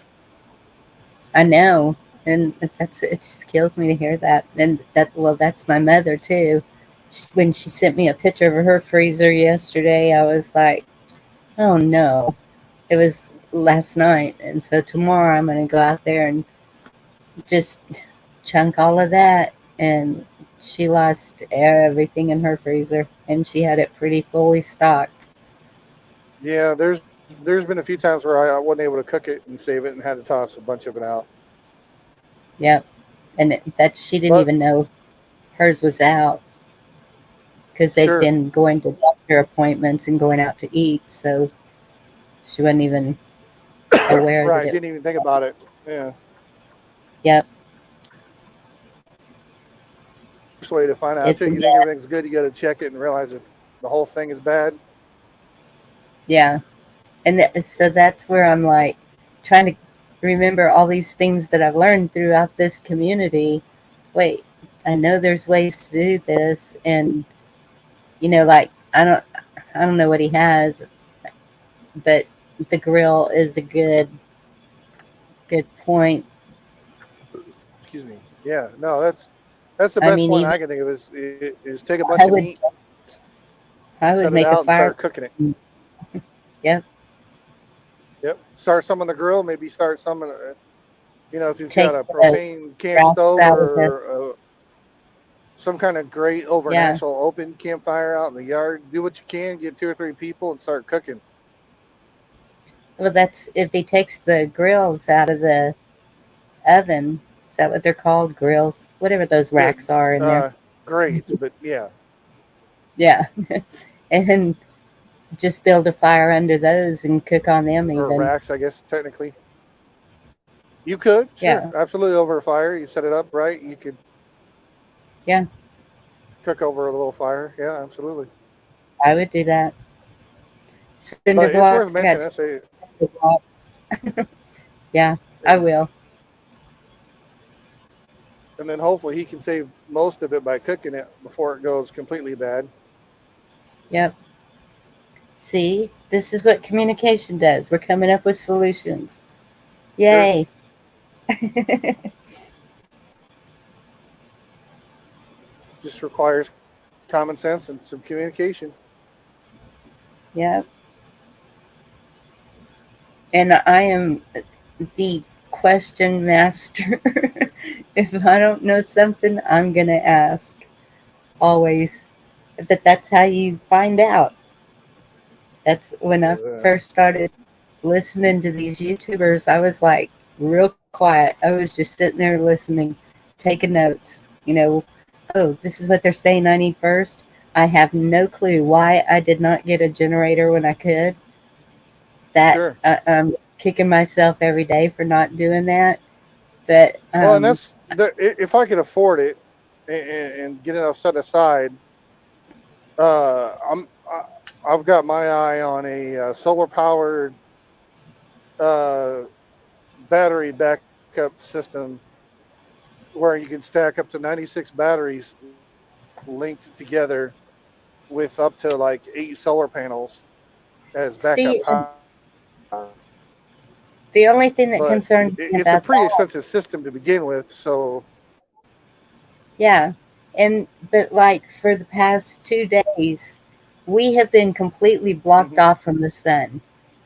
I know, and that's it. Just kills me to hear that. And that well, that's my mother too. When she sent me a picture of her freezer yesterday, I was like, oh no. It was last night, and so tomorrow I'm gonna go out there and just chunk all of that. And she lost everything in her freezer, and she had it pretty fully stocked. Yeah, there's been a few times where I wasn't able to cook it and save it and had to toss a bunch of it out. Yep, and that she didn't But even know hers was out because they'd sure, been going to doctor appointments and going out to eat, so she wasn't even aware that right, it. didn't even think about it. Yeah, Yep, worst way to find out. it's After a you think everything's good, you got to check it and realize if the whole thing is bad. yeah, and so that's where I'm like trying to remember all these things that I've learned throughout this community. Wait, I know there's ways to do this, and like I don't know what he has, but the grill is a good point. Excuse me. Yeah, no, that's the I best mean, point even I can think of is take a bunch I of would meat, I would set it make a out, and fire. start cooking it. Yep, Yep. Start some on the grill. Maybe start some. If you've got take a the propane camp grass stove out of the or some kind of great over yeah. natural open campfire out in the yard, do what you can. Get two or three people and start cooking. Well, that's if he takes the grills out of the oven. Is that what they're called? Grills, whatever those Yeah. racks are in there. Uh, great, but yeah, Yeah, and just build a fire under those and cook on them. or Even racks, I guess technically. You could, sure, yeah, absolutely over a fire. You set it up right. You could yeah. cook over a little fire. Yeah, absolutely. I would do that. Cinder But it's worth blocks. I got mentioning. I say, cinder blocks. Yeah, I yeah, will. and then hopefully he can save most of it by cooking it before it goes completely bad. Yep. See, this is what communication does. We're coming up with solutions. Sure, Yay. just requires common sense and some communication. Yep. And I am the question master. If I don't know something, I'm going to ask always. But that's how you find out. That's when I Uh, first started listening to these YouTubers. I was like real quiet. I was just sitting there listening, taking notes. Oh, this is what they're saying I need first. I have no clue why I did not get a generator when I could. That sure. I'm kicking myself every day for not doing that. But Well, and if I could afford it and get enough set aside, I've got my eye on a solar powered uh, battery backup system where you can stack up to 96 batteries linked together with up to like 8 solar panels as backup see, power. the only thing that But concerns me it's a about pretty that, expensive system to begin with. So, yeah, but like for the past 2 days, we have been completely blocked mhm. off from the sun.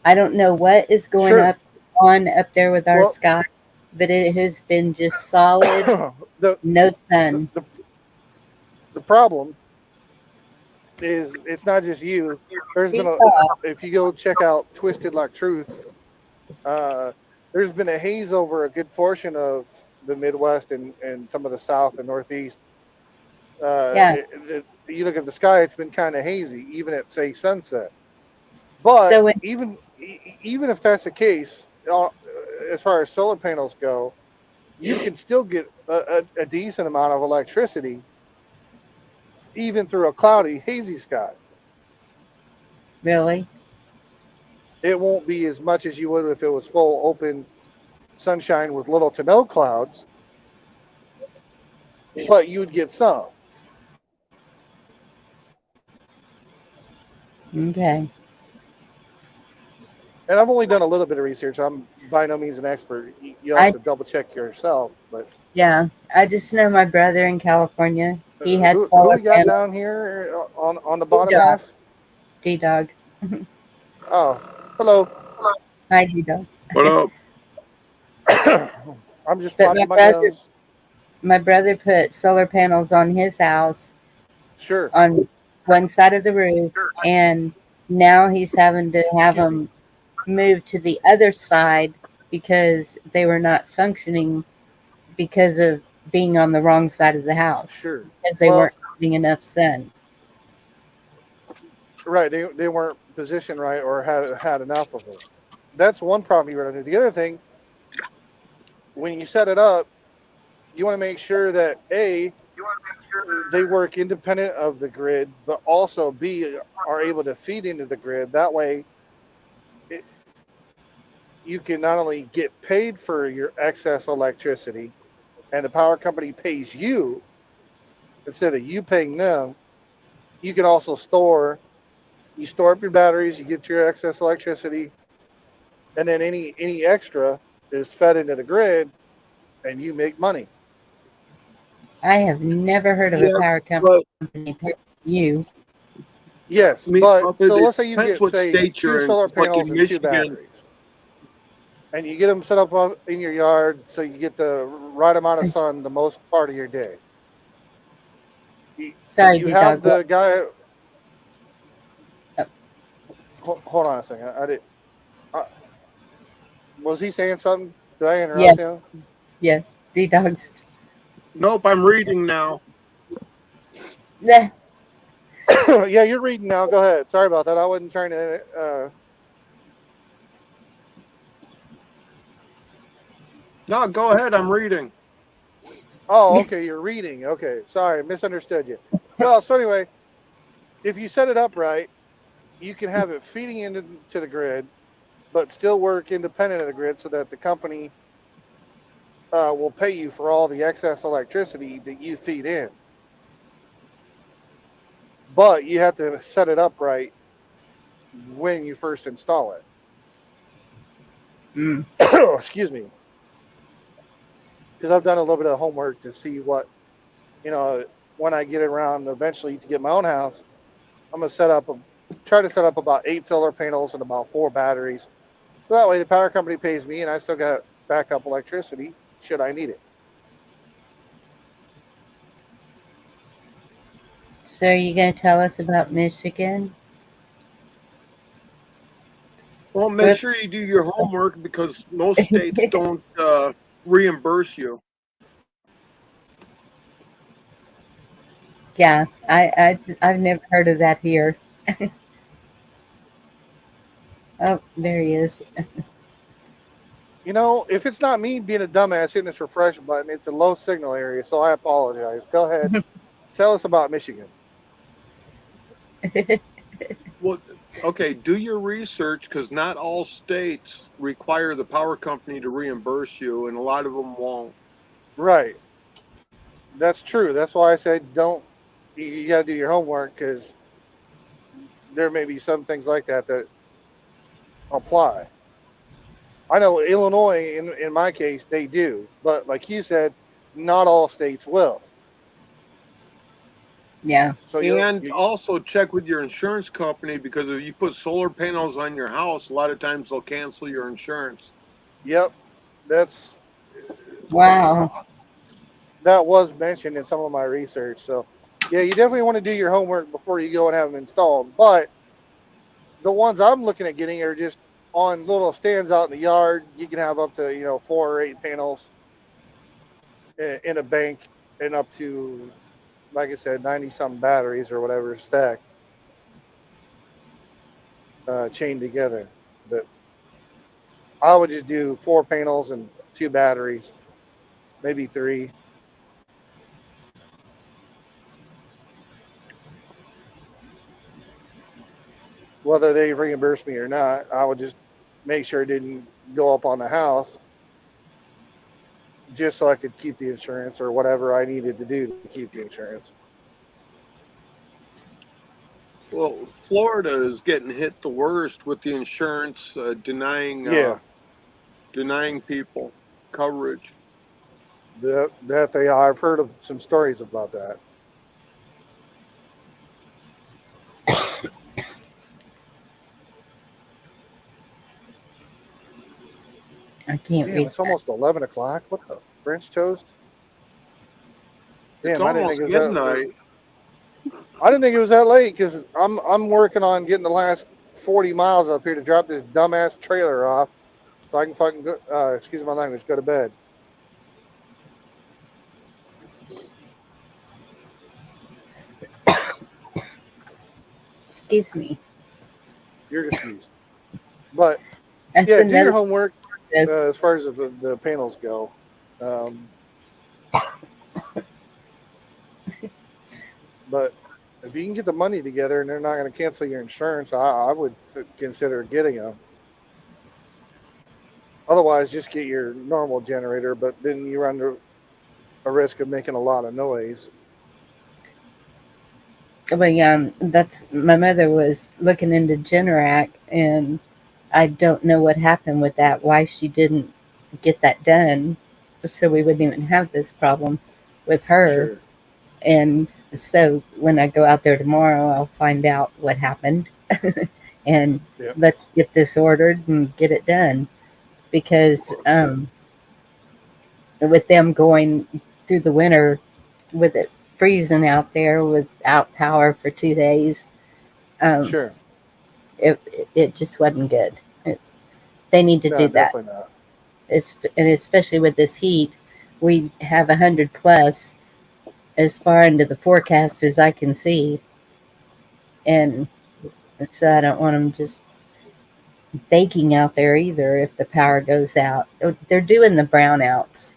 I don't know what is going Sure. on up there with our Well, sky, but it has been just solid, the, no the sun. the the problem is it's not just you. There's been Speak a up. if you go check out Twisted Like Truth, uh, there's been a haze over a good portion of the Midwest and some of the South and Northeast. Yeah. You look at the sky; it's been kind of hazy, even at say sunset. But So when even if that's the case, as far as solar panels go, you can still get a decent amount of electricity even through a cloudy, hazy sky. Really? It won't be as much as you would if it was full open sunshine with little to no clouds, but you would get some. Okay. And I've only done a little bit of research. I'm by no means an expert. You'll have I to double check yourself. But Yeah, I just know my brother in California. He had who solar we got panels. down here on the D bottom Dog. half? D Dog. Oh, hello. Hi, D Dog. What up? I'm just But flopping my nose. my brother put solar panels on his house Sure. on one side of the roof, and now he's having to have Excuse me. them moved to the other side because they were not functioning because of being on the wrong side of the house Sure. because they Well, weren't getting enough sun. right. They weren't positioned right or had enough of it. That's one problem you run into. The other thing, when you set it up, you want to make sure that A, they work independent of the grid, but also B, are able to feed into the grid. That way, it, you can not only get paid for your excess electricity, and the power company pays you instead of you paying them. You can also you store up your batteries, you get your excess electricity, and then any extra is fed into the grid, and you make money. I have never heard of a Yeah, power but company paying you. Yes, me, but Buffett, so it let's say you depends get, what say, state two you're in. solar 'Cause like panels in and two Michigan, batteries, and you get them set up in your yard so you get the right amount of sun the most part of your day. You, Sorry, you D have Dog. the guy. Oh, Hold on a second. Uh, was he saying something? Did I yes, interrupt him? yes. D Dog's. nope, I'm reading now. Nah, Yeah, you're reading now. Go ahead. Sorry about that. I wasn't trying to. No, go ahead, I'm reading. Oh, okay. You're reading. Okay. Sorry, misunderstood you. Well, so anyway, if you set it up right, you can have it feeding into the grid, but still work independent of the grid, so that the company will pay you for all the excess electricity that you feed in. But you have to set it up right when you first install it. mm, Excuse me, because I've done a little bit of homework to see what you know when I get around eventually to get my own house. I'm gonna try to set up about 8 solar panels and about 4 batteries. So that way, the power company pays me, and I still got backup electricity should I need it. so are you going to tell us about Michigan? Well, make sure Whoops. you do your homework because most states don't reimburse you. Yeah, I've never heard of that here. Oh, there he is. If it's not me being a dumbass hitting this refresh button, it's a low signal area, so I apologize. Go ahead, tell us about Michigan. Well, okay, do your research because not all states require the power company to reimburse you, and a lot of them won't. Right, that's true. That's why I said don't. You got to do your homework because there may be some things like that apply. I know Illinois, in my case, they do, but like you said, not all states will. Yeah. So And also check with your insurance company because if you put solar panels on your house, a lot of times they'll cancel your insurance. yep, that's Wow. that was mentioned in some of my research. So yeah, you definitely want to do your homework before you go and have them installed. But the ones I'm looking at getting are just on little stands out in the yard. You can have up to 4 or 8 panels in a bank, and up to, like I said, 90 something batteries or whatever stacked, chained together. But I would just do 4 panels and 2 batteries. maybe 3. Whether they reimburse me or not, I would just make sure it didn't go up on the house, just so I could keep the insurance or whatever I needed to do to keep the insurance. Well, Florida is getting hit the worst with the insurance Yeah, denying people coverage. that they are. I've heard of some stories about that. I can't Damn, read it's that. almost 11 o'clock. What the French toast? It's Damn, I didn't think almost it was that. midnight. I didn't think it was that late because I'm working on getting the last 40 miles up here to drop this dumbass trailer off so I can fucking go, excuse my language, go to bed. Excuse me. You're excused. But That's yeah, do your another homework this. as far as the panels go. Um, but if you can get the money together and they're not going to cancel your insurance, I would consider getting them. Otherwise, just get your normal generator, but then you run a risk of making a lot of noise. But yeah, that's my mother was looking into Generac, and I don't know what happened with that. Why she didn't get that done, so we wouldn't even have this problem with her. Sure. And so when I go out there tomorrow, I'll find out what happened, and Yeah. let's get this ordered and get it done. Because with them going through the winter with it freezing out there without power for 2 days, um, Sure. it just wasn't good. They need to No, do that. definitely not. And especially with this heat, we have 100 plus as far into the forecast as I can see, and so I don't want them just baking out there either if the power goes out. They're doing the brownouts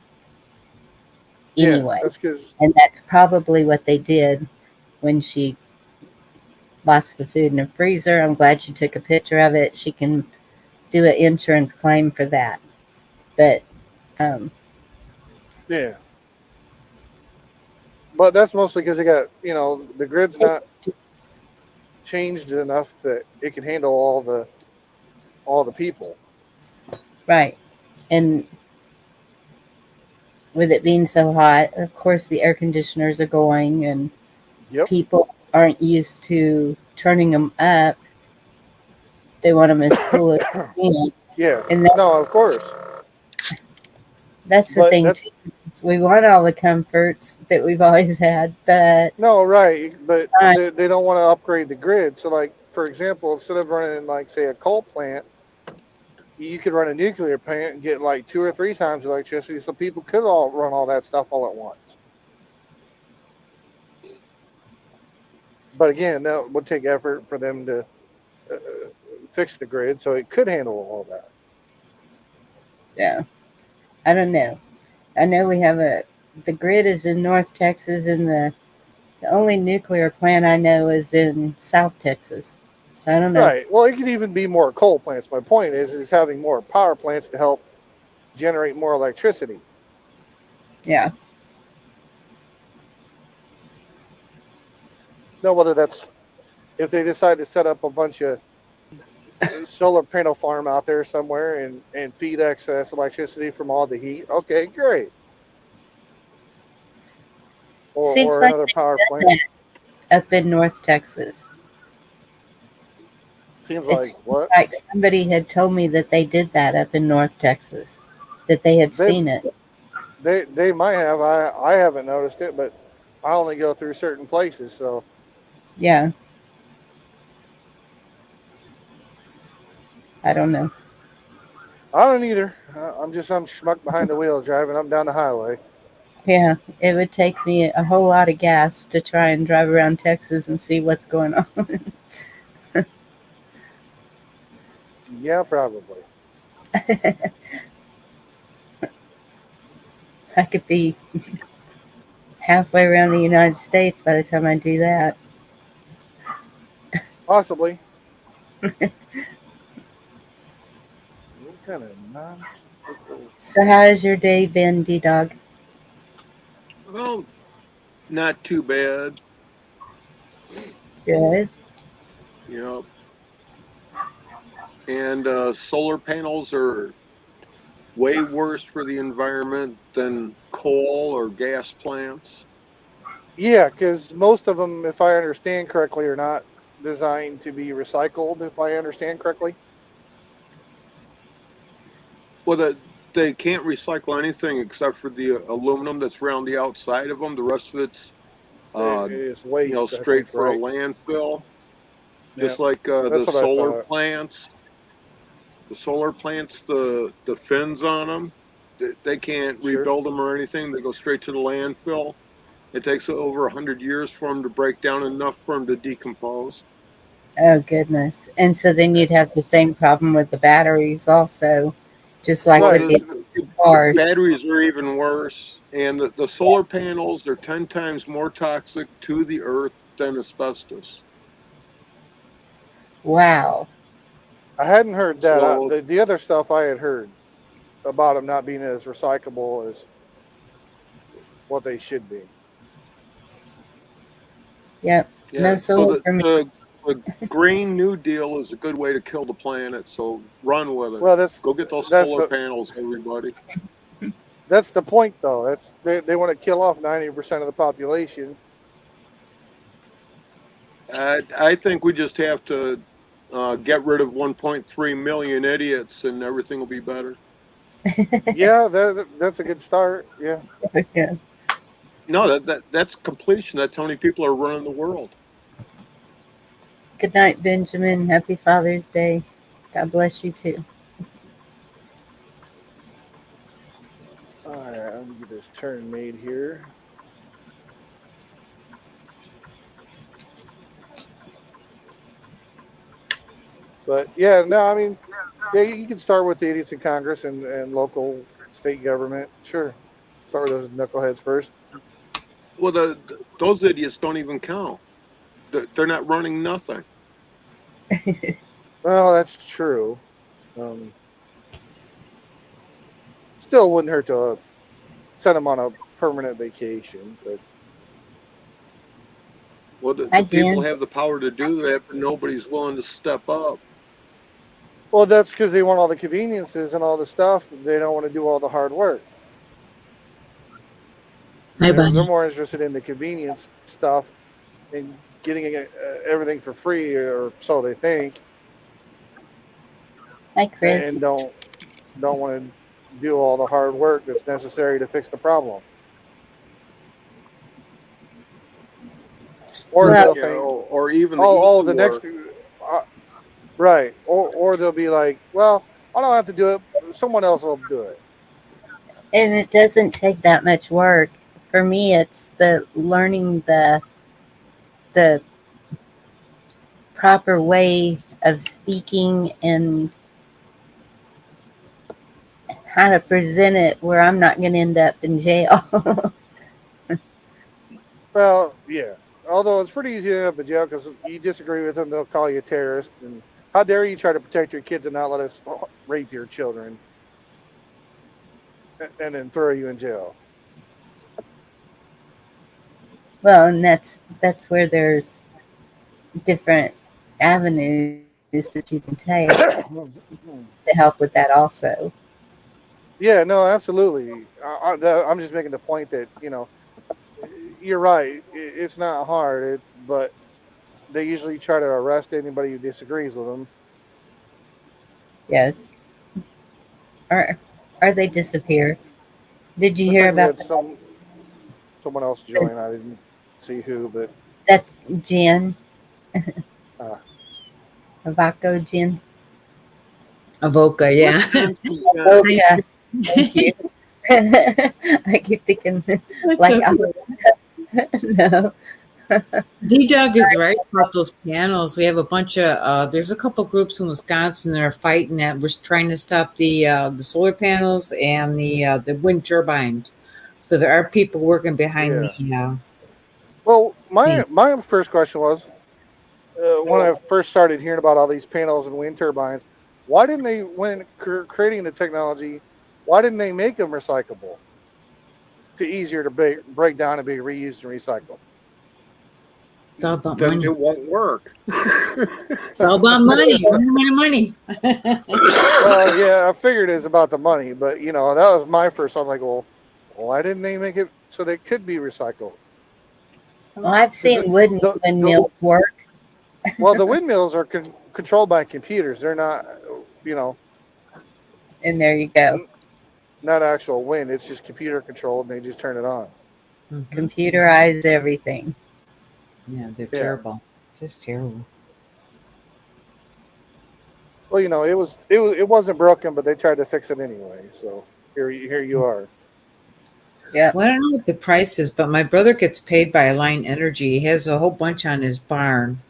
Yeah, anyway, that's because and that's probably what they did when she lost the food in the freezer. I'm glad she took a picture of it. She can do an insurance claim for that. But um, yeah, but that's mostly because they got the grid's not changed enough that it can handle all the people. right, and with it being so hot, of course the air conditioners are going, and Yep. people aren't used to turning them up. They want them as cool as they can, Yeah. and No, of course. that's the But thing that's too. Is we want all the comforts that we've always had, but no right. But uh, they don't want to upgrade the grid. So, like for example, instead of running like say a coal plant, you could run a nuclear plant and get like 2 or 3 times electricity, so people could all run all that stuff all at once. But again, that would take effort for them to fix the grid so it could handle all that. yeah, I don't know. I know we have the grid is in North Texas, and the only nuclear plant I know is in South Texas. So I don't know. Right. Well, it could even be more coal plants. My point is having more power plants to help generate more electricity. Yeah, Now, whether that's if they decide to set up a bunch of solar panel farm out there somewhere and feed excess electricity from all the heat, okay, great. seems Or like another they've power done plant. that up in North Texas. Seems like It's what? like somebody had told me that they did that up in North Texas, that they had They seen it. they might have. I haven't noticed it, but I only go through certain places, so Yeah, I don't know. I don't either. I'm just some schmuck behind the wheel driving up down the highway. Yeah, it would take me a whole lot of gas to try and drive around Texas and see what's going on. Yeah, probably. I could be halfway around the United States by the time I do that. Possibly. What kind of nonsensical? So, how has your day been, D Dog? Well, not too bad. Good. You know, and solar panels are way worse for the environment than coal or gas plants. Yeah, because most of them, if I understand correctly, are not designed to be recycled. If I understand correctly, Well, they can't recycle anything except for the aluminum that's around the outside of them. The rest of it's, it uh, is waste. I straight think, for a right? landfill. Yeah, Just like that's what I thought. the solar plants, the fins on them, they can't Sure. rebuild them or anything. They go straight to the landfill. It takes over 100 years for them to break down enough for them to decompose. Oh, goodness. And so then you'd have the same problem with the batteries, also, just like Well, Right. with the the cars. batteries are even worse, and the solar panels are 10 times more toxic to the earth than asbestos. Wow. I hadn't heard that. So, The other stuff I had heard about them not being as recyclable as what they should be. Yep. yeah, No so solar for me. the Green New Deal is a good way to kill the planet, so run with it. Well, Go get those that's solar the panels, everybody. that's the point, though. They want to kill off 90% of the population. I think we just have to get rid of 1.3 million idiots and everything will be better. Yeah, that's a good start. Yeah. Yeah. No, that's completion. That's how many people are running the world. Good night, Benjamin. Happy Father's Day. God bless you too. All right, let me get this turn made here. But yeah, no, I mean, yeah, you can start with the idiots in Congress and local state government. Sure, start with those knuckleheads first. Well, those idiots don't even count. They're not running nothing. Well, that's true. Um, Still wouldn't hurt to send them on a permanent vacation, but Well, Hi, the people Jen. have the power to do that, but nobody's willing to step up. well, that's because they want all the conveniences and all the stuff. They don't want to do all the hard work. Hi, They're Bunny. more interested in the convenience stuff and getting everything for free, or so they think, Hi, Chris. and don't want to do all the hard work that's necessary to fix the problem. Or Well, they'll Yeah, think, or even the oh, easy the next, work. right. Or they'll be like, well, I don't have to do it. Someone else will do it. and it doesn't take that much work. For me, it's the learning the proper way of speaking and how to present it where I'm not going to end up in jail. Well, yeah. Although it's pretty easy to end up in jail because you disagree with them, they'll call you a terrorist. And how dare you try to protect your kids and not let us rape your children and then throw you in jail? Well, and that's where there's different avenues that you can take to help with that also. Yeah, no, absolutely. I'm just making the point that you're right. It's not hard, but they usually try to arrest anybody who disagrees with them. Yes. Or they disappear. Did you Looks hear like we about had someone else join. I didn't see who, but that's Jen, uh, Avaco Jen? Avoca, yeah. What's nonsense got? Hi. Avoca. Thank you. I keep thinking That's like okay. no. D-Dog is right about those panels. We have a bunch of there's a couple groups in Wisconsin that are fighting that. We're trying to stop the solar panels and the wind turbines So there are people working behind Yeah. the Well, scene. my first question was, when I first started hearing about all these panels and wind turbines, why didn't they, when creating the technology, why didn't they make them recyclable to easier to break down and be reused and recycled? It's all about Then money. it won't work. It's all about money. Money. Well, yeah, I figured it's about the money, but that was my first. I'm like, well, why didn't they make it so they could be recycled? Well, I've Because seen wooden the windmills work. well, the windmills are controlled by computers. They're not, you know, And there you go. n- not actual wind. It's just computer controlled, and they just turn it on. Mm-hmm. Computerize everything. Yeah, they're Yeah. terrible. Just terrible. Well, it wasn't broken, but they tried to fix it anyway. So here you are. Yep. Well, I don't know what the price is, but my brother gets paid by Line Energy. He has a whole bunch on his barn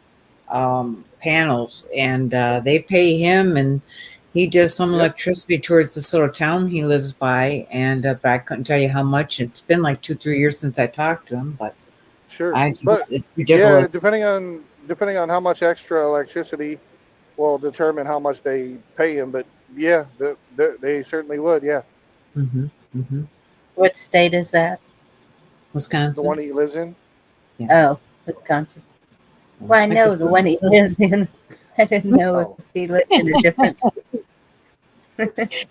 panels, and they pay him, and he does some Yep. electricity towards this little town he lives by. And but I couldn't tell you how much. It's been like 2-3 years since I talked to him, but Sure. But it's yeah, ridiculous. depending on how much extra electricity will determine how much they pay him. But yeah, they certainly would. Yeah, Mm-hmm. Mm-hmm. What state is that? the one Wisconsin. he lives in. Oh, Wisconsin. Well, I Like this. know the one he lives in. I didn't know if Oh, he lived in a different state.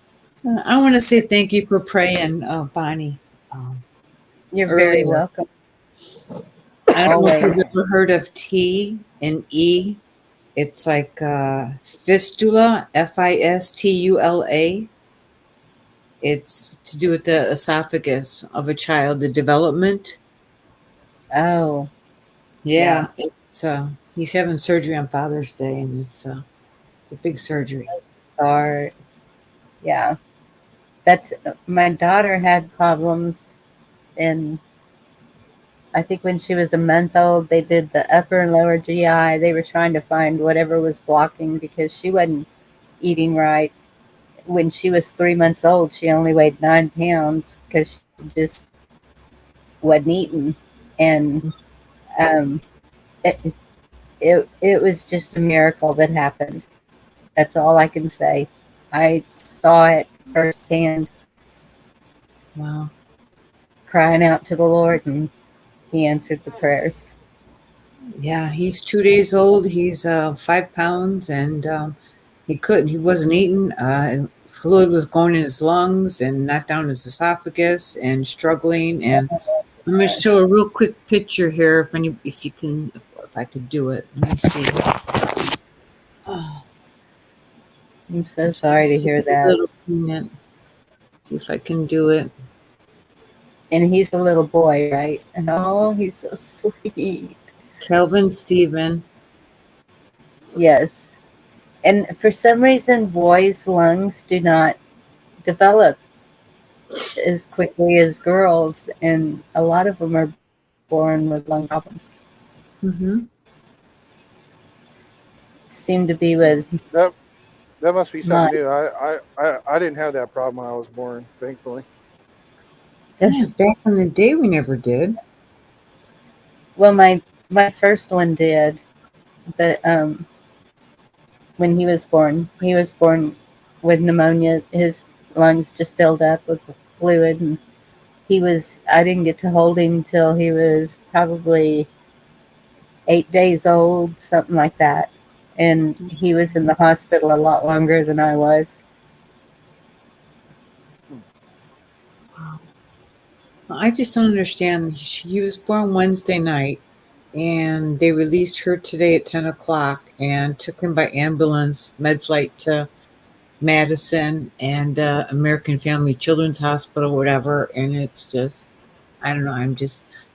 I want to say thank you for praying, Bonnie. You're very Earlier. welcome. I don't know if Always. you've ever heard of T and E. It's like fistula, Fistula. It's to do with the esophagus of a child, the development. Oh, yeah. Yeah, it's he's having surgery on Father's Day, and it's a big surgery. Or, yeah. That's my daughter had problems, and I think when she was a month old, they did the upper and lower GI. They were trying to find whatever was blocking because she wasn't eating right. When she was 3 months old, she only weighed 9 pounds because she just wasn't eating. And um, it, it was just a miracle that happened. That's all I can say. I saw it firsthand, Wow. crying out to the Lord, and He answered the prayers. Yeah, he's 2 days old. He's 5 pounds, and he wasn't eating. Fluid was going in his lungs and not down his esophagus, and struggling. And I'm going to show a real quick picture here, if I could do it. Let me see. Oh, I'm so sorry to hear a that. little peanut. See if I can do it. And he's a little boy, right? Oh, he's so sweet. Kelvin Stephen. Yes. And for some reason, boys' lungs do not develop as quickly as girls, and a lot of them are born with lung problems. Mm-hmm. Seem to be with that that must be something mine. new. I didn't have that problem when I was born, thankfully. Yeah, back in the day, we never did. Well, my first one did, but when he was born with pneumonia. His lungs just filled up with fluid, and I didn't get to hold him till he was probably 8 days old, something like that. And he was in the hospital a lot longer than I was. I just don't understand. He was born Wednesday night, and they released her today at 10 o'clock and took him by ambulance, med flight to Madison and American Family Children's Hospital, whatever. And it's just, I don't know.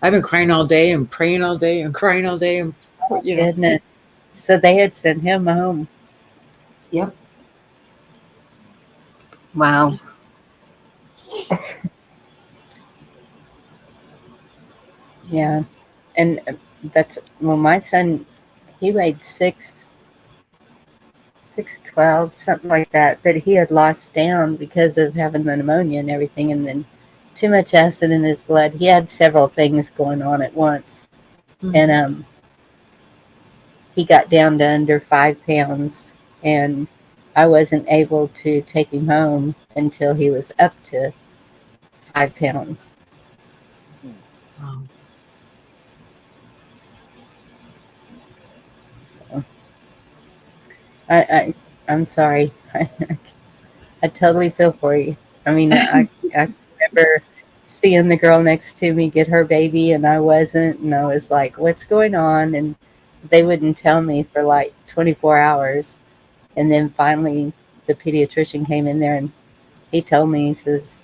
I've been crying all day and praying all day and crying all day. And, you know. Goodness. So they had sent him home. Yep. Wow. Yeah. And my son, he weighed 6'12", something like that. But he had lost down because of having the pneumonia and everything. And then too much acid in his blood. He had several things going on at once, and he got down to under 5 pounds, and I wasn't able to take him home until he was up to 5 pounds. Wow. So I'm sorry. I totally feel for you. I mean, I remember seeing the girl next to me get her baby, and I wasn't, and I was like, "What's going on?" And they wouldn't tell me for like 24 hours, and then finally, the pediatrician came in there and he told me, he says,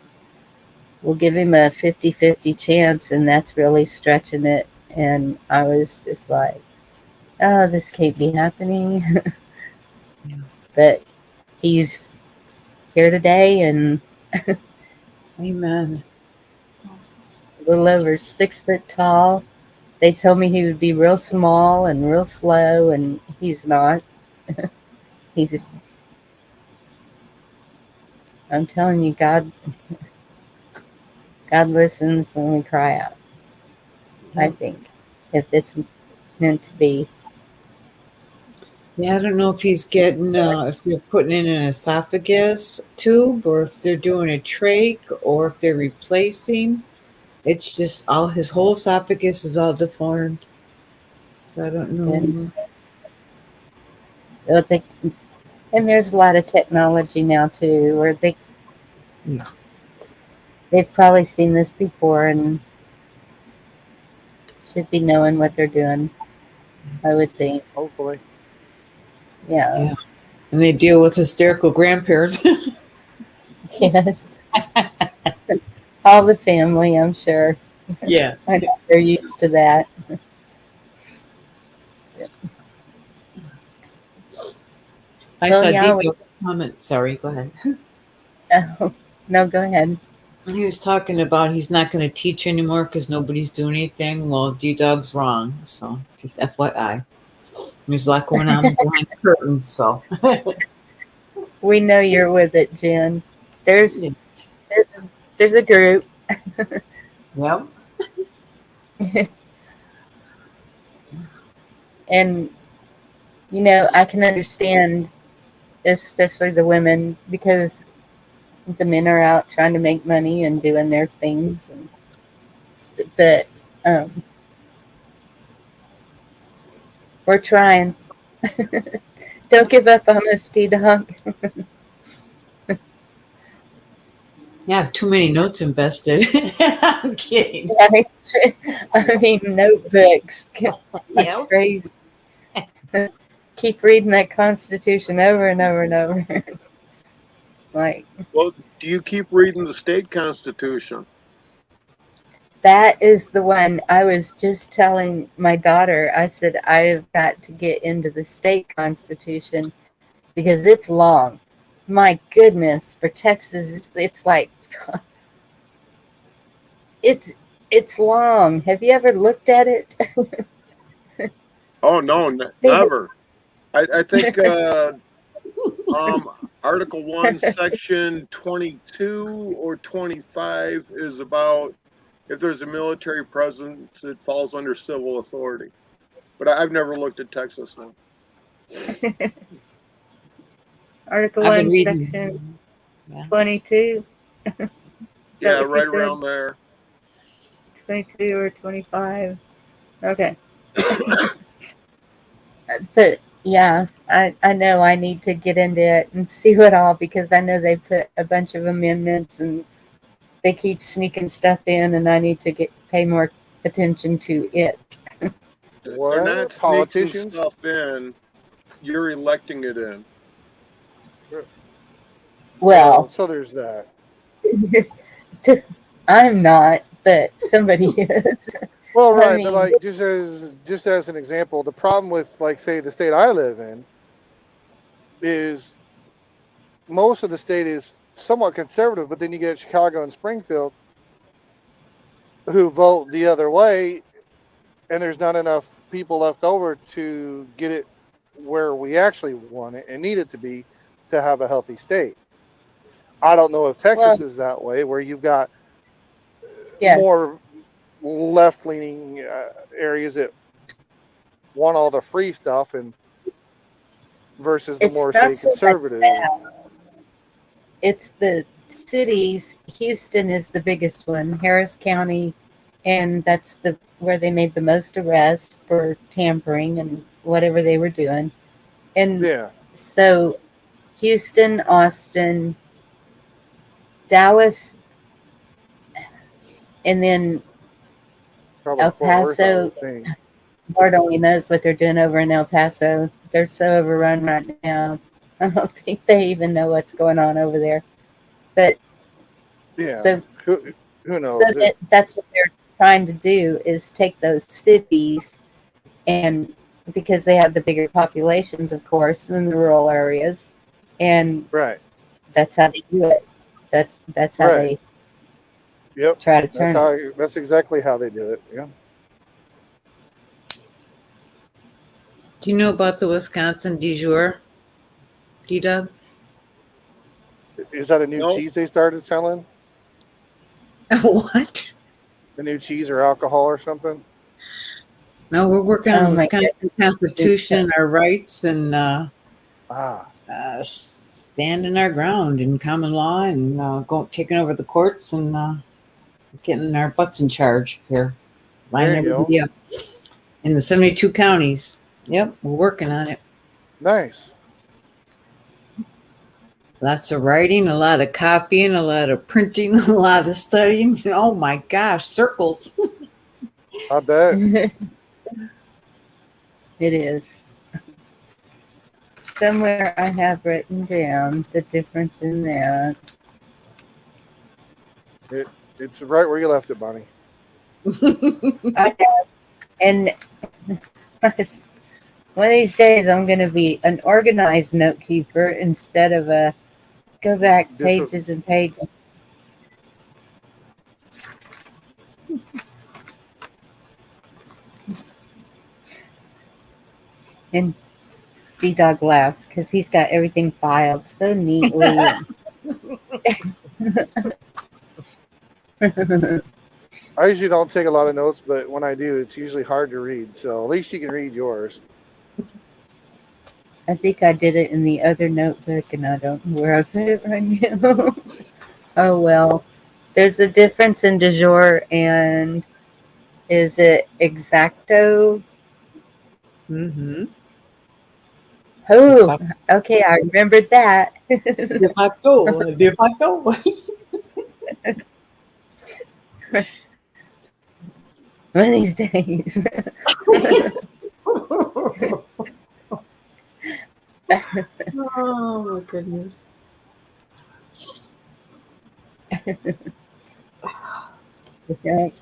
"We'll give him a 50-50 chance," and that's really stretching it. And I was just like, "Oh, this can't be happening." Yeah. But he's here today, and Amen. a little over 6 foot tall. They told me he would be real small and real slow, and he's not. He's, I'm telling you, God listens when we cry out. I Yep. think, if it's meant to be. Yeah, I don't know if he's getting, if they're putting in an esophagus tube or if they're doing a trach or if they're replacing. It's just all his whole esophagus is all deformed. So I don't And know. they, and there's a lot of technology now too, where Yeah. they've probably seen this before and should be knowing what they're doing. I would think, Hopefully. yeah, Yeah. And they deal with hysterical grandparents. yes, all the family, I'm sure. Yeah. I know they're used to that. I Well, saw yeah. Dido comment. Sorry, go ahead. No, go ahead. He was talking about he's not going to teach anymore because nobody's doing anything. Well, D-Dog's wrong. So just FYI. There's a lot going on behind the curtains. So, We know you're with it, Jen. There's yeah. there's there's a group. Yep. And I can understand, especially the women, because the men are out trying to make money and doing their things, but um, we're trying. Don't give up on us, D-Dog. You have too many notes invested. I'm kidding. Right? I mean, notebooks. That's Yep. crazy. Keep reading that Constitution over and over and over. It's like, Well, do you keep reading the state constitution? that is the one I was just telling my daughter. I said, I've got to get into the state constitution because it's long. My goodness, for Texas, it's like, it's long. Have you ever looked at it? Oh no, never. I think Article 1, Section 22 or 25 is about if there's a military presence, it falls under civil authority. But I've never looked at Texas one. Article I've been 1, reading. Section Yeah. 22. Yeah, right around there. 22 or 25. Okay. But yeah, I know I need to get into it and see what all, because I know they put a bunch of amendments and they keep sneaking stuff in, and I need to pay more attention to it. They're not sneaking Politicians? stuff in. You're electing it in. Well, So there's that. I'm not, but somebody is. Well, I right, mean, but like just as an example, the problem with like say the state I live in is most of the state is somewhat conservative, but then you get Chicago and Springfield who vote the other way, and there's not enough people left over to get it where we actually want it and need it to be to have a healthy state. I don't know if Texas well, is that way, where you've got Yes. more left-leaning areas that want all the free stuff, and versus the It's more, not say, so much conservative. that. It's the cities. Houston is the biggest one, Harris County, and that's the where they made the most arrests for tampering and whatever they were doing. And Yeah, so Houston, Austin, Dallas, and then probably El Fort Worth, I Paso. would think. Lord only knows what they're doing over in El Paso. They're so overrun right now. I don't think they even know what's going on over there. But Yeah, so who so knows? that's what they're trying to do is take those cities and because they have the bigger populations, of course, than the rural areas, and Right, that's how they do it. That's how right. they Yep. try to turn it. That's exactly how they do it. Yeah. Do you know about the Wisconsin du jour, D-Dub? Is that a new No, cheese they started selling? What? A new cheese or alcohol or something? No, we're working on Oh the my Wisconsin goodness! Constitution, our rights, and Ah, standing our ground in common law, and taking over the courts, and getting our butts in charge here, there lining you go. everybody up in the 72 counties. Yep, we're working on it. Nice. Lots of writing, a lot of copying, a lot of printing, a lot of studying. Oh my gosh, circles. I bet. It is. Somewhere I have written down the difference in that. It's right where you left it, Bonnie. I have, and one of these days I'm going to be an organized note keeper instead of a go back Dis- pages and pages. And D-Dog laughs because he's got everything filed so neatly. I usually don't take a lot of notes, but when I do, it's usually hard to read. So at least you can read yours. I think I did it in the other notebook and I don't know where I put it right now. Oh well. There's a difference in du jour and is it exacto? Mm-hmm. Oh, okay, I remembered that. De facto, de facto. One of these days. Oh my goodness. Okay.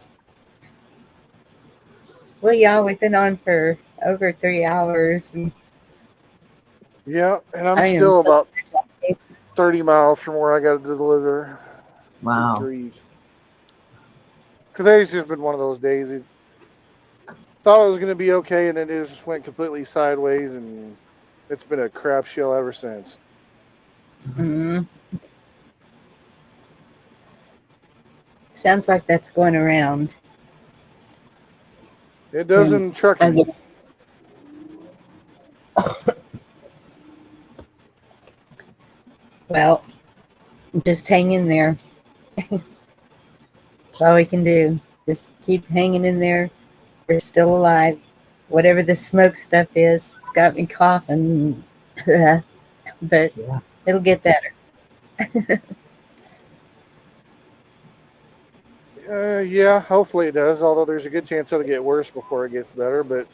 Well, yeah, we've been on for over 3 hours, and Yeah, and I'm I am still so about 30 miles from where I got to deliver. Good Wow. grief. Today's just been one of those days. It thought it was going to be okay, and then it just went completely sideways, and it's been a crap show ever since. mm, sounds like that's going around. It does in I trucking. guess. Well, just hang in there. That's all we can do. Just keep hanging in there. We're still alive. Whatever this smoke stuff is, it's got me coughing. But Yeah. it'll get better. Yeah, hopefully it does. Although there's a good chance it'll get worse before it gets better. But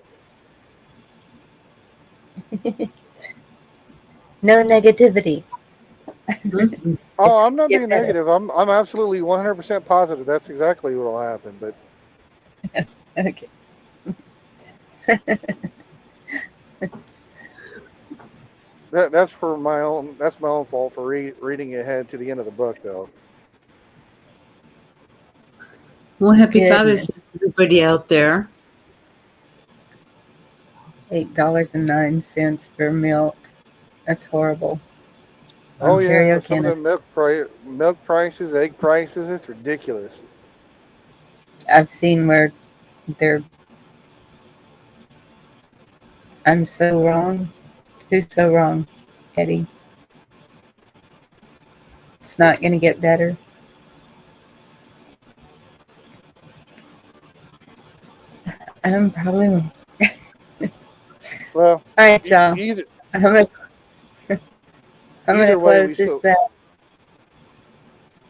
No negativity. It's I'm not get being better. negative. I'm absolutely 100% positive. That's exactly what will happen. But Okay. that's for my own. That's my own fault for reading ahead to the end of the book, though. Well, happy Father's Goodness. Day, everybody out there. $8.09 for milk. That's horrible. Oh yeah, Ontario, some of Canada. the milk prices, egg prices, it's ridiculous. I've seen where they're. I'm so wrong. Who's so wrong, Eddie? It's not going to get better. I'm probably wrong. Well, All right, y'all. either I'm gonna, I'm gonna either way, we close this still. out.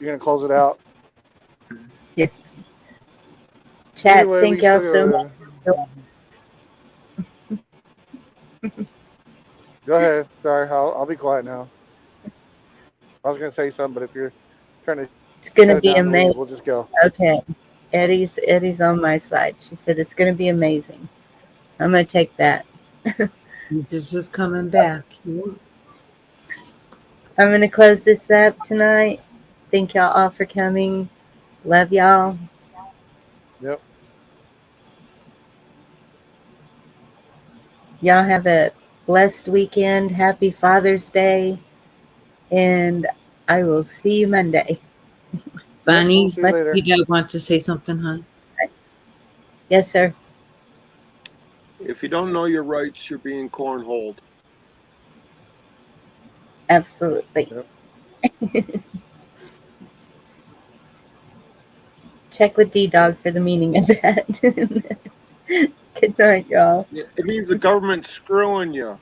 You're gonna close it out. Yes. Either Chat, way, we thank y'all still so gotta. much. Go ahead. Sorry, I'll be quiet now. I was gonna say something, but if you're trying to It's gonna shut it be down to leave, amazing. we'll just go. Okay. Eddie's on my side. She said it's gonna be amazing. I'm gonna take that. Jesus is coming back. I'm gonna close this up tonight. Thank y'all all for coming. Love y'all. Yep. Y'all have a blessed weekend. Happy Father's Day. And I will see you Monday. Yep. We'll Bonnie, see you later. you don't want to say something, hon? Yes, sir. If you don't know your rights, you're being cornholed. Absolutely. Yep. Check with D-Dog for the meaning of that. Good night, y'all. It means the government's screwing you.